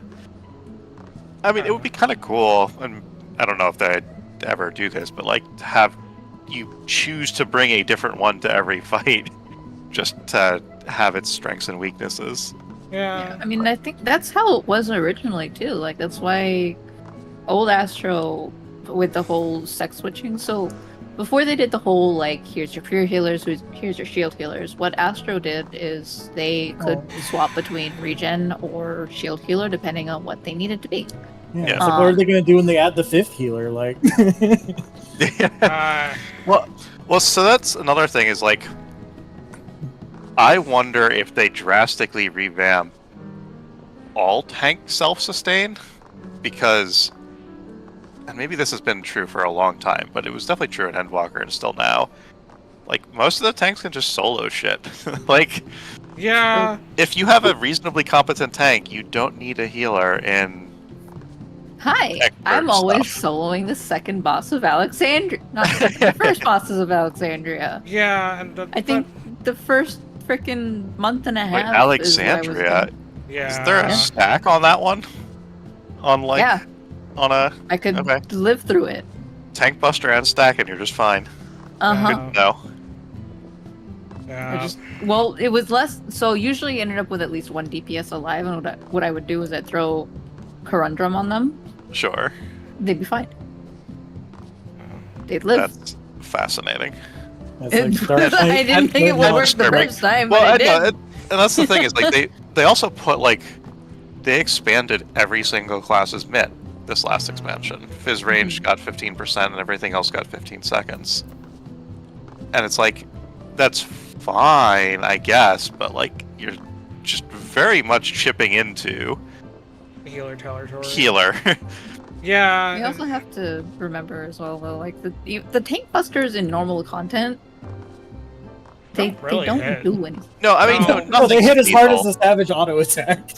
Speaker 6: I mean, it would be kind of cool, and I don't know if they'd ever do this, but like to have you choose to bring a different one to every fight, just to have its strengths and weaknesses.
Speaker 4: Yeah.
Speaker 3: I mean, I think that's how it was originally too. Like that's why old Astro with the whole sex switching. So before they did the whole like here's your pure healers, here's your shield healers. What Astro did is they could swap between regen or shield healer depending on what they needed to be.
Speaker 2: Yeah. It's like, what are they gonna do when they add the 5th healer? Like,
Speaker 6: well, so that's another thing is like, I wonder if they drastically revamp all tank self-sustain, because, and maybe this has been true for a long time, but it was definitely true in Endwalker and still now. Like, most of the tanks can just solo shit. Like,
Speaker 4: yeah,
Speaker 6: if you have a reasonably competent tank, you don't need a healer in.
Speaker 3: Hi, I'm always soloing the second boss of Alexandria. Not the first bosses of Alexandria.
Speaker 4: Yeah, and
Speaker 3: I think the first freaking month and a half.
Speaker 6: Wait, Alexandria?
Speaker 4: Yeah.
Speaker 6: Is there a stack on that one? On like,
Speaker 3: yeah.
Speaker 6: On a.
Speaker 3: I could live through it.
Speaker 6: Tank buster and stack, and you're just fine.
Speaker 3: Uh-huh.
Speaker 6: No.
Speaker 4: Yeah.
Speaker 3: Well, it was less. So usually, you ended up with at least 1 DPS alive, and what I would do is I'd throw Corundrum on them.
Speaker 6: Sure.
Speaker 3: They'd be fine. They'd live.
Speaker 6: That's fascinating.
Speaker 3: I didn't think it would work the first time, but
Speaker 6: well,
Speaker 3: it did.
Speaker 6: and that's the thing is like they also put like they expanded every single class's mid this last expansion. Fizz range got 15% and everything else got 15 seconds. And it's like that's fine, I guess, but like you're just very much chipping into
Speaker 4: healer territory.
Speaker 6: Healer.
Speaker 4: Yeah.
Speaker 3: You also have to remember as well, though, like the tank busters in normal content, they don't do anything.
Speaker 6: No, I mean,
Speaker 2: no, they hit as hard as the savage auto attack.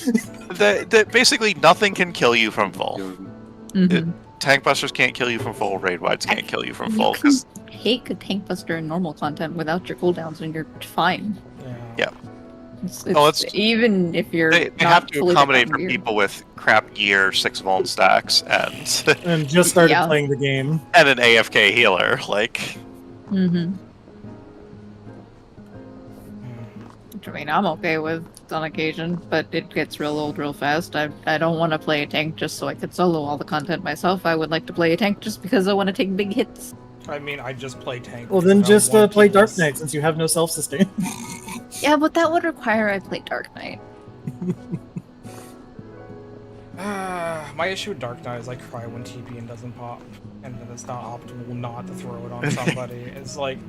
Speaker 6: Basically, nothing can kill you from full.
Speaker 3: Mm-hmm.
Speaker 6: Tank busters can't kill you from full. Raid wides can't kill you from full.
Speaker 3: You can take a tank buster in normal content without your cooldowns, and you're fine.
Speaker 6: Yeah.
Speaker 3: It's even if you're
Speaker 6: they
Speaker 3: not
Speaker 6: have to
Speaker 3: fully
Speaker 6: accommodate for
Speaker 3: gear.
Speaker 6: people with crap gear, 6 volt stacks,
Speaker 2: and just started playing the game,
Speaker 6: and an AFK healer. Like,
Speaker 3: mm-hmm. Which I mean, I'm okay with on occasion, but it gets real old real fast. I don't want to play a tank just so I could solo all the content myself. I would like to play a tank just because I want to take big hits.
Speaker 4: I mean, I just play tank.
Speaker 2: Well, then just play Dark Knight since you have no self-sustain.
Speaker 3: Yeah, but that would require I play Dark Knight.
Speaker 4: My issue with Dark Knight is I cry when TPN doesn't pop, and then it's not optimal not to throw it on somebody. it's like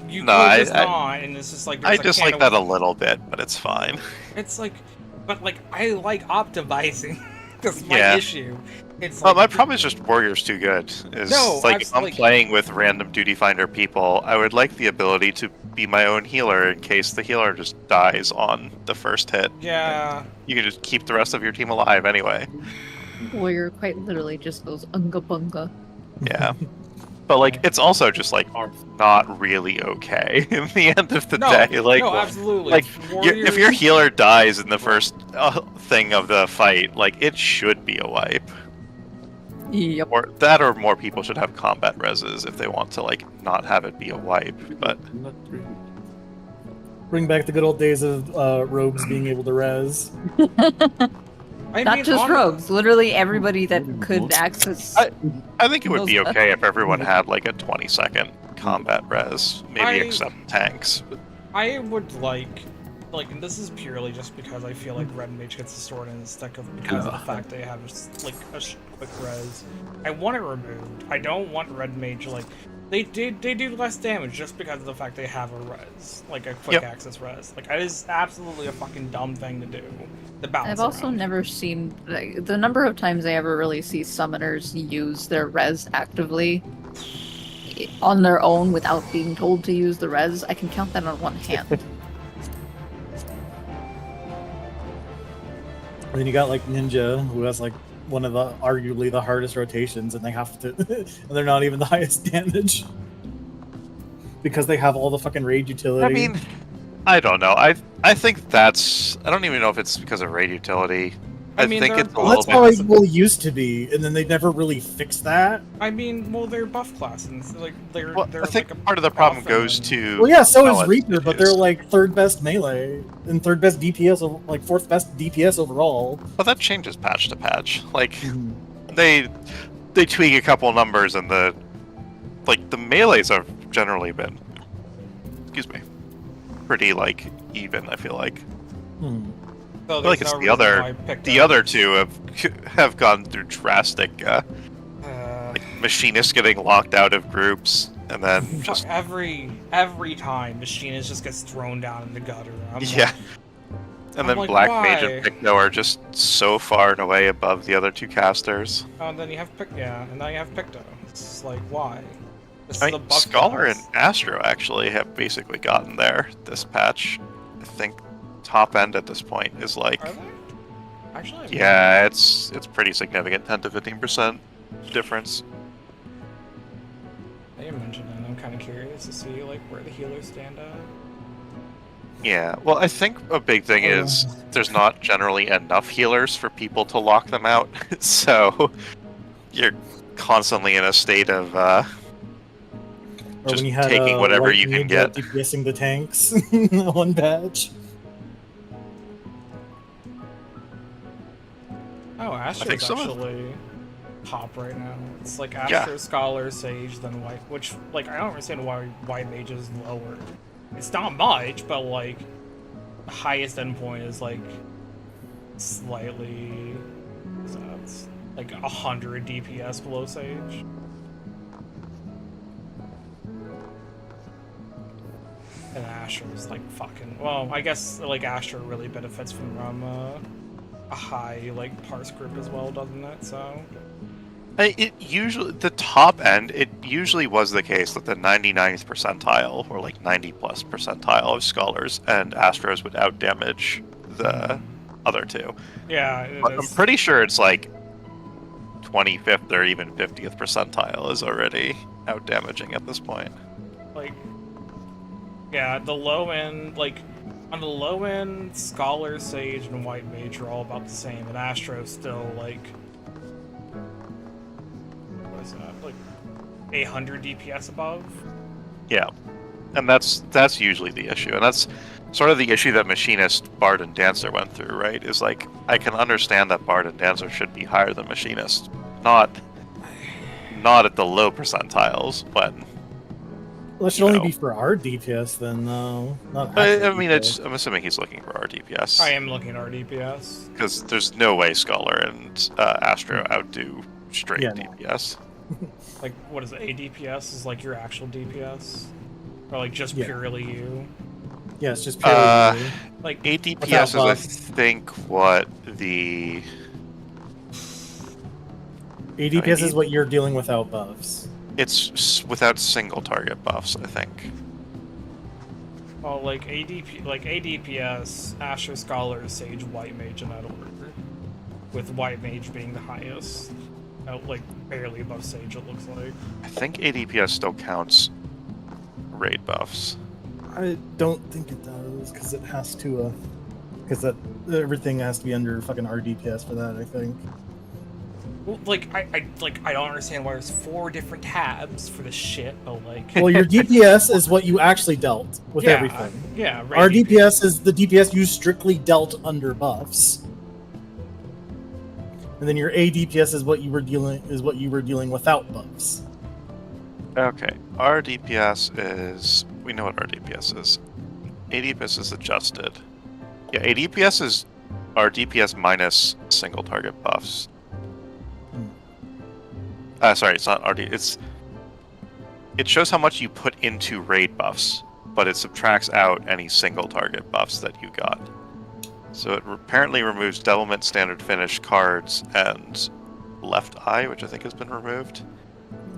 Speaker 4: you could just not, and it's just like
Speaker 6: I just like that a little bit, but it's fine.
Speaker 4: It's like, but like I like optimizing. That's my issue. It's
Speaker 6: well,
Speaker 4: like,
Speaker 6: my problem is just Warrior's too good. If I'm playing with random duty finder people, I would like the ability to be my own healer in case the healer just dies on the first hit.
Speaker 4: Yeah.
Speaker 6: You can just keep the rest of your team alive anyway.
Speaker 3: Warrior quite literally just goes unga bunga.
Speaker 6: Yeah. But like, it's also just like not really okay in the end of the day. Like,
Speaker 4: no, absolutely.
Speaker 6: Like, if your healer dies in the first thing of the fight, like it should be a wipe.
Speaker 3: Yep.
Speaker 6: Or more people should have combat reses if they want to like not have it be a wipe. But
Speaker 2: bring back the good old days of rogues being able to res.
Speaker 3: Not just rogues, literally everybody that could access.
Speaker 6: I think it would be okay if everyone had like a 20-second combat res, maybe except tanks.
Speaker 4: I would like, and this is purely just because I feel like Red Mage gets the sword in the stick because of the fact they have like a quick res. I want it removed. I don't want Red Mage they do less damage just because of the fact they have a res, like a quick access res. Like, that is absolutely a fucking dumb thing to do.
Speaker 3: I've also never seen the number of times I ever really see summoners use their res actively on their own without being told to use the res. I can count that on one hand.
Speaker 2: And then you got like Ninja, who has like one of the arguably the hardest rotations, and they have to and they're not even the highest damage because they have all the fucking raid utility.
Speaker 6: I mean, I don't know. I think that's, I don't even know if it's because of raid utility. I think it's a little
Speaker 2: that's how it used to be, and then they never really fixed that.
Speaker 4: I mean, well, they're buff classes. Like they're
Speaker 6: I think part of the problem goes to.
Speaker 2: Well, yeah, so is Reaper, but they're like third best melee and third best DPS, like fourth best DPS overall.
Speaker 6: But that changes patch to patch. Like they tweak a couple numbers, and the melees have generally been, pretty like even. I feel like.
Speaker 4: So
Speaker 6: I feel like it's the other two have gone through drastic like machinists getting locked out of groups, and then just
Speaker 4: every time machinist just gets thrown down in the gutter.
Speaker 6: And then Black Mage and Picto are just so far and away above the other two casters.
Speaker 4: Oh, and then you have and now you have Picto. It's like, why?
Speaker 6: Scholar and Astro actually have basically gotten there this patch. I think top end at this point is like,
Speaker 4: actually,
Speaker 6: yeah, it's pretty significant, 10 to 15% difference.
Speaker 4: I didn't mention it. I'm kind of curious to see like where the healers stand at.
Speaker 6: Yeah, well, I think a big thing is there's not generally enough healers for people to lock them out, so you're constantly in a state of just taking whatever you can get.
Speaker 2: DPSing the tanks one patch.
Speaker 4: Oh, Astro's actually top right now. It's like Astro, Scholar, Sage, then White, which, like, I don't understand why White Mage is lower. It's not much, but, like, the highest endpoint is, like, slightly, so it's like 100 DPS below Sage. And Astro's, like, fucking, well, I guess, like, Astro really benefits from a high like parse group as well, doesn't it? So
Speaker 6: it usually, the top end, it usually was the case that the 99th percentile or like 90+ percentile of Scholars and Astros would outdamage the other two.
Speaker 4: Yeah,
Speaker 6: I'm pretty sure it's like 25th or even 50th percentile is already outdamaging at this point.
Speaker 4: Like, yeah, the low end, like, on the low end, Scholar, Sage, and White Mage are all about the same, and Astro's still, like, what is that, like, 800 DPS above?
Speaker 6: Yeah, and that's usually the issue, and that's sort of the issue that Machinist, Bard, and Dancer went through, right? Is like, I can understand that Bard and Dancer should be higher than Machinist, not at the low percentiles, but...
Speaker 2: Well, it should only be for our DPS then, though.
Speaker 6: I mean, I'm assuming he's looking for our DPS.
Speaker 4: I am looking at our DPS.
Speaker 6: Because there's no way Scholar and Astro outdo straight DPS.
Speaker 4: Like, what is it? A DPS is like your actual DPS? Or like just purely you?
Speaker 2: Yeah, it's just purely you.
Speaker 6: Like, A DPS is, I think, what the...
Speaker 2: A DPS is what you're dealing without buffs.
Speaker 6: It's without single target buffs, I think.
Speaker 4: Well, like ADPS, Astro, Scholar, Sage, White Mage, in that order. With White Mage being the highest. like barely above Sage. It looks like.
Speaker 6: I think ADPS still counts raid buffs.
Speaker 2: I don't think it does, because it has to, because that everything has to be under fucking RDPS for that, I think.
Speaker 4: Well, like I don't understand why there's 4 different tabs for this shit, but like.
Speaker 2: Well, your DPS is what you actually dealt with everything.
Speaker 4: Yeah.
Speaker 2: Our DPS is the DPS you strictly dealt under buffs, and then your ADPS is what you were dealing without buffs.
Speaker 6: Okay, our DPS is... We know what our DPS is. ADPS is adjusted. Yeah, ADPS is our DPS minus single target buffs. Sorry, it's not RD. It shows how much you put into raid buffs, but it subtracts out any single target buffs that you got. So it apparently removes Devilment Standard Finish cards and Left Eye, which I think has been removed.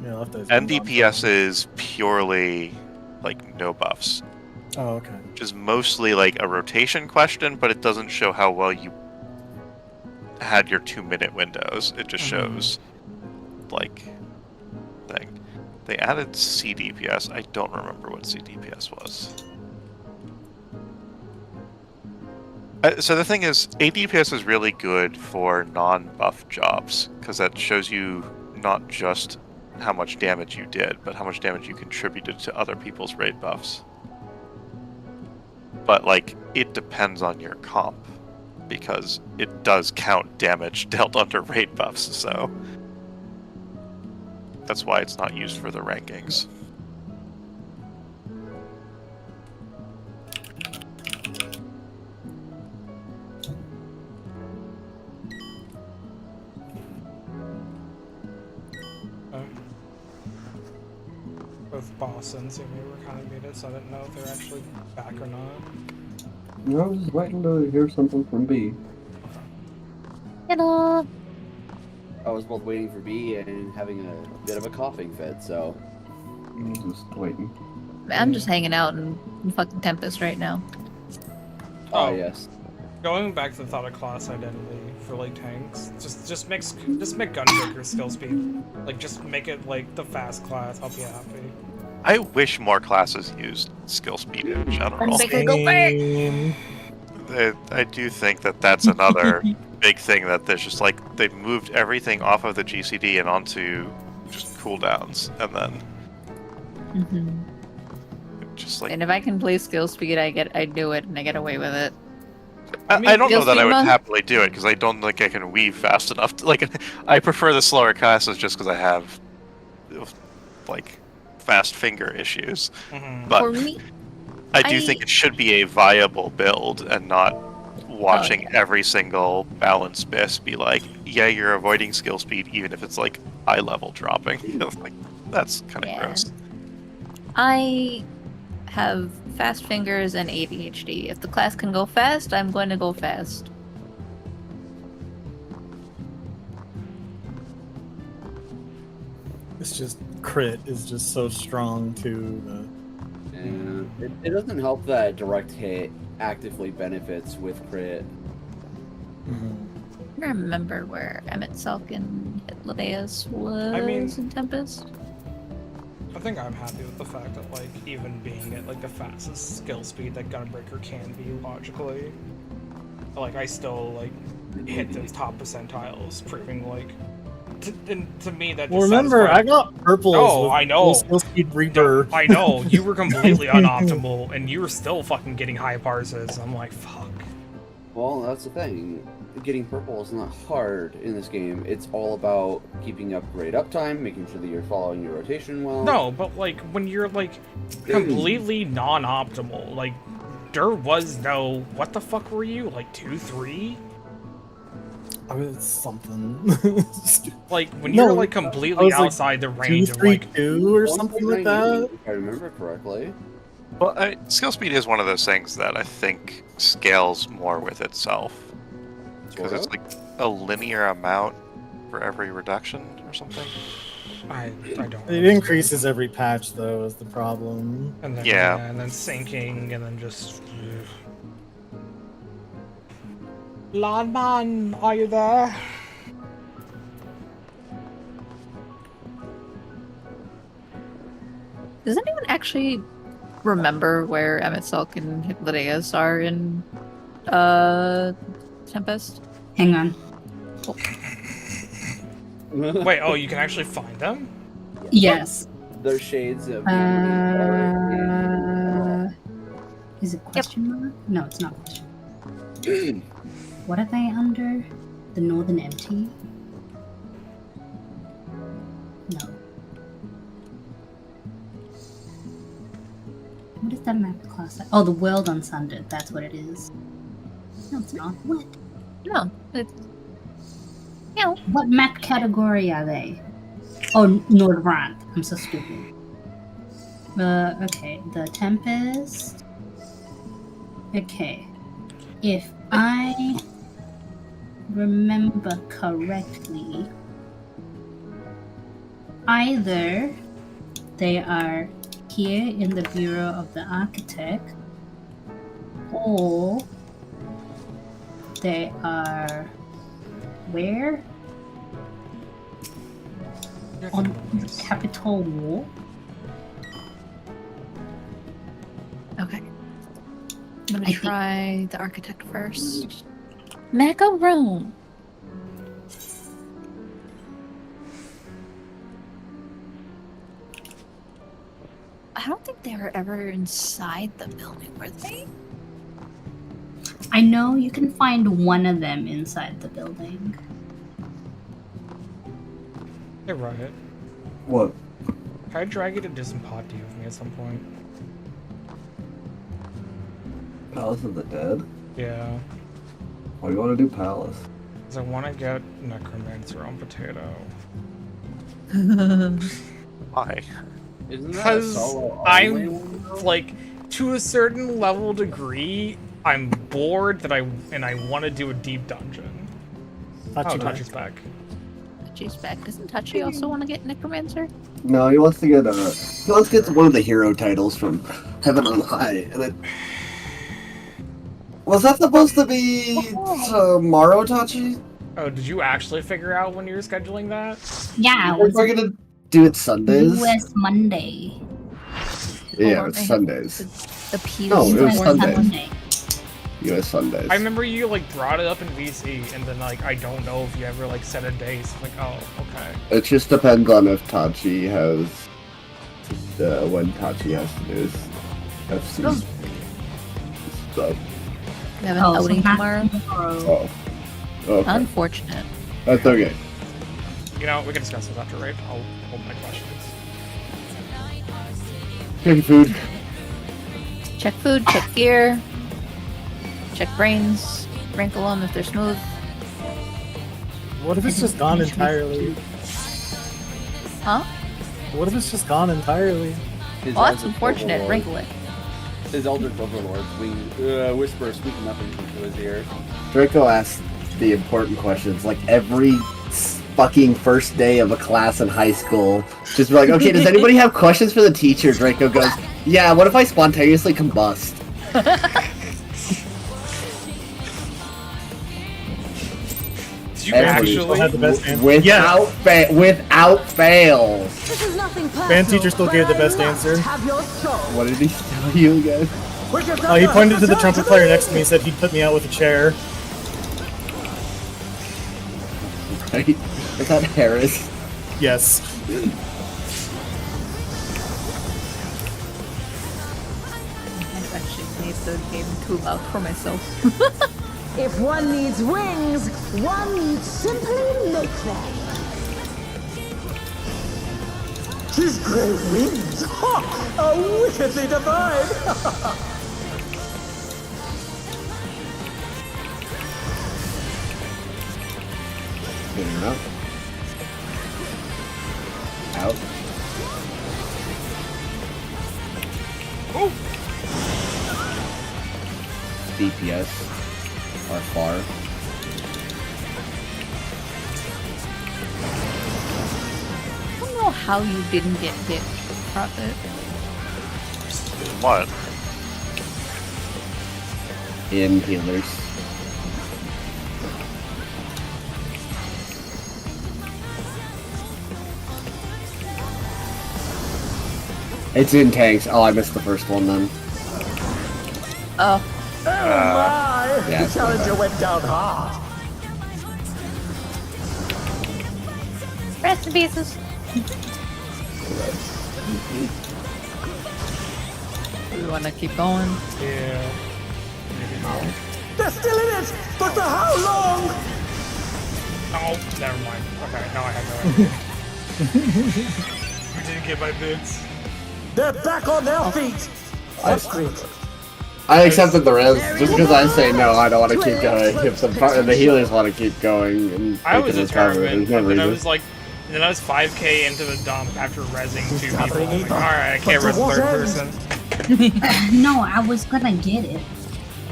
Speaker 2: Yeah, Left Eye's
Speaker 6: And DPS is purely like no buffs.
Speaker 2: Oh, okay.
Speaker 6: Which is mostly like a rotation question, but it doesn't show how well you had your 2-minute windows. It just shows like thing. They added CDPS. I don't remember what CDPS was. So the thing is, ADPS is really good for non-buff jobs, because that shows you not just how much damage you did, but how much damage you contributed to other people's raid buffs. But, like, it depends on your comp, because it does count damage dealt under raid buffs, so... That's why it's not used for the rankings.
Speaker 4: Both boss and Sumi were kind of muted, so I didn't know if they're actually back or not.
Speaker 7: No, I was just waiting to hear something from B.
Speaker 3: Hello.
Speaker 1: I was both waiting for B and having a bit of a coughing fit, so...
Speaker 7: Just waiting.
Speaker 3: I'm just hanging out in fucking Tempest right now.
Speaker 1: Oh, yes.
Speaker 4: Going back to the thought of class identity for like tanks, just make Gunbreaker skill speed. Like just make it like the fast class. I'll be happy.
Speaker 6: I wish more classes used skill speed in general.
Speaker 3: Gunbreaker, go back!
Speaker 6: I do think that that's another big thing, that there's just like they moved everything off of the GCD and onto just cooldowns, and then just like.
Speaker 3: And if I can play skill speed, I do it and I get away with it.
Speaker 6: I don't know that I would
Speaker 3: Sigma?
Speaker 6: happily do it, because I don't think I can weave fast enough. I prefer the slower classes just because I have like fast finger issues. But
Speaker 3: For me,
Speaker 6: I do think it should be a viable build, and not watching every single balance miss be like, yeah, you're avoiding skill speed even if it's like eye level dropping. Like, that's kind of gross.
Speaker 3: I have fast fingers and ADHD. If the class can go fast, I'm going to go fast.
Speaker 2: It's just crit is just so strong too.
Speaker 1: And it doesn't help that direct hit actively benefits with crit.
Speaker 3: I remember where Emmett Salkin Hitledeus was in Tempest.
Speaker 4: I think I'm happy with the fact that, like, even being at, like, the fastest skill speed that Gunbreaker can be logically, like, I still, like, hit those top percentiles, proving, like, to me that just
Speaker 2: remember,
Speaker 4: satisfies...
Speaker 2: I got purples.
Speaker 4: Oh,
Speaker 2: with
Speaker 4: I know.
Speaker 2: Skill speed rebirth.
Speaker 4: I know, you were completely unoptimal, and you were still fucking getting high parses. I'm like, fuck.
Speaker 1: Well, that's the thing. Getting purple is not hard in this game. It's all about keeping up grade uptime, making sure that you're following your rotation well.
Speaker 4: No, but like when you're like completely non-optimal, like there was no, what the fuck were you, like 2-3?
Speaker 2: I was something.
Speaker 4: Like when you're like completely outside the range of like
Speaker 2: 2 or something like that.
Speaker 1: If I remember correctly.
Speaker 6: Well, skill speed is one of those things that I think scales more with itself. Because it's like a linear amount for every reduction or something.
Speaker 4: I don't.
Speaker 2: It increases every patch though, is the problem.
Speaker 4: And then,
Speaker 6: yeah,
Speaker 4: and then sinking, and then just. Landman, are you there?
Speaker 3: Does anyone actually remember where Emmett Salk and Hypnodeus are in Tempest?
Speaker 5: Hang on.
Speaker 4: Wait, oh, you can actually find them?
Speaker 5: Yes.
Speaker 1: They're shades of memory.
Speaker 5: Is it question mark? No, it's not question. What are they under? The Northern Empty? No. What is that map class? Oh, the World Unsundered. That's what it is. No, it's not. What?
Speaker 3: No, it's no.
Speaker 5: What map category are they? Oh, Nordbrand. I'm so stupid. Okay, the Tempest. Okay. If I remember correctly, either they are here in the Bureau of the Architect, or they are where? On the Capitol Wall.
Speaker 3: Okay. I'm gonna try the architect first. Macaroon. I don't think they were ever inside the building, were they?
Speaker 5: I know you can find one of them inside the building.
Speaker 4: Hey, Riot.
Speaker 7: What?
Speaker 4: Can I drag you to do some pot tea with me at some point?
Speaker 7: Palace of the Dead?
Speaker 4: Yeah.
Speaker 7: Why do you want to do Palace?
Speaker 4: Because I want to get Necromancer on Potato.
Speaker 6: Why?
Speaker 1: Isn't that a
Speaker 4: Because
Speaker 1: solo
Speaker 4: I'm,
Speaker 1: only one, though?
Speaker 4: like, to a certain level degree, I'm bored that I want to do a deep dungeon.
Speaker 2: Touchy back.
Speaker 4: Touchy's back.
Speaker 3: Touchy's back. Doesn't Touchy also want to get Necromancer?
Speaker 7: No, he wants to get one of the hero titles from Heaven on High, and it was that supposed to be tomorrow, Tachi?
Speaker 4: Oh, did you actually figure out when you were scheduling that?
Speaker 5: Yeah,
Speaker 7: We're gonna do it Sundays.
Speaker 5: US Monday.
Speaker 7: Yeah,
Speaker 3: Hold
Speaker 7: it's
Speaker 3: on,
Speaker 7: Sundays.
Speaker 3: The P.
Speaker 7: No, it was
Speaker 5: US
Speaker 7: Sundays.
Speaker 5: Monday.
Speaker 7: US Sundays.
Speaker 4: I remember you, like, brought it up in VC, and then, like, I don't know if you ever, like, set a date. So, like, oh, okay.
Speaker 7: It just depends on if Tachi has when Tachi has to do his FC stuff.
Speaker 3: We have an
Speaker 5: Oh,
Speaker 3: outing
Speaker 5: so
Speaker 3: tomorrow.
Speaker 7: Oh, okay.
Speaker 3: Unfortunate.
Speaker 7: That's okay.
Speaker 4: You know, we can discuss this after, right? I'll hold my questions.
Speaker 7: Take food.
Speaker 3: Check food, check gear, check brains, wrinkle them if they're smooth.
Speaker 2: What if it's just gone entirely?
Speaker 3: Huh?
Speaker 2: What if it's just gone entirely?
Speaker 1: His
Speaker 3: Well, that's
Speaker 1: Eldritch
Speaker 3: unfortunate.
Speaker 1: Overlord-
Speaker 3: Wrinkle it.
Speaker 1: His Eldritch Overlords whisper sweet nothing into his ear.
Speaker 7: Draco asks the important questions like every fucking first day of a class in high school. Just be like, okay, does anybody have questions for the teacher? Draco goes, yeah, what if I spontaneously combust?
Speaker 4: Did you
Speaker 7: Every-
Speaker 2: Still had the best answer.
Speaker 7: Without fail.
Speaker 8: This is nothing personal.
Speaker 2: Band teacher still gave the
Speaker 8: but I
Speaker 2: best
Speaker 8: must
Speaker 2: answer.
Speaker 8: Have your soul.
Speaker 7: What did he tell you again?
Speaker 2: He pointed to the trumpet player next to me and said he'd put me out with a chair.
Speaker 7: Right? Is that Harris?
Speaker 2: Yes.
Speaker 3: I've actually made the game too loud for myself.
Speaker 8: If one needs wings, one needs simply make them.
Speaker 9: His great wings! Ha! A wickedly divine!
Speaker 7: In and out. Out.
Speaker 4: Oh!
Speaker 7: DPS are far.
Speaker 3: I don't know how you didn't get hit, Prophet.
Speaker 6: What?
Speaker 7: In healers. It's in tanks. Oh, I missed the first one then.
Speaker 3: Oh.
Speaker 9: Oh my!
Speaker 7: yeah,
Speaker 9: The challenger went down hard.
Speaker 3: Rest in pieces. Do we want to keep going?
Speaker 4: Yeah.
Speaker 9: They're still in it, but for how long?
Speaker 4: Oh, never mind. Okay, now I have no idea. I didn't get my bits.
Speaker 9: They're back on their feet. That's great.
Speaker 7: I accepted the res just because I say no. I don't want to keep going. If the healers want to keep going, and
Speaker 4: I
Speaker 7: they
Speaker 4: was
Speaker 7: can recover,
Speaker 4: determined,
Speaker 7: there's no
Speaker 4: and then I
Speaker 7: reason.
Speaker 4: was like, and then I was 5k into the dump after rezzing 2 people.
Speaker 9: gathering
Speaker 4: I'm like,
Speaker 9: either.
Speaker 4: alright, I can't
Speaker 9: But
Speaker 4: res
Speaker 9: to what
Speaker 4: third
Speaker 9: end?
Speaker 4: person.
Speaker 5: No, I was gonna get it,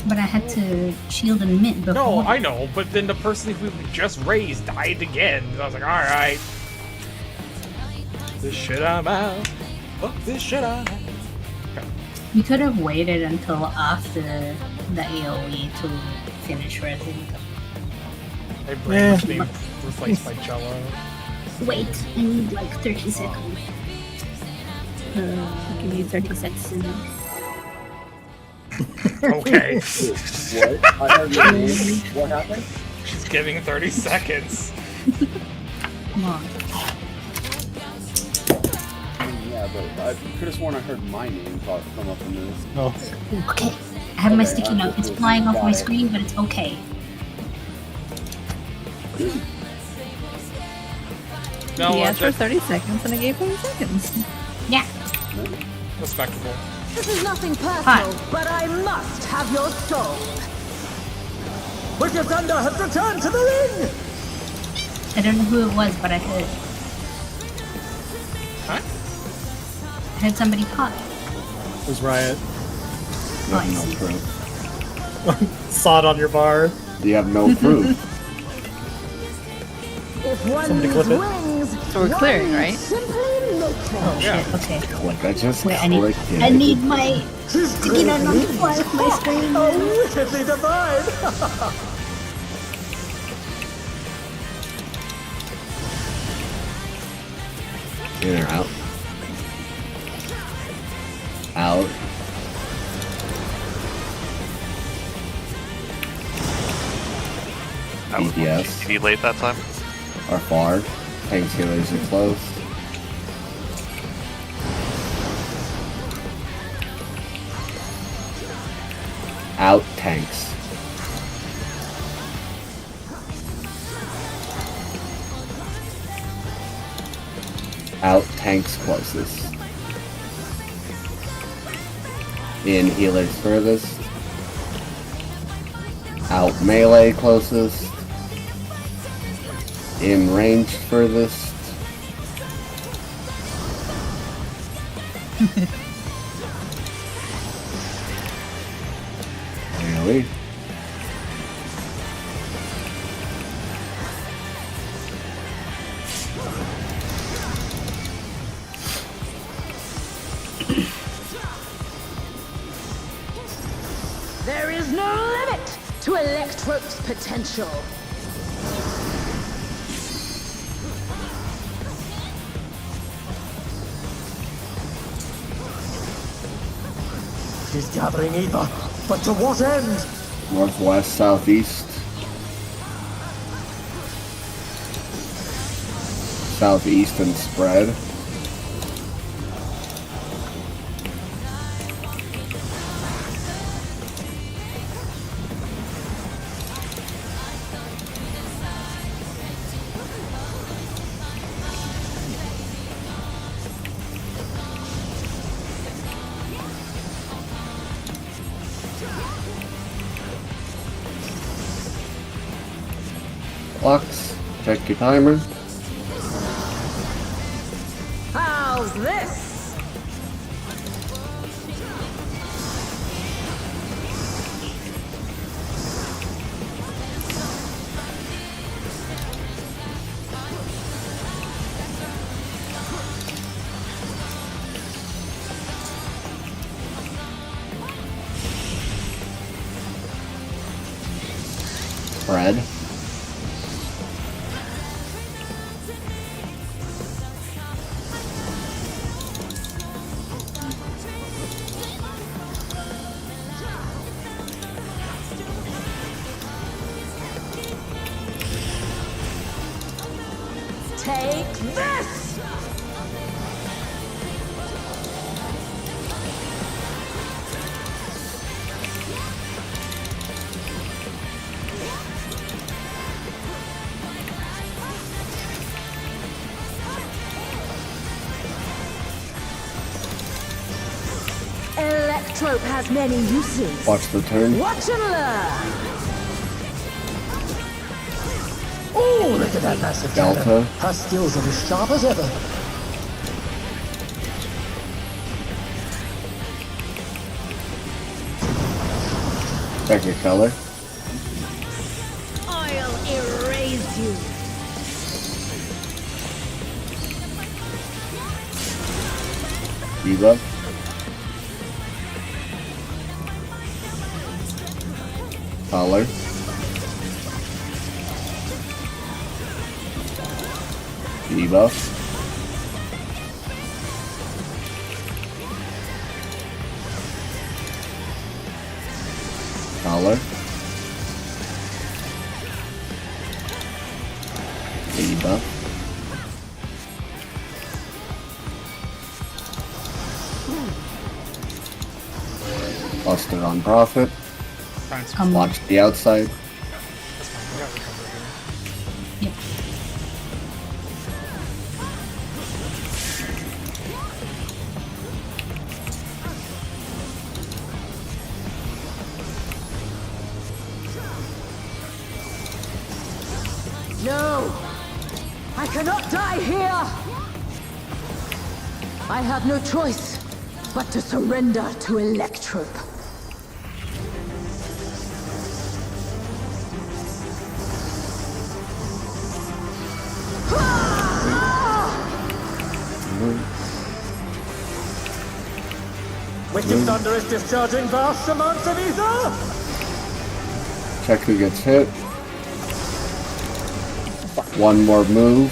Speaker 5: but I had to shield and mint before.
Speaker 4: No, I know, but then the person who we just raised died again. So I was like, alright. This shit I'm out. Fuck this shit I'm out.
Speaker 5: We could have waited until after the AoE to finish resin.
Speaker 4: My brain is being replaced by Jello.
Speaker 5: Wait, I need like 30 seconds.
Speaker 3: Give you 30 seconds.
Speaker 4: Okay.
Speaker 1: What? I heard your name. What happened?
Speaker 4: She's giving 30 seconds.
Speaker 5: Come on.
Speaker 1: Yeah, but I could have sworn I heard my name come up in this.
Speaker 2: Oh.
Speaker 5: Okay, I have my
Speaker 1: Okay,
Speaker 5: sticky note. It's
Speaker 1: got
Speaker 5: flying off my
Speaker 1: it.
Speaker 5: screen, but it's okay.
Speaker 4: No,
Speaker 3: He asked for 30 seconds and I gave 30 seconds.
Speaker 5: Yeah.
Speaker 4: respectable.
Speaker 8: This is nothing personal,
Speaker 5: Hi.
Speaker 8: but I must have your soul.
Speaker 9: Wicked Thunder has returned to the ring!
Speaker 5: I don't know who it was, but I heard.
Speaker 4: Huh?
Speaker 5: I heard somebody pop.
Speaker 2: It was Riot.
Speaker 7: You
Speaker 5: Oh, I
Speaker 7: have no
Speaker 5: see.
Speaker 7: proof.
Speaker 2: Saw it on your bar.
Speaker 7: You have no proof.
Speaker 8: If one
Speaker 2: Somebody
Speaker 8: needs
Speaker 2: clip it.
Speaker 8: wings,
Speaker 3: So we're clearing,
Speaker 8: one
Speaker 3: right?
Speaker 8: simply make them.
Speaker 5: Oh
Speaker 4: Yeah.
Speaker 5: shit, okay.
Speaker 7: Click. I just
Speaker 5: Wait,
Speaker 7: clicked it.
Speaker 5: I need my sticky note not to fly off my screen.
Speaker 9: Oh, wickedly divine!
Speaker 7: In or out? Out.
Speaker 6: That was
Speaker 7: DPS.
Speaker 6: TV late that time.
Speaker 7: Are far. Tanks healers are close. Out tanks. Out tanks closest. In healers furthest. Out melee closest. In range furthest. Really?
Speaker 8: There is no limit to Electrope's potential.
Speaker 9: She's gathering ether, but to what end?
Speaker 7: Northwest, southeast. Southeast and spread. Lux, check your timer.
Speaker 8: How's this?
Speaker 7: Spread.
Speaker 8: Take this! Electrope has many uses.
Speaker 7: Watch the turn.
Speaker 8: Watch and learn.
Speaker 9: Oh, look at that massive
Speaker 7: Delta.
Speaker 9: cannon. Her skills are as sharp as ever.
Speaker 7: Check your color.
Speaker 8: I'll erase you.
Speaker 7: Debuff. Color. Debuff. Color. Debuff. Busted on profit.
Speaker 4: Fine.
Speaker 7: Watch the outside.
Speaker 4: That's fine. We got recovery here.
Speaker 5: Yep.
Speaker 8: No! I cannot die here! I have no choice but to surrender to Electrope.
Speaker 9: Wicked Thunder is discharging vast amounts of ether!
Speaker 7: Check who gets hit. One more move.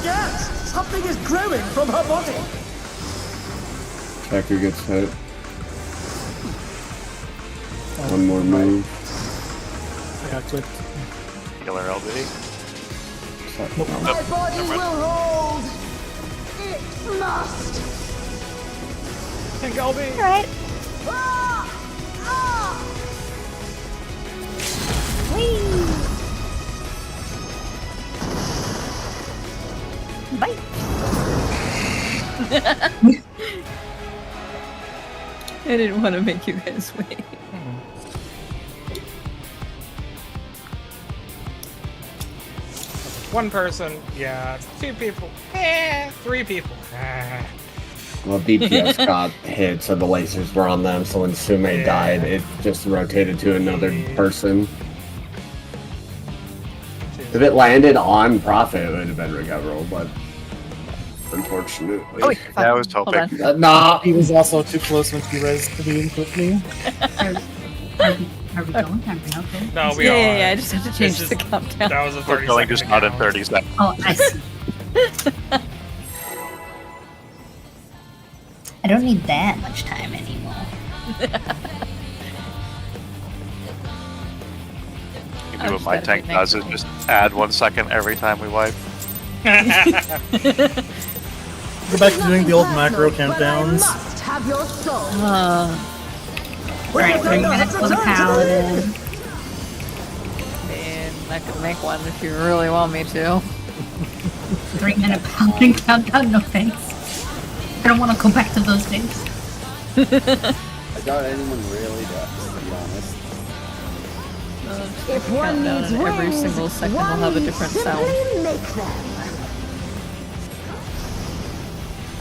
Speaker 9: Yes! Something is growing from her body!
Speaker 7: Check who gets hit. One more move.
Speaker 2: I got clipped.
Speaker 6: Killer LB.
Speaker 8: My body will hold! It must!
Speaker 4: Pink LB.
Speaker 3: Alright.
Speaker 8: Ah! Ah!
Speaker 3: Bye. I didn't want to make you guys wait.
Speaker 4: One person. Yeah. It's 2 people. 3 people.
Speaker 7: Well, DPS got hit, so the lasers were on them, so when Sume
Speaker 4: Yeah.
Speaker 7: died, it just rotated to another person. If it landed on Prophet, it would have been recoverable, but unfortunately.
Speaker 3: Oh, wait,
Speaker 6: Yeah, I was
Speaker 3: hold
Speaker 6: hoping.
Speaker 3: on.
Speaker 7: Nah!
Speaker 2: He was also too close when he rezzed to be with me.
Speaker 5: Are we going? Are we okay?
Speaker 4: No, we
Speaker 3: Yeah,
Speaker 4: are.
Speaker 3: yeah, yeah, I just have to change
Speaker 4: It's
Speaker 3: the
Speaker 4: just-
Speaker 3: countdown.
Speaker 4: That was a 30
Speaker 6: We're going
Speaker 4: second
Speaker 6: just not in
Speaker 4: count.
Speaker 6: 30 seconds.
Speaker 5: Oh, I see. I don't need that much time anymore.
Speaker 6: You
Speaker 3: I
Speaker 6: do what
Speaker 3: just
Speaker 6: my
Speaker 3: gotta
Speaker 6: tank
Speaker 3: be
Speaker 6: does,
Speaker 3: next
Speaker 6: is just add 1 second every time we wipe.
Speaker 2: Go back to doing the old macro
Speaker 8: But I
Speaker 2: countdowns.
Speaker 8: must have your soul.
Speaker 5: Alright, 3 minutes for the paladin.
Speaker 3: Man, I could make one if you really want me to.
Speaker 5: 3-minute paladin countdown, no thanks. I don't want to go back to those days.
Speaker 1: I doubt anyone really does, to be honest.
Speaker 8: If one
Speaker 3: Countdown,
Speaker 8: needs
Speaker 3: and every
Speaker 8: wings,
Speaker 3: single second will
Speaker 8: one
Speaker 3: have a
Speaker 8: needs
Speaker 3: different
Speaker 8: simply
Speaker 3: sound.
Speaker 8: make them.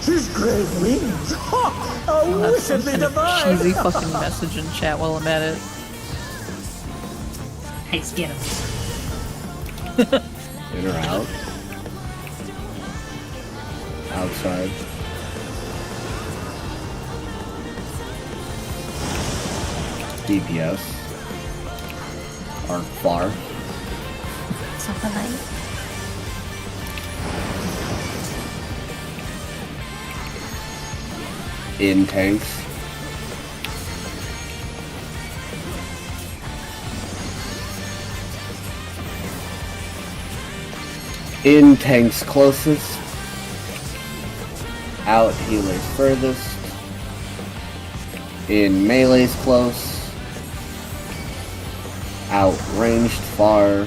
Speaker 9: She's great wings! Ha! A wickedly divine!
Speaker 3: Cheesy fucking message in chat while I'm at it.
Speaker 5: Hey, get him.
Speaker 7: In or out? Outside. DPS. Arc far.
Speaker 3: Something like
Speaker 7: In tanks. In tanks closest. Out healers furthest. In melees close. Out ranged far.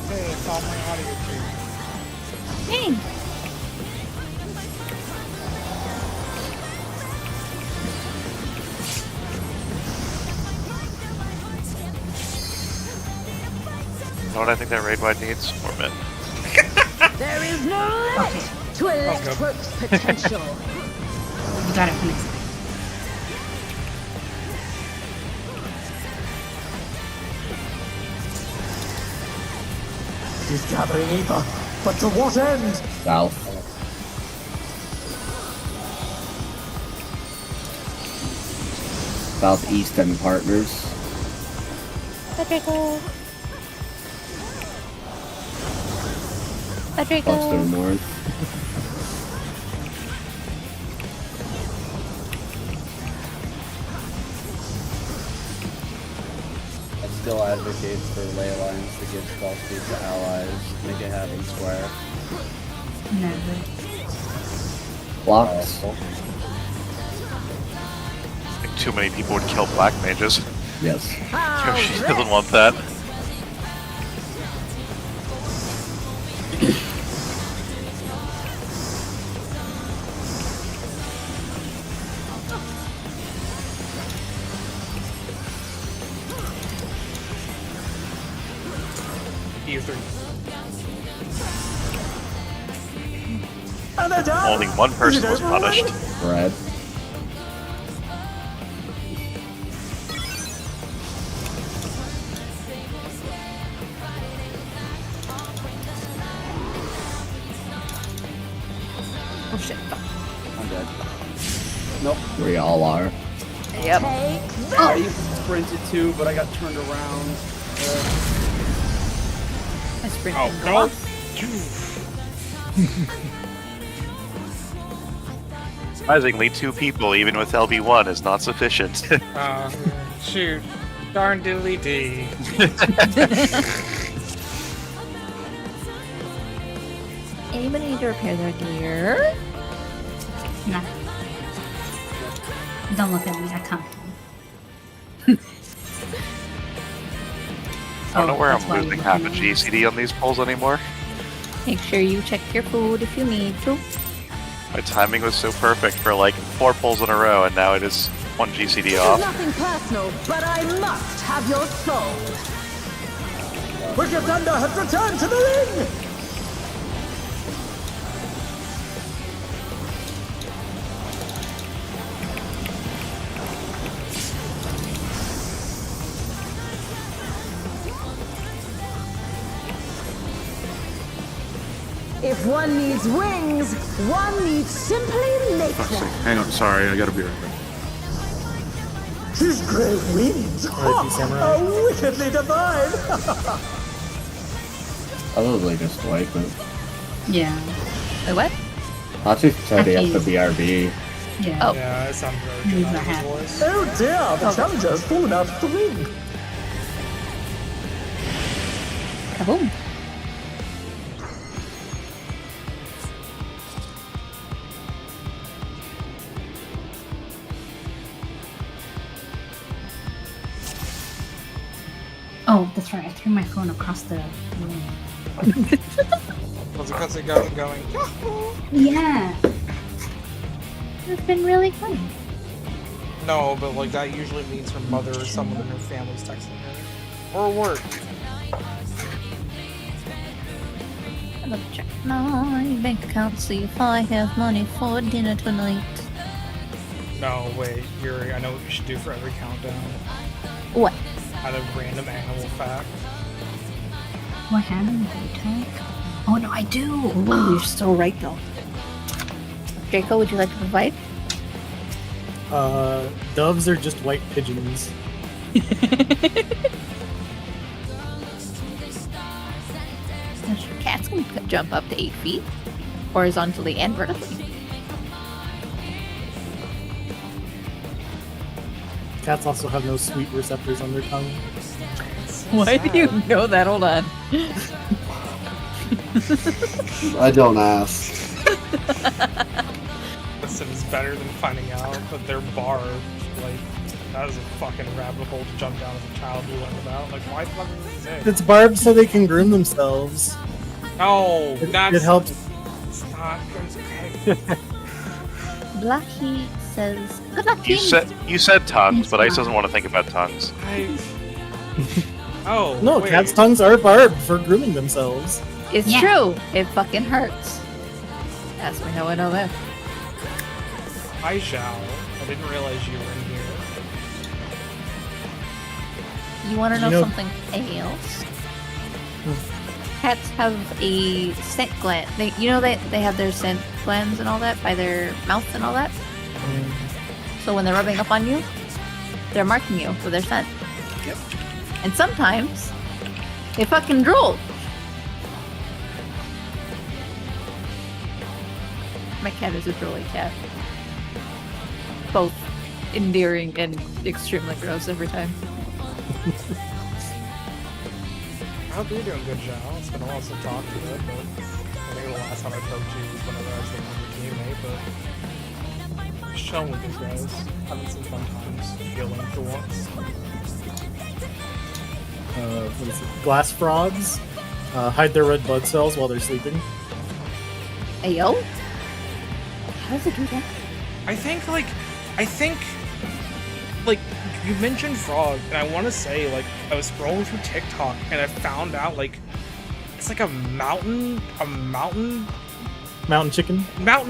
Speaker 4: Hey, it's on my audio tree.
Speaker 3: Hey.
Speaker 6: You know what I think that raid wide needs? More men.
Speaker 8: There is no limit to Electro's potential.
Speaker 5: You got it, Phoenix.
Speaker 9: He's gathering ether, but to what end?
Speaker 7: South. Southeastern partners.
Speaker 3: Patrico.
Speaker 7: Cluster north.
Speaker 1: I still advocate for ley lines to give spell speed to allies, make it happen square.
Speaker 5: Never.
Speaker 7: Blocks.
Speaker 6: I think too many people would kill black mages.
Speaker 7: Yes.
Speaker 6: She doesn't want that. Only one person was punished.
Speaker 7: Red.
Speaker 3: Oh shit.
Speaker 1: I'm dead. Nope.
Speaker 7: We all are.
Speaker 3: Yep.
Speaker 1: I used to sprinted too, but I got turned around.
Speaker 3: I sprinted.
Speaker 4: Oh,
Speaker 3: and
Speaker 4: no.
Speaker 3: go off.
Speaker 6: Surprisingly, 2 people, even with LB1, is not sufficient.
Speaker 4: Shoot. Darn diddly dee.
Speaker 3: Anybody need to repair their gear?
Speaker 5: Nah. Don't look at me, I can't.
Speaker 6: I don't know where
Speaker 5: that's
Speaker 6: I'm
Speaker 5: why
Speaker 6: losing
Speaker 5: you're
Speaker 6: half a
Speaker 5: looking at me.
Speaker 6: GCD on these polls anymore.
Speaker 3: Make sure you check your food if you need to.
Speaker 6: My timing was so perfect for like 4 polls in a row, and now it is 1 GCD
Speaker 8: It's
Speaker 6: off.
Speaker 8: nothing personal, but I must have your soul.
Speaker 9: Wicked Thunder has returned to the ring!
Speaker 8: If one needs wings, one needs simply make
Speaker 10: Fuck's sake.
Speaker 8: them.
Speaker 10: Hang on, sorry, I gotta be right back.
Speaker 9: His great wings!
Speaker 2: R.I.P. Samurai.
Speaker 9: How wickedly divine!
Speaker 7: Probably just wipe it.
Speaker 5: Yeah.
Speaker 3: Wait, what?
Speaker 7: Hachi said he has to
Speaker 5: Hachi.
Speaker 7: BRB.
Speaker 5: Yeah.
Speaker 3: Oh.
Speaker 4: Yeah, it sounds very
Speaker 5: He's
Speaker 4: good.
Speaker 5: not happy.
Speaker 4: Voice.
Speaker 9: Oh dear, the challenger has fallen out of the ring!
Speaker 3: Kaboom.
Speaker 5: Oh, that's right. I threw my phone across the room.
Speaker 4: Was it because it got going?
Speaker 5: Yeah. It's been really funny.
Speaker 4: No, but like that usually means her mother or someone in her family's texting her. Or work.
Speaker 3: I'm gonna check my bank account to see if I have money for dinner tonight.
Speaker 4: No, wait, Yuri, I know what you should do for every countdown.
Speaker 3: What?
Speaker 4: Add a random animal fact.
Speaker 5: What happened? Did you take? Oh no, I do.
Speaker 3: Ooh, you're so right though. Draco, would you like to provide?
Speaker 2: Doves are just white pigeons.
Speaker 3: Cats can can jump up to 8 feet, horizontally and vertically.
Speaker 2: Cats also have no sweet receptors on their tongue.
Speaker 3: Why do you know that? Hold on.
Speaker 7: I don't ask.
Speaker 4: Listen, it's better than finding out that they're barbed. Like, that is a fucking rabbit hole to jump down as a child to learn about. Like, why fucking is it?
Speaker 2: It's barbed so they can groom themselves.
Speaker 4: No,
Speaker 2: It helps.
Speaker 4: It's not. Okay.
Speaker 3: Blacky says, "Good luck, team."
Speaker 6: You said tongues, but Ice doesn't want to think about tongues.
Speaker 4: Oh.
Speaker 2: No,
Speaker 4: wait.
Speaker 2: cats' tongues are barbed for grooming themselves.
Speaker 3: It's true. It fucking hurts. Ask me how I know that.
Speaker 4: Hi, Shao. I didn't realize you were in here.
Speaker 3: You want to know,
Speaker 2: You know-
Speaker 3: something else? Cats have a scent gland. They have their scent glands and all that by their mouth and all that. So when they're rubbing up on you, they're marking you with their scent.
Speaker 4: Yep.
Speaker 3: And sometimes they fucking drool. My cat is a drooly cat. Both endearing and extremely gross every time.
Speaker 4: I hope you're doing good, Shao. It's been a while since I talked to you, but I think the last time I spoke to you was whenever I was looking for your teammate, but just chilling with these guys. Having some fun times, healing for once.
Speaker 2: What is it? Glass frogs hide their red blood cells while they're sleeping.
Speaker 3: Ayo? How does it do that?
Speaker 4: I think, you mentioned frog, and I want to say, like, I was scrolling through TikTok, and I found out, like, it's like a mountain
Speaker 2: Mountain chicken.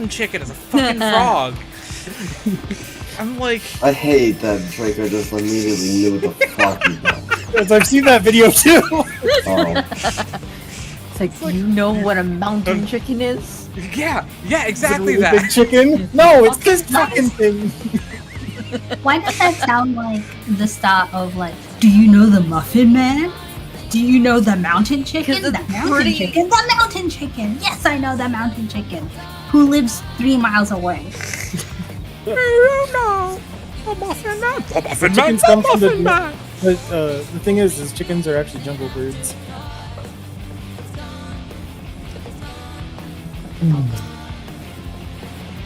Speaker 4: chicken is a fucking frog. I'm like...
Speaker 7: I hate that Draco just immediately knew what the fuck he was.
Speaker 2: Yes, I've seen that video too.
Speaker 7: Oh.
Speaker 3: It's like, you know what a mountain chicken is?
Speaker 4: Yeah, exactly
Speaker 2: Is it a
Speaker 4: that.
Speaker 2: big chicken? No, it's this fucking thing.
Speaker 5: Why does that sound like the start of, like, do you know the Muffin Man? Do you know the mountain chicken?
Speaker 3: 'Cause
Speaker 5: The
Speaker 3: it's
Speaker 5: mountain
Speaker 3: pretty-
Speaker 5: chicken? The mountain chicken! Yes, I know the mountain chicken. Who lives 3 miles away.
Speaker 4: You know, the Muffin Man. The Muffin Man.
Speaker 2: Chickens
Speaker 4: The
Speaker 2: come from
Speaker 4: Muffin Man.
Speaker 2: the thing is chickens are actually jungle birds.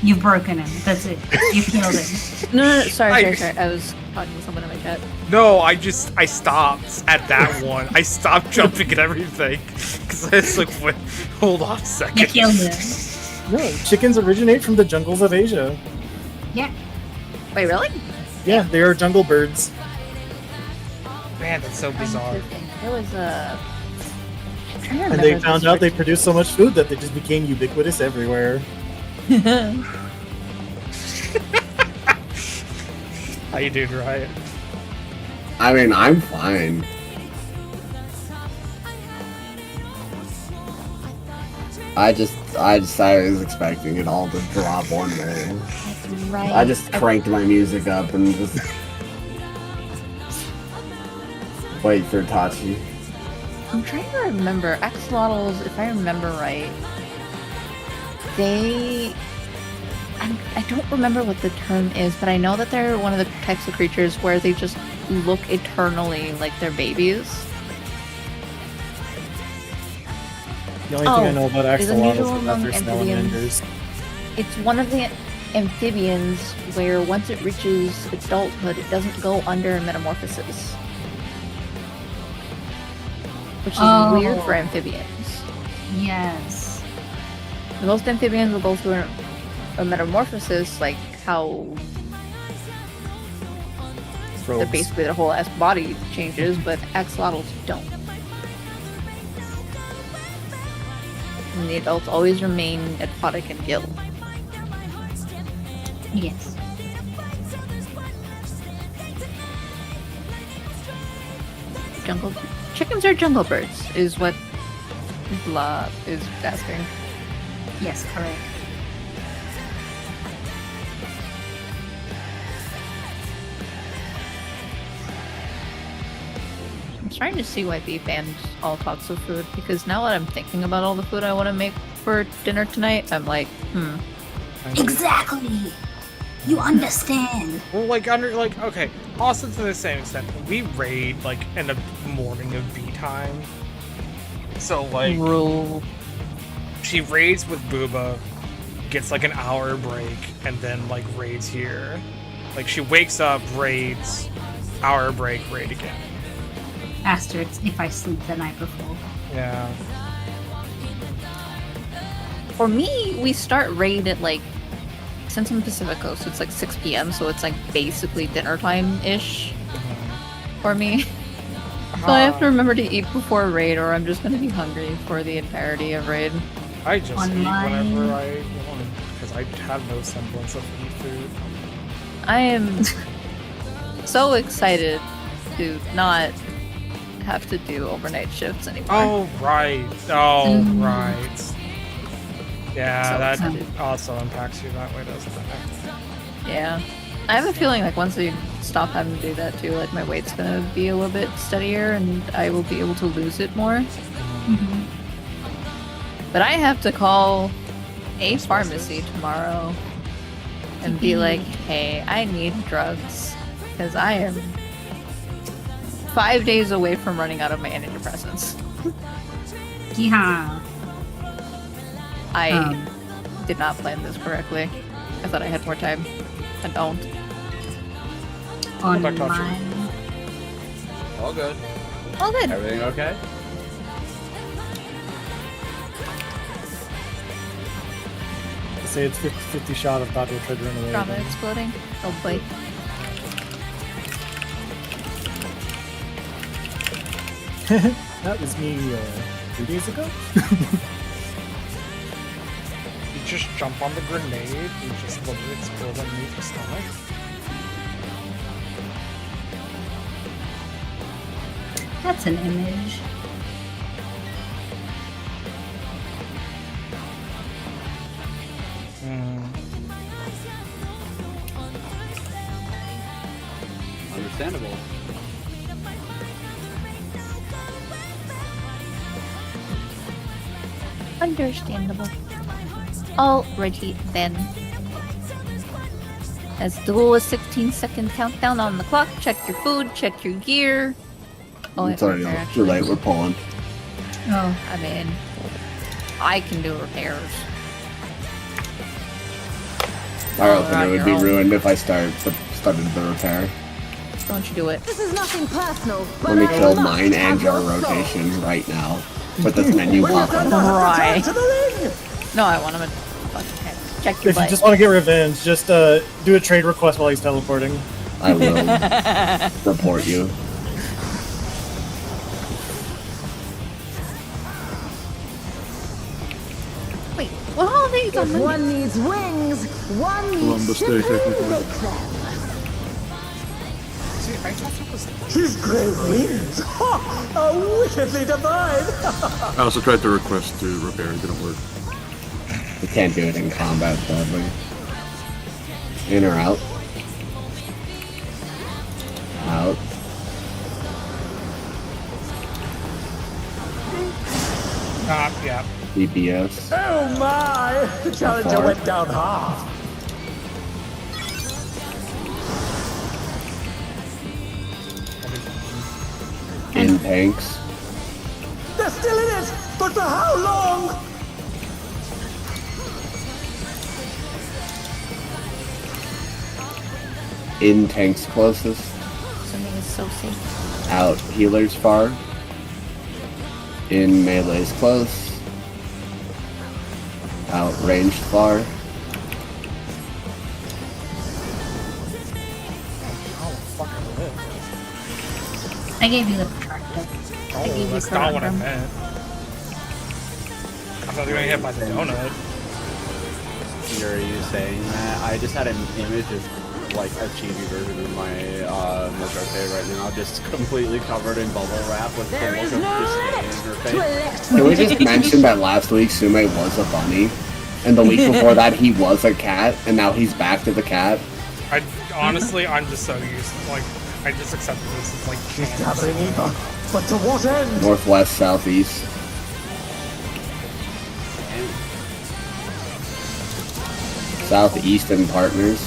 Speaker 5: You've broken him. That's it. You killed him.
Speaker 3: No, sorry. I was talking to someone in my chat.
Speaker 4: No, I stopped at that one. I stopped jumping at everything. Because I was like, wait, hold on a
Speaker 5: You
Speaker 4: second.
Speaker 5: killed him.
Speaker 2: No, chickens originate from the jungles of Asia.
Speaker 5: Yeah.
Speaker 3: Wait, really?
Speaker 2: Yeah, they are jungle birds.
Speaker 4: Man, that's so bizarre.
Speaker 3: There was a... I'm trying to
Speaker 2: And
Speaker 3: remember
Speaker 2: they
Speaker 3: this
Speaker 2: found out they produced so much food that they just became ubiquitous everywhere.
Speaker 4: How you doing, Riot?
Speaker 7: I mean, I'm fine. I was expecting it all to drop one day.
Speaker 3: Right.
Speaker 7: I just cranked my music up and just wait for Tachi.
Speaker 3: I'm trying to remember. Axolotls, if I remember right, I don't remember what the term is, but I know that they're one of the types of creatures where they just look eternally like they're babies.
Speaker 2: The only thing I know about
Speaker 3: is
Speaker 2: axolotls
Speaker 3: unusual
Speaker 2: is that
Speaker 3: among
Speaker 2: they're
Speaker 3: amphibians.
Speaker 2: salamanders.
Speaker 3: It's one of the amphibians where once it reaches adulthood, it doesn't go under metamorphosis. Which is weird for amphibians.
Speaker 5: Yes.
Speaker 3: Most amphibians will go through a metamorphosis, like how basically their whole ass body changes, but axolotls don't. And the adults always remain aquatic and gill.
Speaker 5: Yes.
Speaker 3: Jungle chickens are jungle birds, is what Blah is asking.
Speaker 5: Yes, correct.
Speaker 3: starting to see why they banned all types of food, because now that I'm thinking about all the food I want to make for dinner tonight, I'm like,
Speaker 5: Exactly. You understand.
Speaker 4: Well, okay. Also to the same extent, we raid like in the morning of B time. So like, she raids with Booba, gets like an hour break, and then like raids here. Like she wakes up, raids, hour break, raid again.
Speaker 5: Asterisks if I sleep the night before.
Speaker 4: Yeah.
Speaker 3: For me, we start raid at like, since I'm Pacific Coast, it's like 6 p.m., so it's like basically dinner time-ish for me. So I have to remember to eat before raid, or I'm just gonna be hungry for the entirety of raid.
Speaker 4: I just eat whenever I want, because I have no semblance of eat food.
Speaker 3: I am so excited to not have to do overnight shifts anymore.
Speaker 4: Oh, right. Oh, right. Yeah,
Speaker 3: So
Speaker 4: that
Speaker 3: excited.
Speaker 4: also impacts you that way, doesn't it?
Speaker 3: Yeah. I have a feeling like once I stop having to do that too, like my weight's gonna be a little bit steadier and I will be able to lose it more. But I have to call a pharmacy tomorrow and be like, hey, I need drugs because I am 5 days away from running out of my antidepressants.
Speaker 5: Yeah.
Speaker 3: I did not plan this correctly. I thought I had more time. I don't.
Speaker 5: On
Speaker 4: Back to
Speaker 5: mine.
Speaker 1: All good.
Speaker 3: All good.
Speaker 1: Everything okay?
Speaker 2: Say it's 50-50 shot of Dr. triggering away.
Speaker 3: Drama exploding. Oh boy.
Speaker 2: That was me 2 days ago.
Speaker 4: You just jump on the grenade, you just let it explode underneath your stomach.
Speaker 5: That's an image.
Speaker 1: Understandable.
Speaker 3: Understandable. Alrighty then. Let's do a 16-second countdown on the clock. Check your food, check your gear. Oh,
Speaker 7: It's already too late, we're pulling.
Speaker 3: Oh, I mean, I can do repairs.
Speaker 7: Our
Speaker 3: Oh,
Speaker 7: opener would
Speaker 3: your
Speaker 7: be
Speaker 3: own.
Speaker 7: ruined if I started the repair.
Speaker 3: Don't you do it.
Speaker 8: This is nothing personal, but
Speaker 7: Let me
Speaker 8: I
Speaker 7: kill
Speaker 8: must
Speaker 7: mine and
Speaker 8: have
Speaker 7: your
Speaker 8: your soul.
Speaker 7: rotations right now. With this menu pop up.
Speaker 3: Right. No, I want him to fucking check your
Speaker 2: If you
Speaker 3: butt.
Speaker 2: just want to get revenge, just do a trade request while he's teleporting.
Speaker 7: I will report you.
Speaker 3: Wait, what holidays on
Speaker 8: If
Speaker 3: Monday?
Speaker 8: one needs wings, one needs
Speaker 10: Columbus Day,
Speaker 8: simply
Speaker 10: technically.
Speaker 8: make them.
Speaker 4: See, I thought that was...
Speaker 9: His great wings! Ha! A wickedly divine!
Speaker 10: I also tried to request to repair, it didn't work.
Speaker 7: You can't do it in combat, sadly. In or out? Out.
Speaker 4: yeah.
Speaker 7: DPS.
Speaker 9: Oh my! The challenger
Speaker 7: Far.
Speaker 9: went down half.
Speaker 7: In tanks.
Speaker 9: They're still in it! But for how long?
Speaker 7: In tanks closest.
Speaker 3: Something is so safe.
Speaker 7: Out healers far. In melees close. Out ranged far.
Speaker 4: Oh, fucking lit.
Speaker 5: I gave you the protractor.
Speaker 4: Oh,
Speaker 3: gave you
Speaker 4: that's not what I
Speaker 3: Corundum.
Speaker 4: meant. I thought they were gonna hit by the donut.
Speaker 1: You're you saying that? I just had an image of like a cheesy version of my Mozarte right now, just completely covered in bubble wrap with the
Speaker 8: There
Speaker 1: look
Speaker 8: is
Speaker 1: of
Speaker 8: no
Speaker 1: disdain in her
Speaker 8: limit
Speaker 1: face.
Speaker 8: to elect
Speaker 7: Can we just mention that last week Sume was a bunny? And the week before that he was a cat, and now he's back to the cat?
Speaker 4: Honestly, I'm just so used to, like, I just accepted this as, like,
Speaker 9: She's gathering Eva. But to what end?
Speaker 7: Northwest, southeast. Southeastern partners.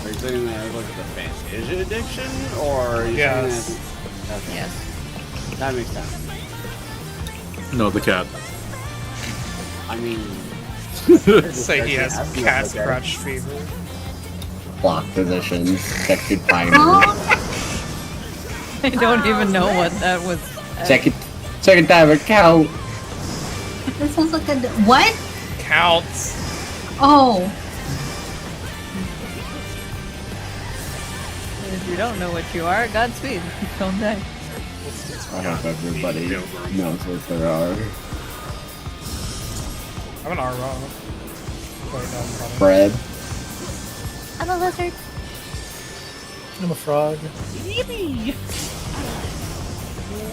Speaker 1: Are you saying that as like the Fantasia addiction, or are you
Speaker 4: Yes.
Speaker 1: saying that? Okay.
Speaker 3: Yes.
Speaker 1: That makes sense.
Speaker 10: No, the cat.
Speaker 1: I mean,
Speaker 4: Say he has cat scratch fever.
Speaker 7: Block positions. Second timer.
Speaker 3: I don't even know what that was.
Speaker 7: Second timer count.
Speaker 5: That sounds like a what?
Speaker 4: Counts.
Speaker 5: Oh,
Speaker 3: If you don't know what you are, Godspeed. Don't die.
Speaker 7: I hope everybody knows what there are.
Speaker 4: I'm an Arrow. Wait, no, I'm not.
Speaker 7: Bread.
Speaker 3: I'm a lizard.
Speaker 2: I'm a frog.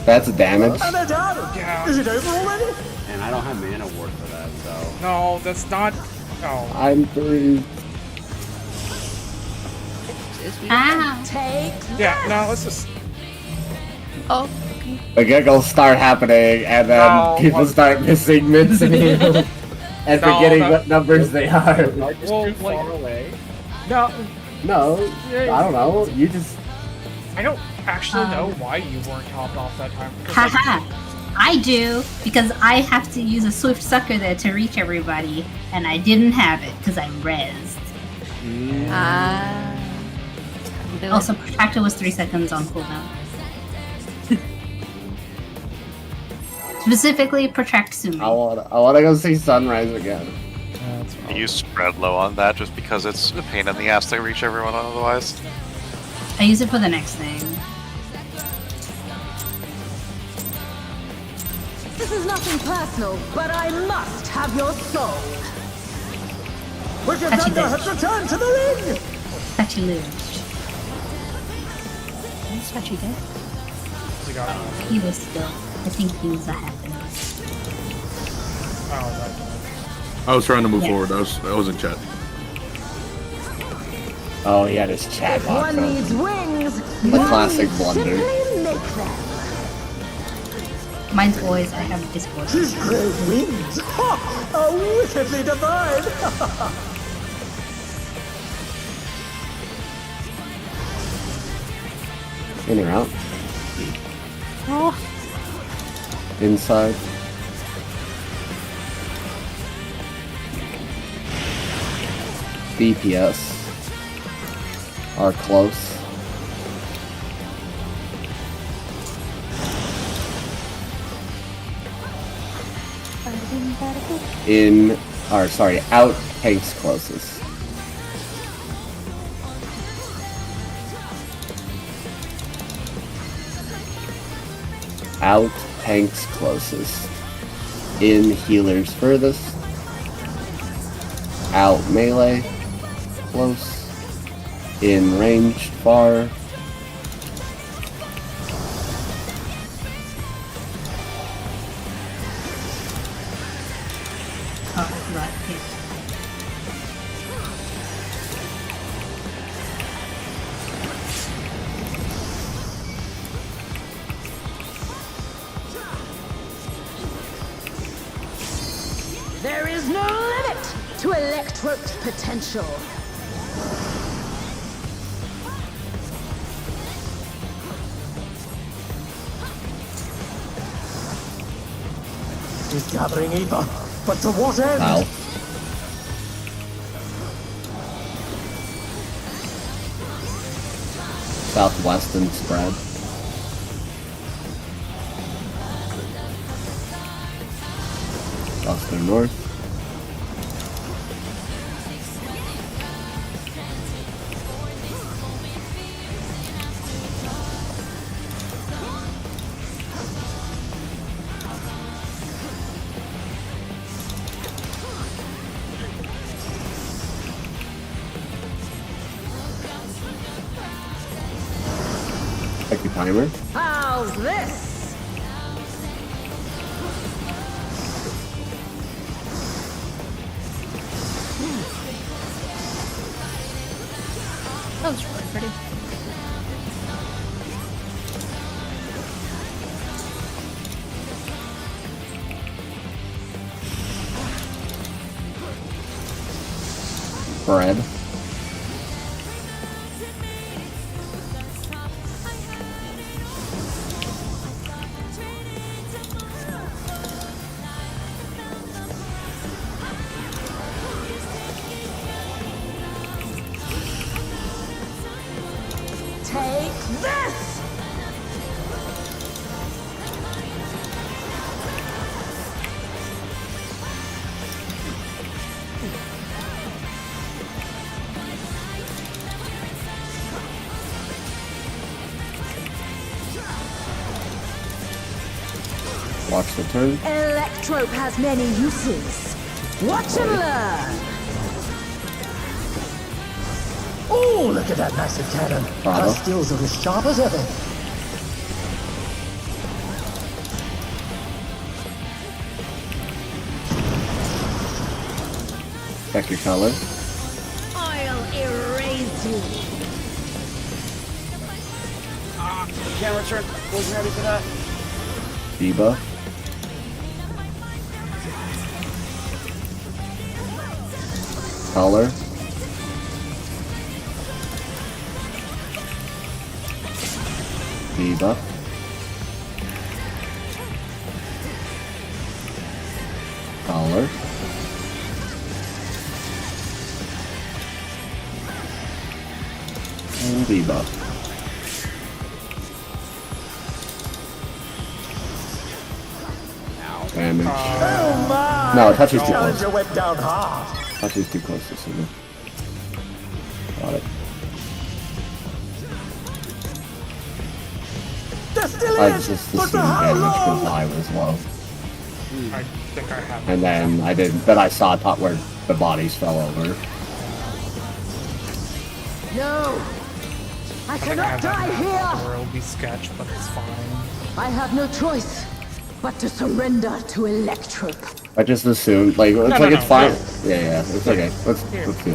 Speaker 7: That's damage.
Speaker 9: And they're done!
Speaker 4: Yeah.
Speaker 9: Is it over already?
Speaker 1: and I don't have mana ward for that, so.
Speaker 4: No, that's not. Oh.
Speaker 7: I'm through.
Speaker 5: ah.
Speaker 8: Take
Speaker 4: Yeah, no, let's just.
Speaker 3: Oh,
Speaker 7: The giggles start happening, and then
Speaker 4: No,
Speaker 7: people
Speaker 4: what-
Speaker 7: start missing mid-meal and
Speaker 4: No,
Speaker 7: forgetting
Speaker 4: that-
Speaker 7: what numbers they are.
Speaker 4: Well, like,
Speaker 1: away.
Speaker 4: no,
Speaker 7: No, I don't know. You just
Speaker 4: I don't actually know why you weren't topped off that time. 'Cause, like,
Speaker 5: Haha. I do, because I have to use a swift sucker there to reach everybody, and I didn't have it because I rezzed. Also, Protractor was 3 seconds on cooldown. Specifically, Protract Sumi.
Speaker 7: I wanna go see sunrise again.
Speaker 6: You spread low on that just because it's a pain in the ass to reach everyone otherwise.
Speaker 5: I use it for the next thing.
Speaker 8: This is nothing personal, but I must have your soul.
Speaker 9: Wicked
Speaker 5: Touchy
Speaker 9: Thunder
Speaker 5: bitch.
Speaker 9: has returned to the ring!
Speaker 5: Touchy luge.
Speaker 3: Touchy dead.
Speaker 4: we got.
Speaker 5: He was still. I think things are happening.
Speaker 4: Oh, that.
Speaker 10: I was trying to move
Speaker 5: Yeah.
Speaker 10: forward. I was in chat.
Speaker 7: Oh, he had his chat
Speaker 8: If
Speaker 7: box
Speaker 8: one
Speaker 7: up.
Speaker 8: needs wings,
Speaker 7: The
Speaker 8: one
Speaker 7: classic
Speaker 8: needs
Speaker 7: blunder.
Speaker 8: simply make them.
Speaker 5: Mine's always I have Discord.
Speaker 9: His great wings! Ha! Are wickedly divine!
Speaker 7: In or out? Inside. DPS are close. Out tanks closest. Out tanks closest. In healers furthest. Out melee close. In ranged far.
Speaker 5: Oh, right here.
Speaker 8: There is no limit to Electrope's potential.
Speaker 9: He's gathering ether, but to what end?
Speaker 7: Ow. Southwestern spread. Western north. Check your timer.
Speaker 8: How's this?
Speaker 3: That was really pretty.
Speaker 7: Bread.
Speaker 8: Take this!
Speaker 7: Watch the turn.
Speaker 8: Electrope has many uses. Watch and learn!
Speaker 9: Oh, look at that massive cannon.
Speaker 7: Bravo.
Speaker 9: Her skills are as sharp as ever.
Speaker 7: Check your color.
Speaker 8: I'll erase you.
Speaker 1: Camera turn. Wasn't ready for that.
Speaker 7: Debuff. Color. Debuff. Color. And debuff. Damage.
Speaker 9: Oh my!
Speaker 7: No, touch is too
Speaker 9: Challenger
Speaker 7: close.
Speaker 9: went down hard.
Speaker 7: Touch is too close to Sumo. Got it.
Speaker 9: There still
Speaker 7: I
Speaker 9: is!
Speaker 7: just
Speaker 9: But
Speaker 7: assumed
Speaker 9: for how
Speaker 7: damage because
Speaker 9: long?
Speaker 7: I was low.
Speaker 4: I think I have.
Speaker 7: And then I didn't, but I saw top where the bodies fell over.
Speaker 8: No! I
Speaker 4: I think I
Speaker 8: cannot
Speaker 4: have
Speaker 8: die
Speaker 4: that
Speaker 8: here!
Speaker 4: map where it'll be sketch, but it's fine.
Speaker 8: I have no choice but to surrender to Electrope.
Speaker 7: I just assumed, like, it's
Speaker 4: No,
Speaker 7: like
Speaker 4: no,
Speaker 7: it's
Speaker 4: no,
Speaker 7: fine.
Speaker 4: no.
Speaker 7: Yeah, yeah, it's okay. Let's do it.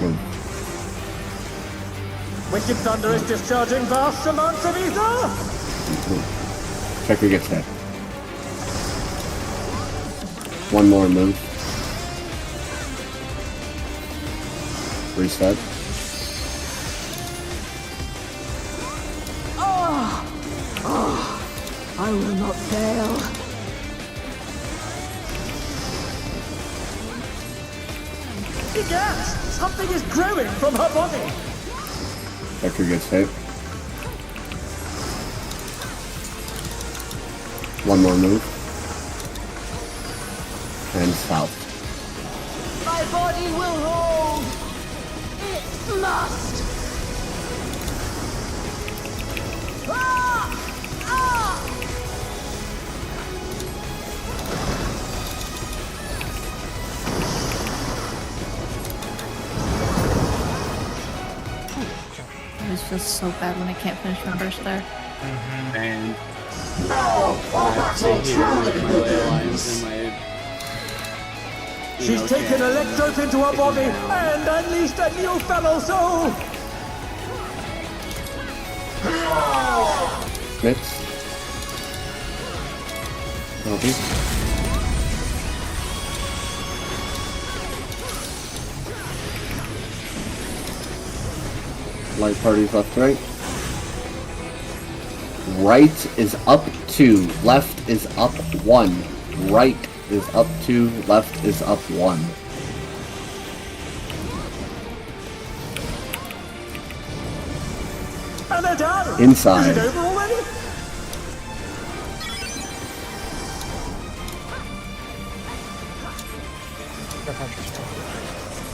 Speaker 7: Move.
Speaker 9: Wicked Thunder is discharging vast amounts of ether!
Speaker 7: Check who gets hit. One more move. Reset.
Speaker 8: I will not fail.
Speaker 9: Egad! Something is growing from her body!
Speaker 7: Check who gets hit. One more move. And south.
Speaker 8: My body will hold. It must. Ah! Ah!
Speaker 3: It always feels so bad when I can't finish my burst there.
Speaker 1: And I have to heal my ley lines and my.
Speaker 9: She's taken Electrope into her body and unleashed a new fellow soul!
Speaker 7: Mitz. Robbie. Light parties left, right. Right is up 2, left is up 1. Right is up 2, left is up 1.
Speaker 9: And they're done!
Speaker 7: Inside.
Speaker 9: Is it over already?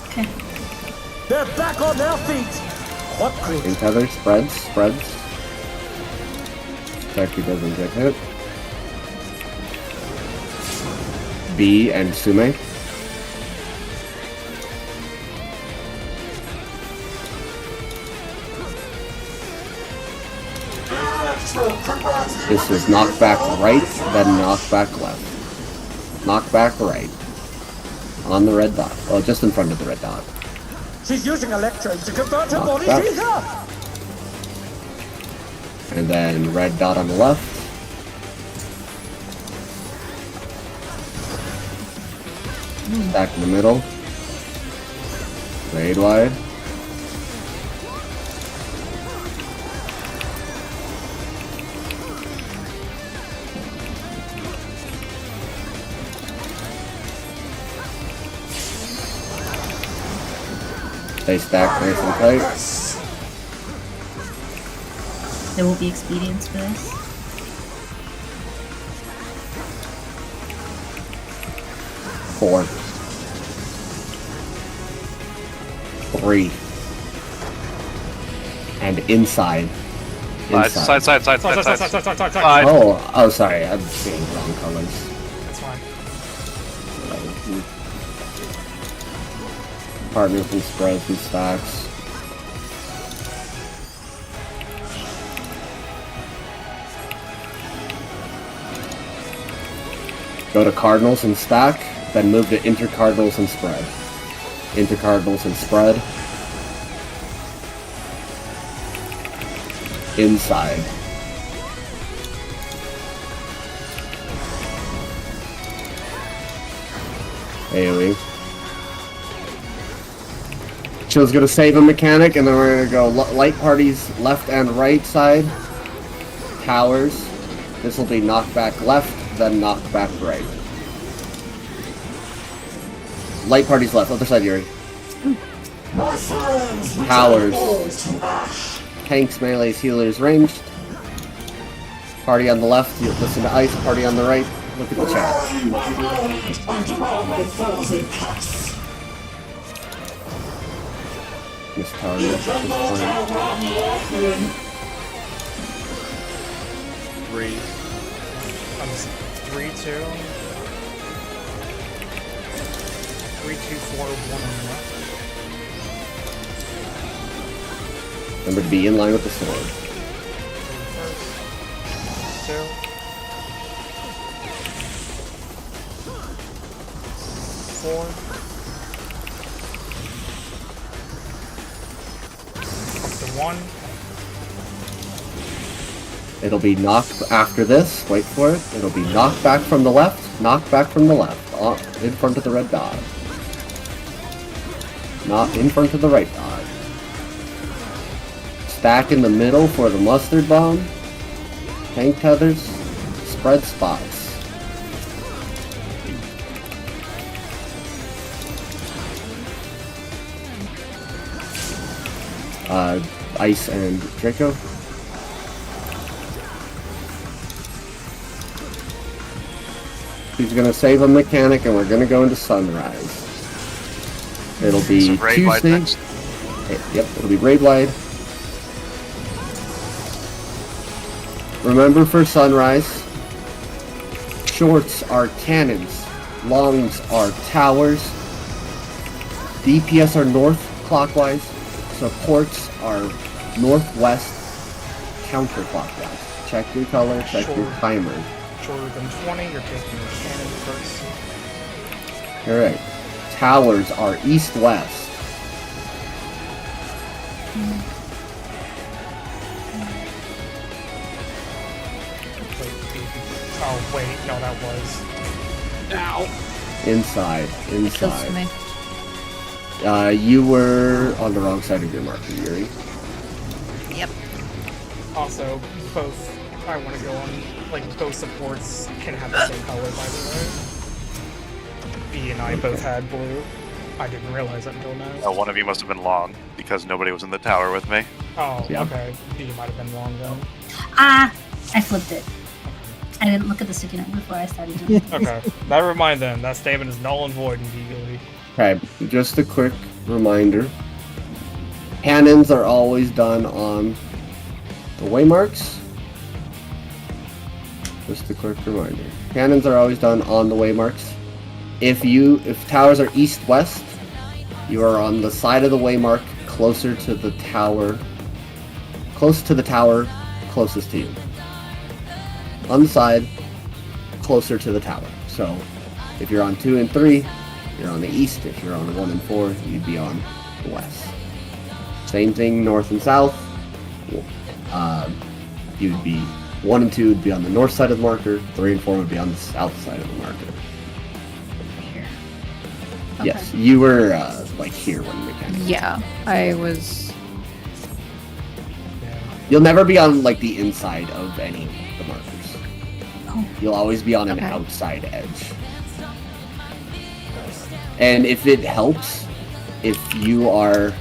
Speaker 3: Okay.
Speaker 9: They're back on their feet! What great!
Speaker 7: In tether, spreads. Check who doesn't get hit. B and Sume. This is knockback right, then knockback left. Knock back right. On the red dot. Well, just in front of the red dot.
Speaker 9: She's using electrodes to convert her
Speaker 7: Knock
Speaker 9: body
Speaker 7: back.
Speaker 9: to ether!
Speaker 7: And then red dot on the left. Stack in the middle. Raid wide. Stay stacked nice and tight.
Speaker 5: There will be expedience for this.
Speaker 7: Four. Three. And inside.
Speaker 6: Side.
Speaker 4: Side.
Speaker 7: Oh, sorry, I'm seeing wrong colors.
Speaker 4: That's fine.
Speaker 7: Partners and spreads and stacks. Go to Cardinals and stack, then move to Intercardinals and spread. Intercardinals and spread. Inside. AoE. Chill's gonna save a mechanic, and then we're gonna go light parties left and right side. Towers. This will be knockback left, then knockback right. Light parties left, other side, Yuri. Towers. Tanks, melees, healers, ranged. Party on the left, you listen to ice. Party on the right, look at the chat. Miss Tower, this
Speaker 1: Three.
Speaker 4: 3, 2. 3, 2, 4, 1 on the left.
Speaker 7: Remember to be in line with the sword.
Speaker 4: First. 2. 4. Up to 1.
Speaker 7: It'll be knocked after this. Wait for it. It'll be knocked back from the left. Knocked back from the left. In front of the red dot. Not in front of the right dot. Stack in the middle for the mustard bomb. Tank tethers. Spread spots. Ice and Draco. He's gonna save a mechanic, and we're gonna go into Sunrise. It'll be
Speaker 6: So raid wide
Speaker 7: Tuesday.
Speaker 6: next.
Speaker 7: Yep, it'll be raid wide. Remember, for Sunrise, shorts are cannons, longs are towers, DPS are north clockwise, supports are northwest counterclockwise. Check your color, check your
Speaker 4: Sure.
Speaker 7: timer.
Speaker 4: Shorter than 20, you're taking your cannon first.
Speaker 7: Alright. Towers are east-west.
Speaker 4: Oh, wait, no, that was. Ow!
Speaker 7: Inside.
Speaker 3: Close to
Speaker 7: Inside.
Speaker 3: me.
Speaker 7: You were on the wrong side of your marker, Yuri.
Speaker 3: Yep.
Speaker 4: Also, both, I want to go on, like, both supports can have the same color, by the way. B and I both had blue. I didn't realize that until now.
Speaker 6: Oh, one of you must have been long because nobody was in the tower with me.
Speaker 4: Oh,
Speaker 7: Yeah.
Speaker 4: okay. B might have been wrong then.
Speaker 5: Ah! I flipped it. I didn't look at the sticky note before I started doing it.
Speaker 4: Okay. Never mind then. That statement is null and void immediately.
Speaker 7: Okay, just a quick reminder. Cannons are always done on the waymarks. Just a quick reminder. Cannons are always done on the waymarks. If towers are east-west, you are on the side of the waymark closer to the tower. Close to the tower closest to you. On the side, closer to the tower. So, If you're on 2 and 3, you're on the east. If you're on 1 and 4, you'd be on the west. Same thing, north and south. You'd be 1 and 2 would be on the north side of the marker. 3 and 4 would be on the south side of the marker.
Speaker 3: Here.
Speaker 7: Yes, you were like here when we came.
Speaker 3: Yeah, I was.
Speaker 7: You'll never be on like the inside of any of the markers.
Speaker 3: Oh.
Speaker 7: You'll always be on an
Speaker 3: Okay.
Speaker 7: outside edge. And if it helps, if you are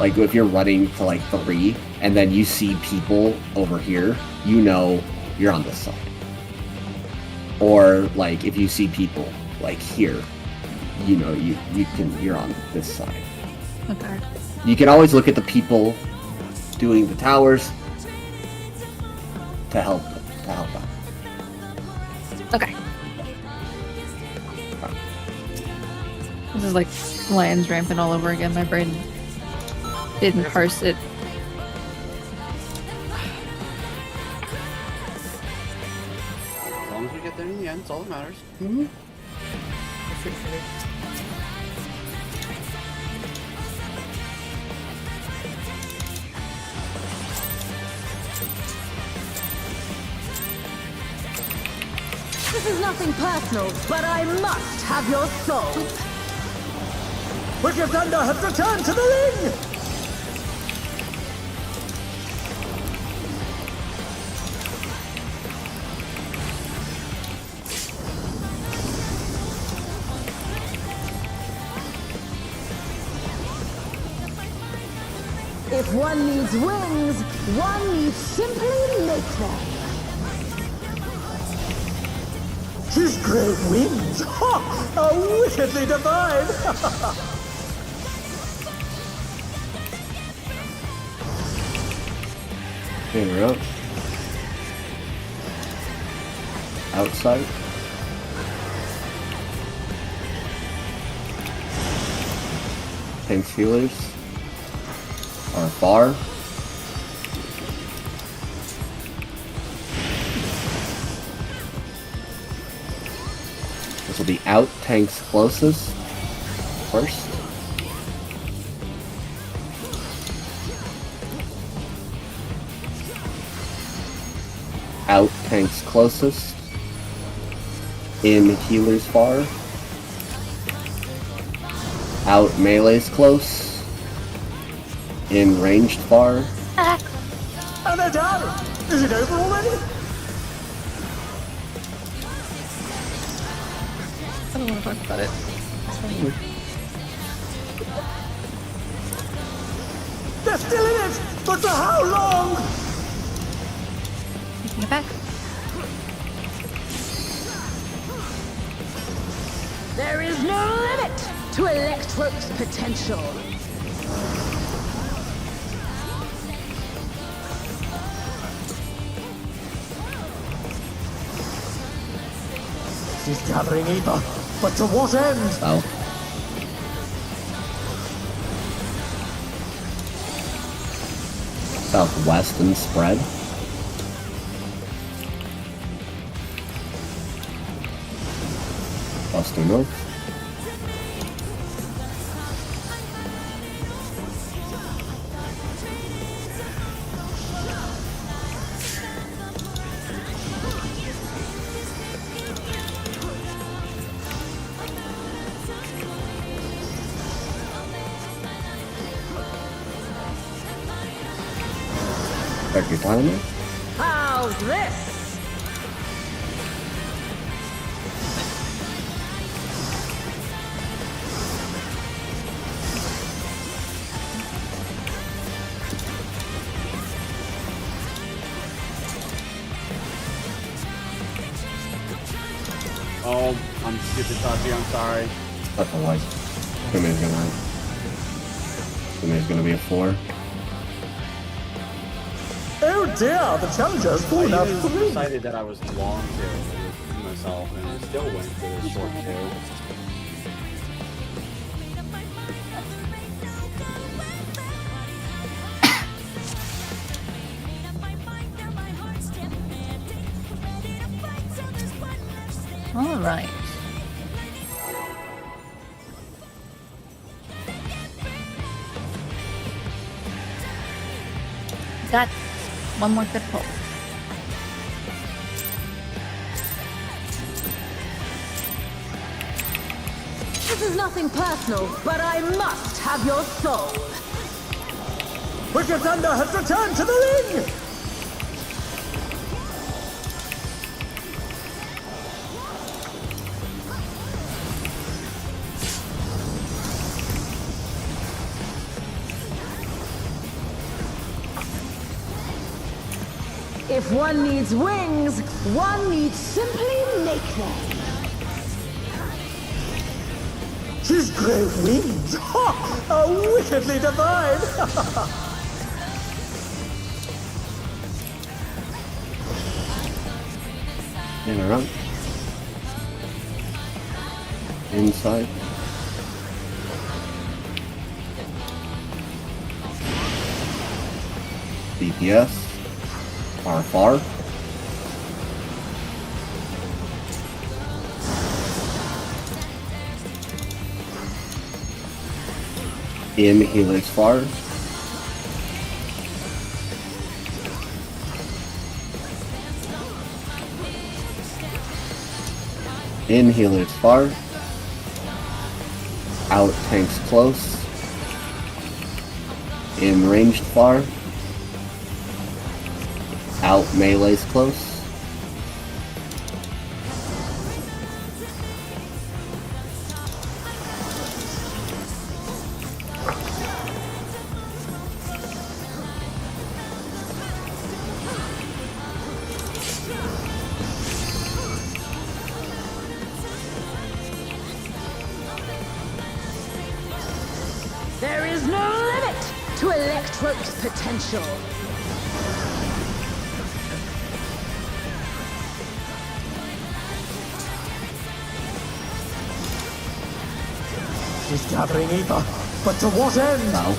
Speaker 7: like if you're running to like 3 and then you see people over here, you know you're on this side. Or like if you see people like here, you know you're on this side.
Speaker 3: Okay.
Speaker 7: You can always look at the people doing the towers to help out.
Speaker 3: Okay. This is like lions rampant all over again. My brain didn't parse it.
Speaker 1: As long as we get there in the end, it's all that matters.
Speaker 8: This is nothing personal, but I must have your soul.
Speaker 9: Wicked Thunder has returned to the ring!
Speaker 8: If one needs wings, one needs simply make them.
Speaker 9: His great wings! Ha! How wickedly divine!
Speaker 7: Okay, we're up. Outside. Tanks healers are far. This will be out, tanks closest first. Out, tanks closest. In, healers far. Out, melees close. In, ranged far.
Speaker 9: And they're down! Is it over already?
Speaker 3: I don't want to talk about it.
Speaker 9: They're still in it! But for how long?
Speaker 3: Taking it back.
Speaker 8: There is no limit to Electro's potential.
Speaker 9: She's gathering ether, but to what end?
Speaker 7: South. Southwest and spread. West or north. Check your timer.
Speaker 8: How's this?
Speaker 1: Oh, I'm stupid, Tati. I'm sorry.
Speaker 7: That's a light. Kume's gonna be a 4.
Speaker 9: Oh dear, the challenger's fallen out
Speaker 1: I
Speaker 9: of the
Speaker 1: even
Speaker 9: ring.
Speaker 1: decided that I was long to myself, and I still went for the short two.
Speaker 3: All right. Got one more good pull.
Speaker 8: This is nothing personal, but I must have your soul.
Speaker 9: Wicked Thunder has returned to the ring!
Speaker 8: If one needs wings, one needs simply make them.
Speaker 9: His great wings! Ha! Are wickedly divine!
Speaker 7: Interrupt. Inside. DPS. Far. In Helix Far. In Helix Far. Out Tanks Close. In Ranged Far. Out Melee's Close.
Speaker 8: There is no limit to Electro's potential.
Speaker 9: She's gathering ether, but to what end?
Speaker 7: Now.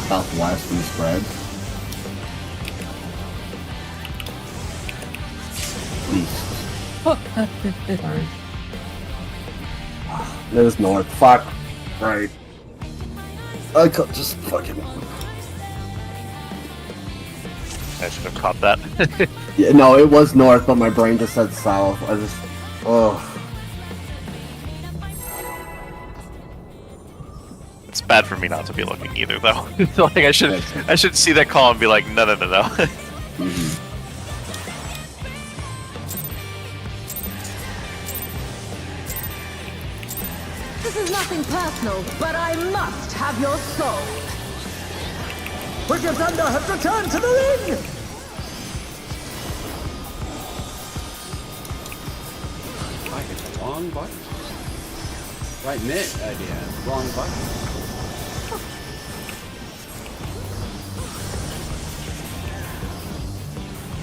Speaker 7: Southwest and spread. East. Sorry. There's north. Fuck. Right. I could just fucking.
Speaker 6: I should have caught that.
Speaker 7: Yeah, no, it was north, but my brain just said south. I just. Ugh.
Speaker 6: It's bad for me not to be looking either, though. Like I should see that call and be like, no.
Speaker 7: Mm-hmm.
Speaker 8: This is nothing personal, but I must have your soul.
Speaker 9: Wicked Thunder has returned to the ring!
Speaker 1: I hit the wrong button. Right mid idea. Wrong button.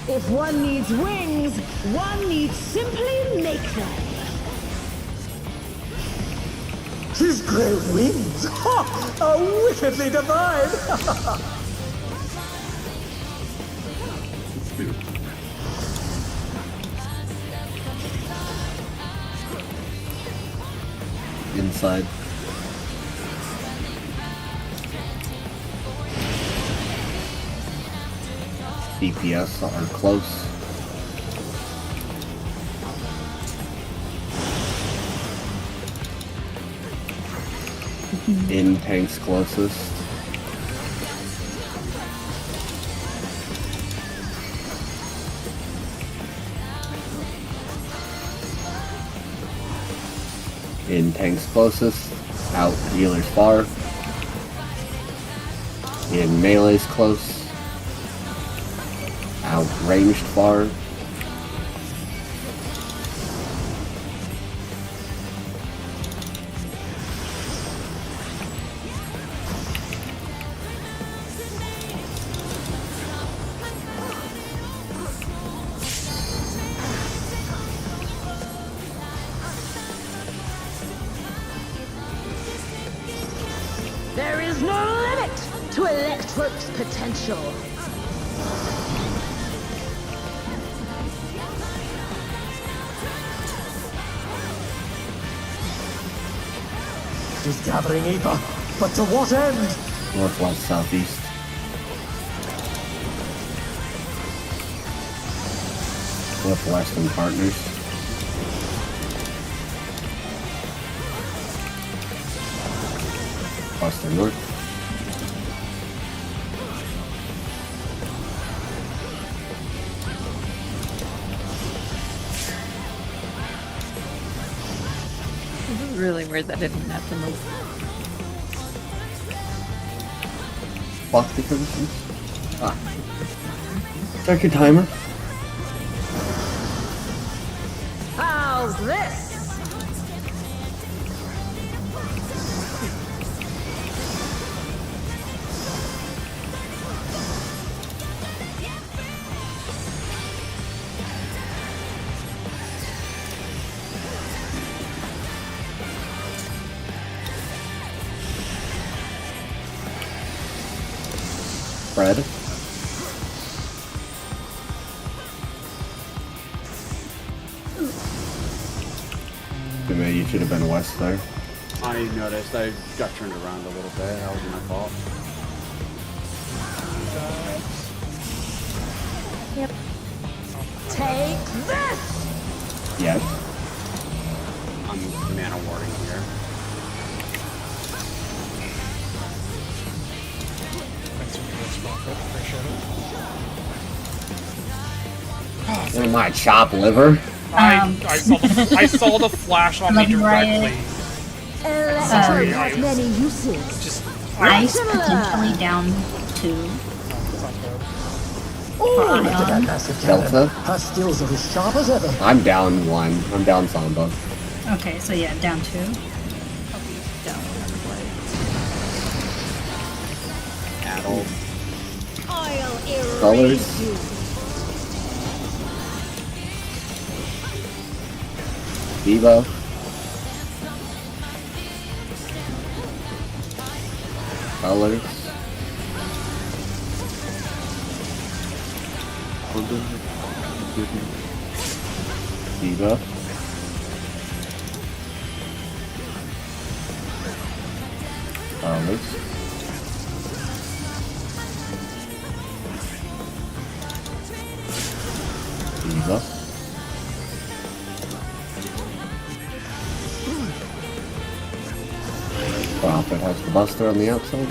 Speaker 8: If one needs wings, one needs simply make them.
Speaker 9: His great wings! Ha! Are wickedly divine!
Speaker 7: Inside. DPS are close. In tanks closest. In tanks closest. Out healers far. In melee's close. Out ranged far.
Speaker 8: There is no limit to Electro's potential.
Speaker 9: Tempest is gathering ether, but to what end?
Speaker 7: Northwest, southeast. Northwestern partners. Western north.
Speaker 3: This is really weird that I didn't have to move.
Speaker 7: Block the positions. Ah. Check your timer.
Speaker 8: How's this?
Speaker 7: Fred. You should have been west there.
Speaker 1: I noticed. I got turned around a little bit. That wasn't my fault.
Speaker 3: Yep.
Speaker 8: Take this!
Speaker 7: Yes.
Speaker 1: I'm mana warding here.
Speaker 4: Thanks for the response. Appreciate it.
Speaker 7: What am I, chop liver?
Speaker 4: I saw the flash on me
Speaker 5: Love you, Riot.
Speaker 4: directly.
Speaker 8: Electro has many uses.
Speaker 4: Just
Speaker 5: Ice potentially down 2.
Speaker 9: Oh, look at that massive cannon.
Speaker 7: Delta.
Speaker 9: Her skills are as sharp as ever.
Speaker 7: I'm down 1. I'm down Samba.
Speaker 5: Okay, so yeah, down 2.
Speaker 1: Addle.
Speaker 8: I'll
Speaker 7: Colors.
Speaker 8: erase you.
Speaker 7: Devo. Colors. Diva. Colors. Diva. Prophet has the Buster on the outside.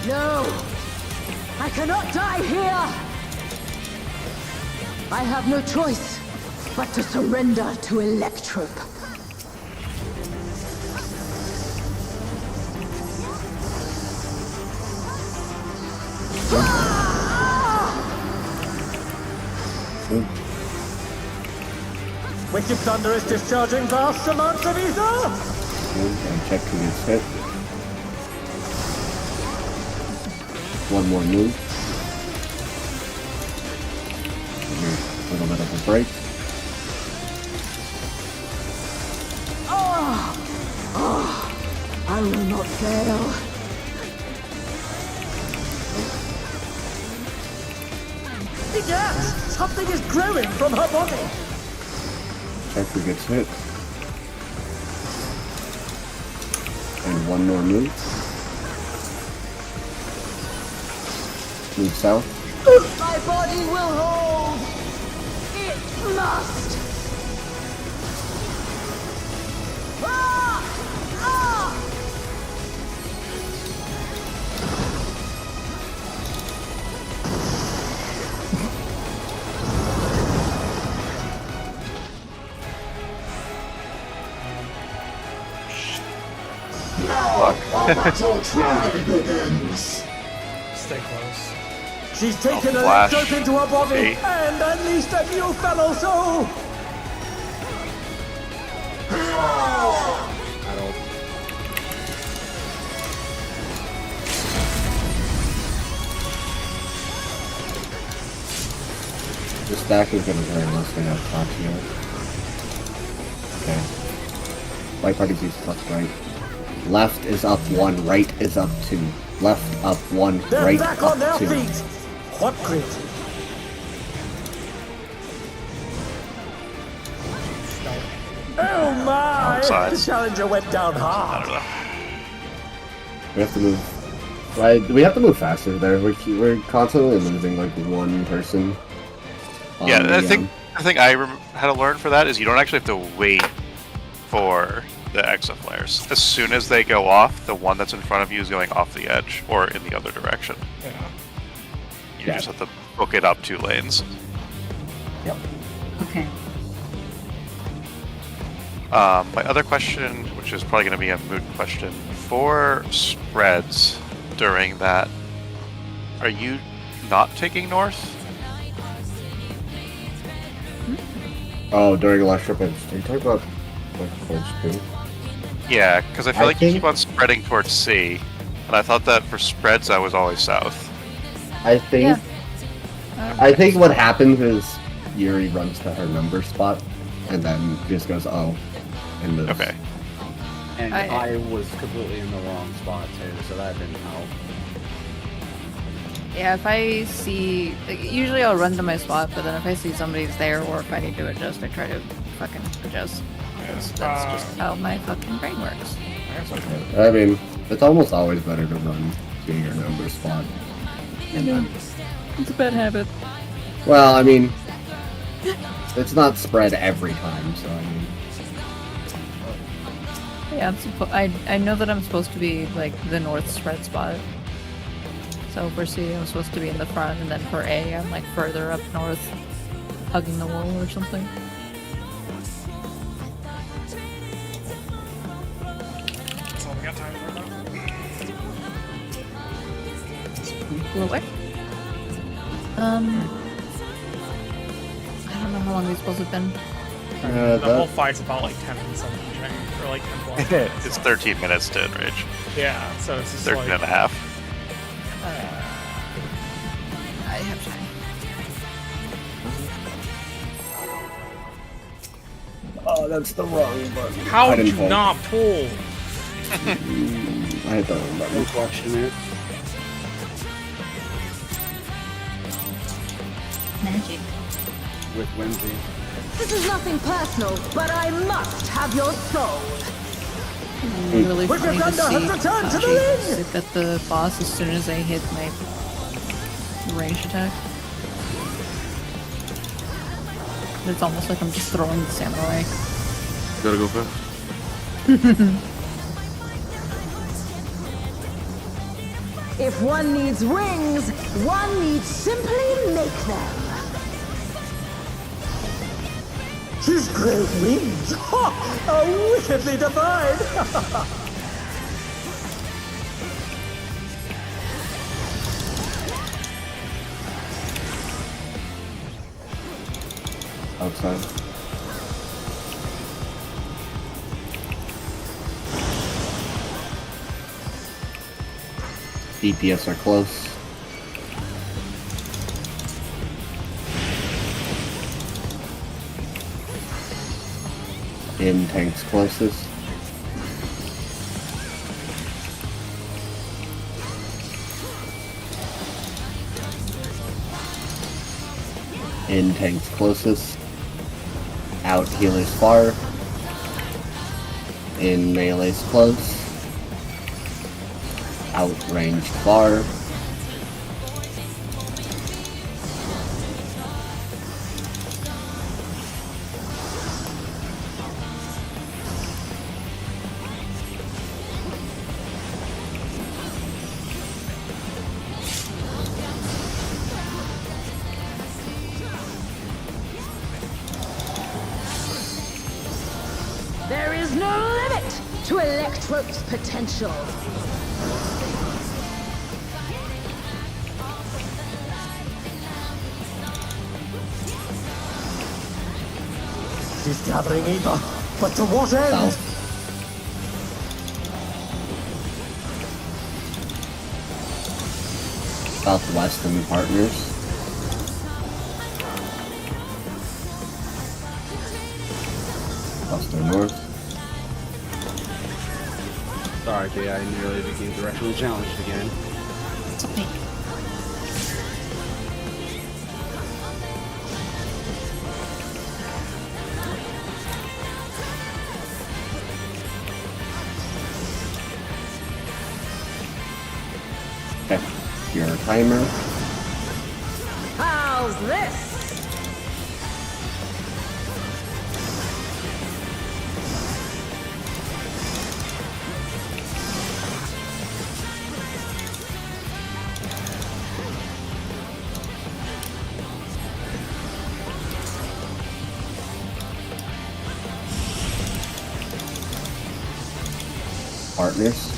Speaker 8: No! I cannot die here! I have no choice but to surrender to Electrop.
Speaker 9: Wicked Thunder is discharging vast amounts of ether!
Speaker 7: And check who gets hit. One more move. A little bit of a break.
Speaker 8: I will not fail.
Speaker 9: Yes! Something is growing from her body!
Speaker 7: Check who gets hit. And one more move. Move south.
Speaker 8: My body will hold. It must. Ah! Ah!
Speaker 4: stay close.
Speaker 9: She's taken
Speaker 6: flash.
Speaker 9: Electrop into her body
Speaker 6: Hey.
Speaker 9: and unleashed a new fellow soul!
Speaker 1: Addle.
Speaker 7: The stack is gonna go unless they have top here. Okay. White party sees plus right. Left is up 1, right is up 2. Left up 1,
Speaker 9: They're
Speaker 7: right
Speaker 9: back on their
Speaker 7: up 2.
Speaker 9: feet. What great? Oh my!
Speaker 6: Outside.
Speaker 9: The challenger went down
Speaker 6: I
Speaker 9: hard.
Speaker 6: don't know.
Speaker 7: We have to move. Right, we have to move faster there. We're constantly losing like one person.
Speaker 6: Yeah,
Speaker 7: on
Speaker 6: I
Speaker 7: the,
Speaker 6: think I had to learn for that is you don't actually have to wait for the exo flares. As soon as they go off, the one that's in front of you is going off the edge or in the other direction.
Speaker 4: Yeah.
Speaker 6: You just have to book it up 2 lanes.
Speaker 5: Okay.
Speaker 6: My other question, which is probably going to be a moot question, for spreads during that, are you not taking north?
Speaker 7: Oh, during last trip, are you talking about like close too?
Speaker 6: Yeah, because I feel
Speaker 7: I
Speaker 6: like you
Speaker 7: think-
Speaker 6: keep on spreading towards C, and I thought that for spreads I was always south.
Speaker 7: I think. I think what happens is Yuri runs to her number spot, and then just goes and moves.
Speaker 6: Okay.
Speaker 1: And
Speaker 3: I-
Speaker 1: I was completely in the wrong spot too, so that didn't help.
Speaker 3: Yeah, if I see, like, usually I'll run to my spot, but then if I see somebody's there or if I need to adjust, I try to fucking adjust. That's just how my fucking brain works.
Speaker 7: I mean, it's almost always better to run to your number spot. And then,
Speaker 3: It's a bad habit.
Speaker 7: well, I mean, it's not spread every time, so I mean,
Speaker 3: Yeah, I know that I'm supposed to be like the north spread spot. So for C, I'm supposed to be in the front, and then for A, I'm like further up north, hugging the wall or something.
Speaker 4: That's all we got time for now.
Speaker 3: Real quick. I don't know how long these supposed to have been.
Speaker 4: The
Speaker 7: that-
Speaker 4: whole fight's about like 10 and something change, or like 10 plus minutes.
Speaker 6: It's 13 minutes to enrage.
Speaker 4: Yeah, so it's just
Speaker 6: 13
Speaker 4: like...
Speaker 6: and a half.
Speaker 3: I have time.
Speaker 7: oh, that's the wrong button.
Speaker 4: How
Speaker 7: I
Speaker 4: did
Speaker 7: didn't
Speaker 4: you
Speaker 7: pull.
Speaker 4: not pull?
Speaker 7: I hit the wrong button.
Speaker 1: No question it.
Speaker 5: Magic.
Speaker 1: With Whimsy.
Speaker 8: This is nothing personal, but I must have your soul.
Speaker 3: Really
Speaker 9: Wicked
Speaker 3: funny to
Speaker 9: Thunder
Speaker 3: see
Speaker 9: has returned to the
Speaker 3: Tachi
Speaker 9: ring!
Speaker 3: sip at the boss as soon as I hit my range attack. It's almost like I'm just throwing the samurai.
Speaker 10: Gotta go fast.
Speaker 8: If one needs wings, one needs simply make them.
Speaker 9: His great wings! Ha! Are wickedly divine!
Speaker 7: Outside. DPS are close. In tanks closest. In tanks closest. Out healers far. In melees close. Out ranged far.
Speaker 8: There is no limit to Electrope's potential.
Speaker 9: She's gathering evil, but to what end?
Speaker 7: South. Southwestern partners. Buster North.
Speaker 1: Sorry, Kay, I nearly became directionally challenged again.
Speaker 5: It's okay.
Speaker 7: Okay, your timer.
Speaker 8: How's this?
Speaker 7: Partners.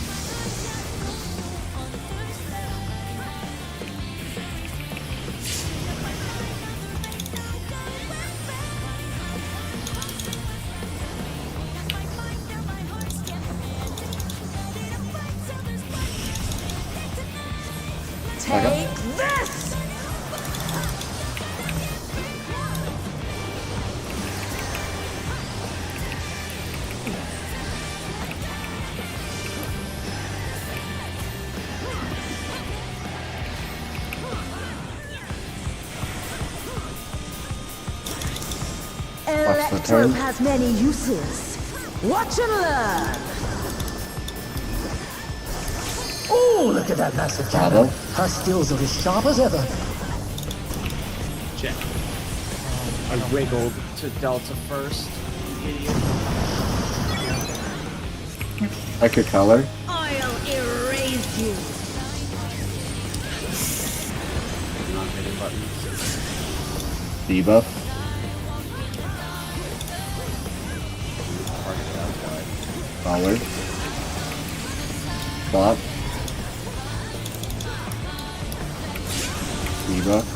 Speaker 8: Take this!
Speaker 7: Watch the turn.
Speaker 8: Electro has many uses. Watch and learn.
Speaker 9: Oh, look at that massive cannon.
Speaker 7: Bravo.
Speaker 9: Her skills are as sharp as ever.
Speaker 1: Check. I wiggled to Delta first. Idiot.
Speaker 7: Pick your color.
Speaker 8: I'll erase you.
Speaker 1: Not hitting buttons.
Speaker 7: Debuff.
Speaker 1: Target that guy.
Speaker 7: Collar. Plot. Debuff.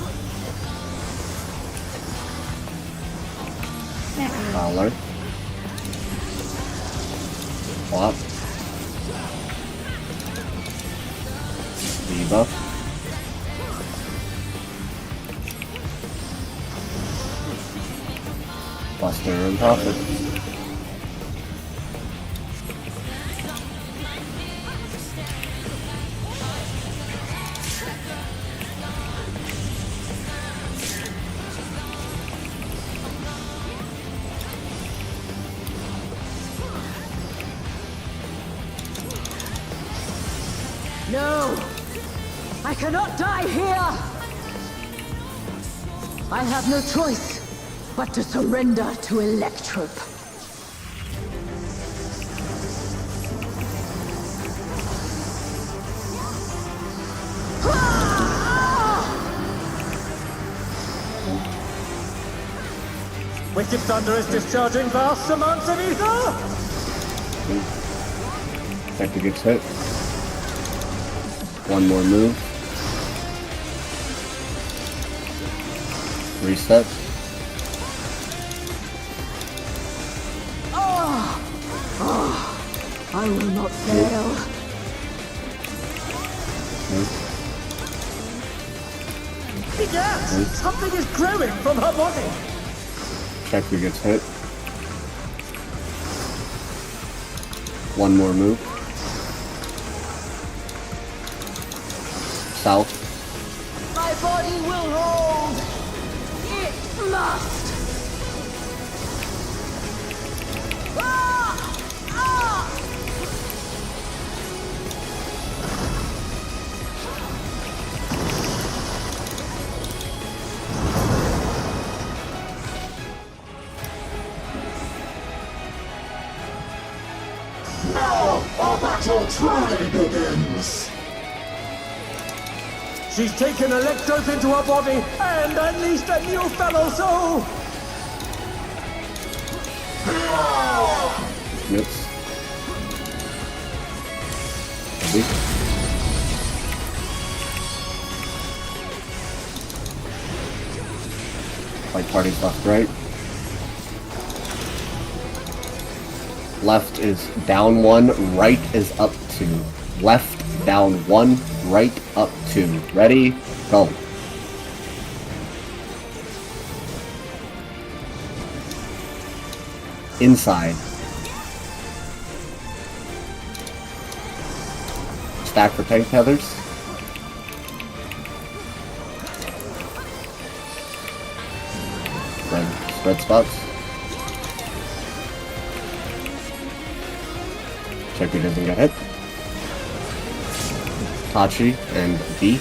Speaker 7: Collar. Plot. Debuff. Buster and Profit.
Speaker 8: No! I cannot die here! I have no choice but to surrender to Electrope.
Speaker 9: Wicked Thunder is discharging vast amounts of ether!
Speaker 7: Sector gets hit. One more move. Reset.
Speaker 8: I will not fail.
Speaker 7: Move.
Speaker 9: Begad! Something is growing from her body!
Speaker 7: Sector gets hit. One more move. South.
Speaker 8: My body will hold. It must. Ah! Ah!
Speaker 9: Now, our battle truly begins! She's taken Electrope into her body and unleashed a new fellow soul!
Speaker 7: Miss. Weak. Fight parties left, right. Left is down 1, right is up 2. Left down 1, right up 2. Ready? Go. Inside. Stack for tank tethers. Spread spots. Check he doesn't get hit. Tachi and D.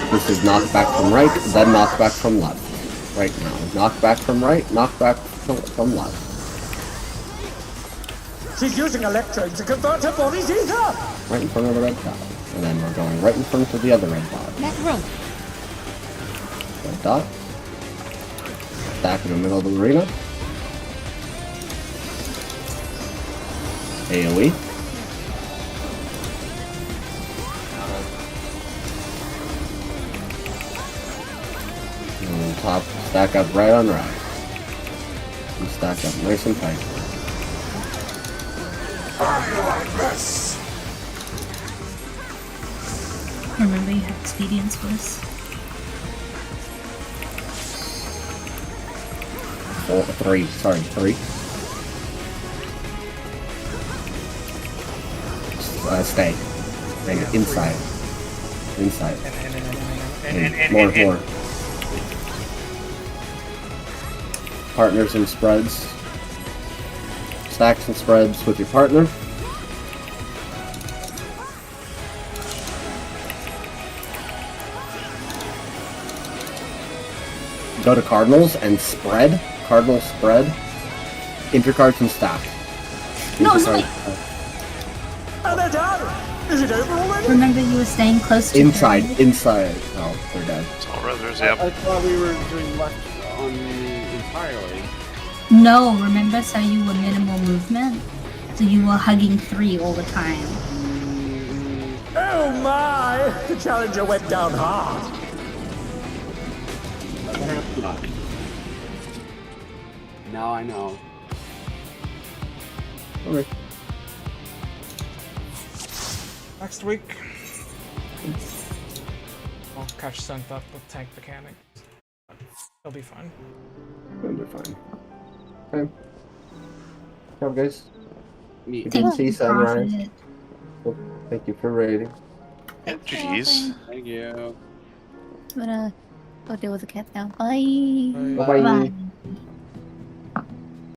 Speaker 7: This is knockback from right, then knockback from left. Right now. Knockback from right, knockback from left.
Speaker 9: She's using electrodes to convert her body's ether!
Speaker 7: Right in front of the red dot. And then we're going right in front of the other red dot.
Speaker 3: Macaron.
Speaker 7: Red dot. Stack in the middle of the arena. AoE. And top, stack up right on right. And stack up nice and tight.
Speaker 5: Remember, you have expedience for this.
Speaker 7: 3. Stay. And inside. Inside. And more. Partners and spreads. Stacks and spreads with your partner. Go to Cardinals and spread. Cardinal spread. Intercards and stack.
Speaker 5: No,
Speaker 7: Intercards-
Speaker 9: And they're done! Is it over already?
Speaker 5: Remember, you were staying close to
Speaker 7: Inside.
Speaker 5: her.
Speaker 7: Inside. Oh, they're dead.
Speaker 6: It's all brothers,
Speaker 1: I
Speaker 6: yep.
Speaker 1: thought we were doing left on entirely.
Speaker 5: No, remember, so you were minimal movement? So you were hugging 3 all the time.
Speaker 9: Oh my! The challenger went down hard.
Speaker 1: Now I know.
Speaker 7: Okay.
Speaker 4: Next week, I'll catch Synth up with tank mechanics. It'll be fun.
Speaker 7: It'll be fine. Okay. Ciao, guys.
Speaker 1: Me.
Speaker 7: Didn't see Samurai.
Speaker 5: Profit.
Speaker 7: Well, thank you for raiding.
Speaker 6: Jeez.
Speaker 1: Thank you.
Speaker 3: I'm gonna go deal with the cat now. Bye.
Speaker 7: Bye-bye.
Speaker 5: Bye.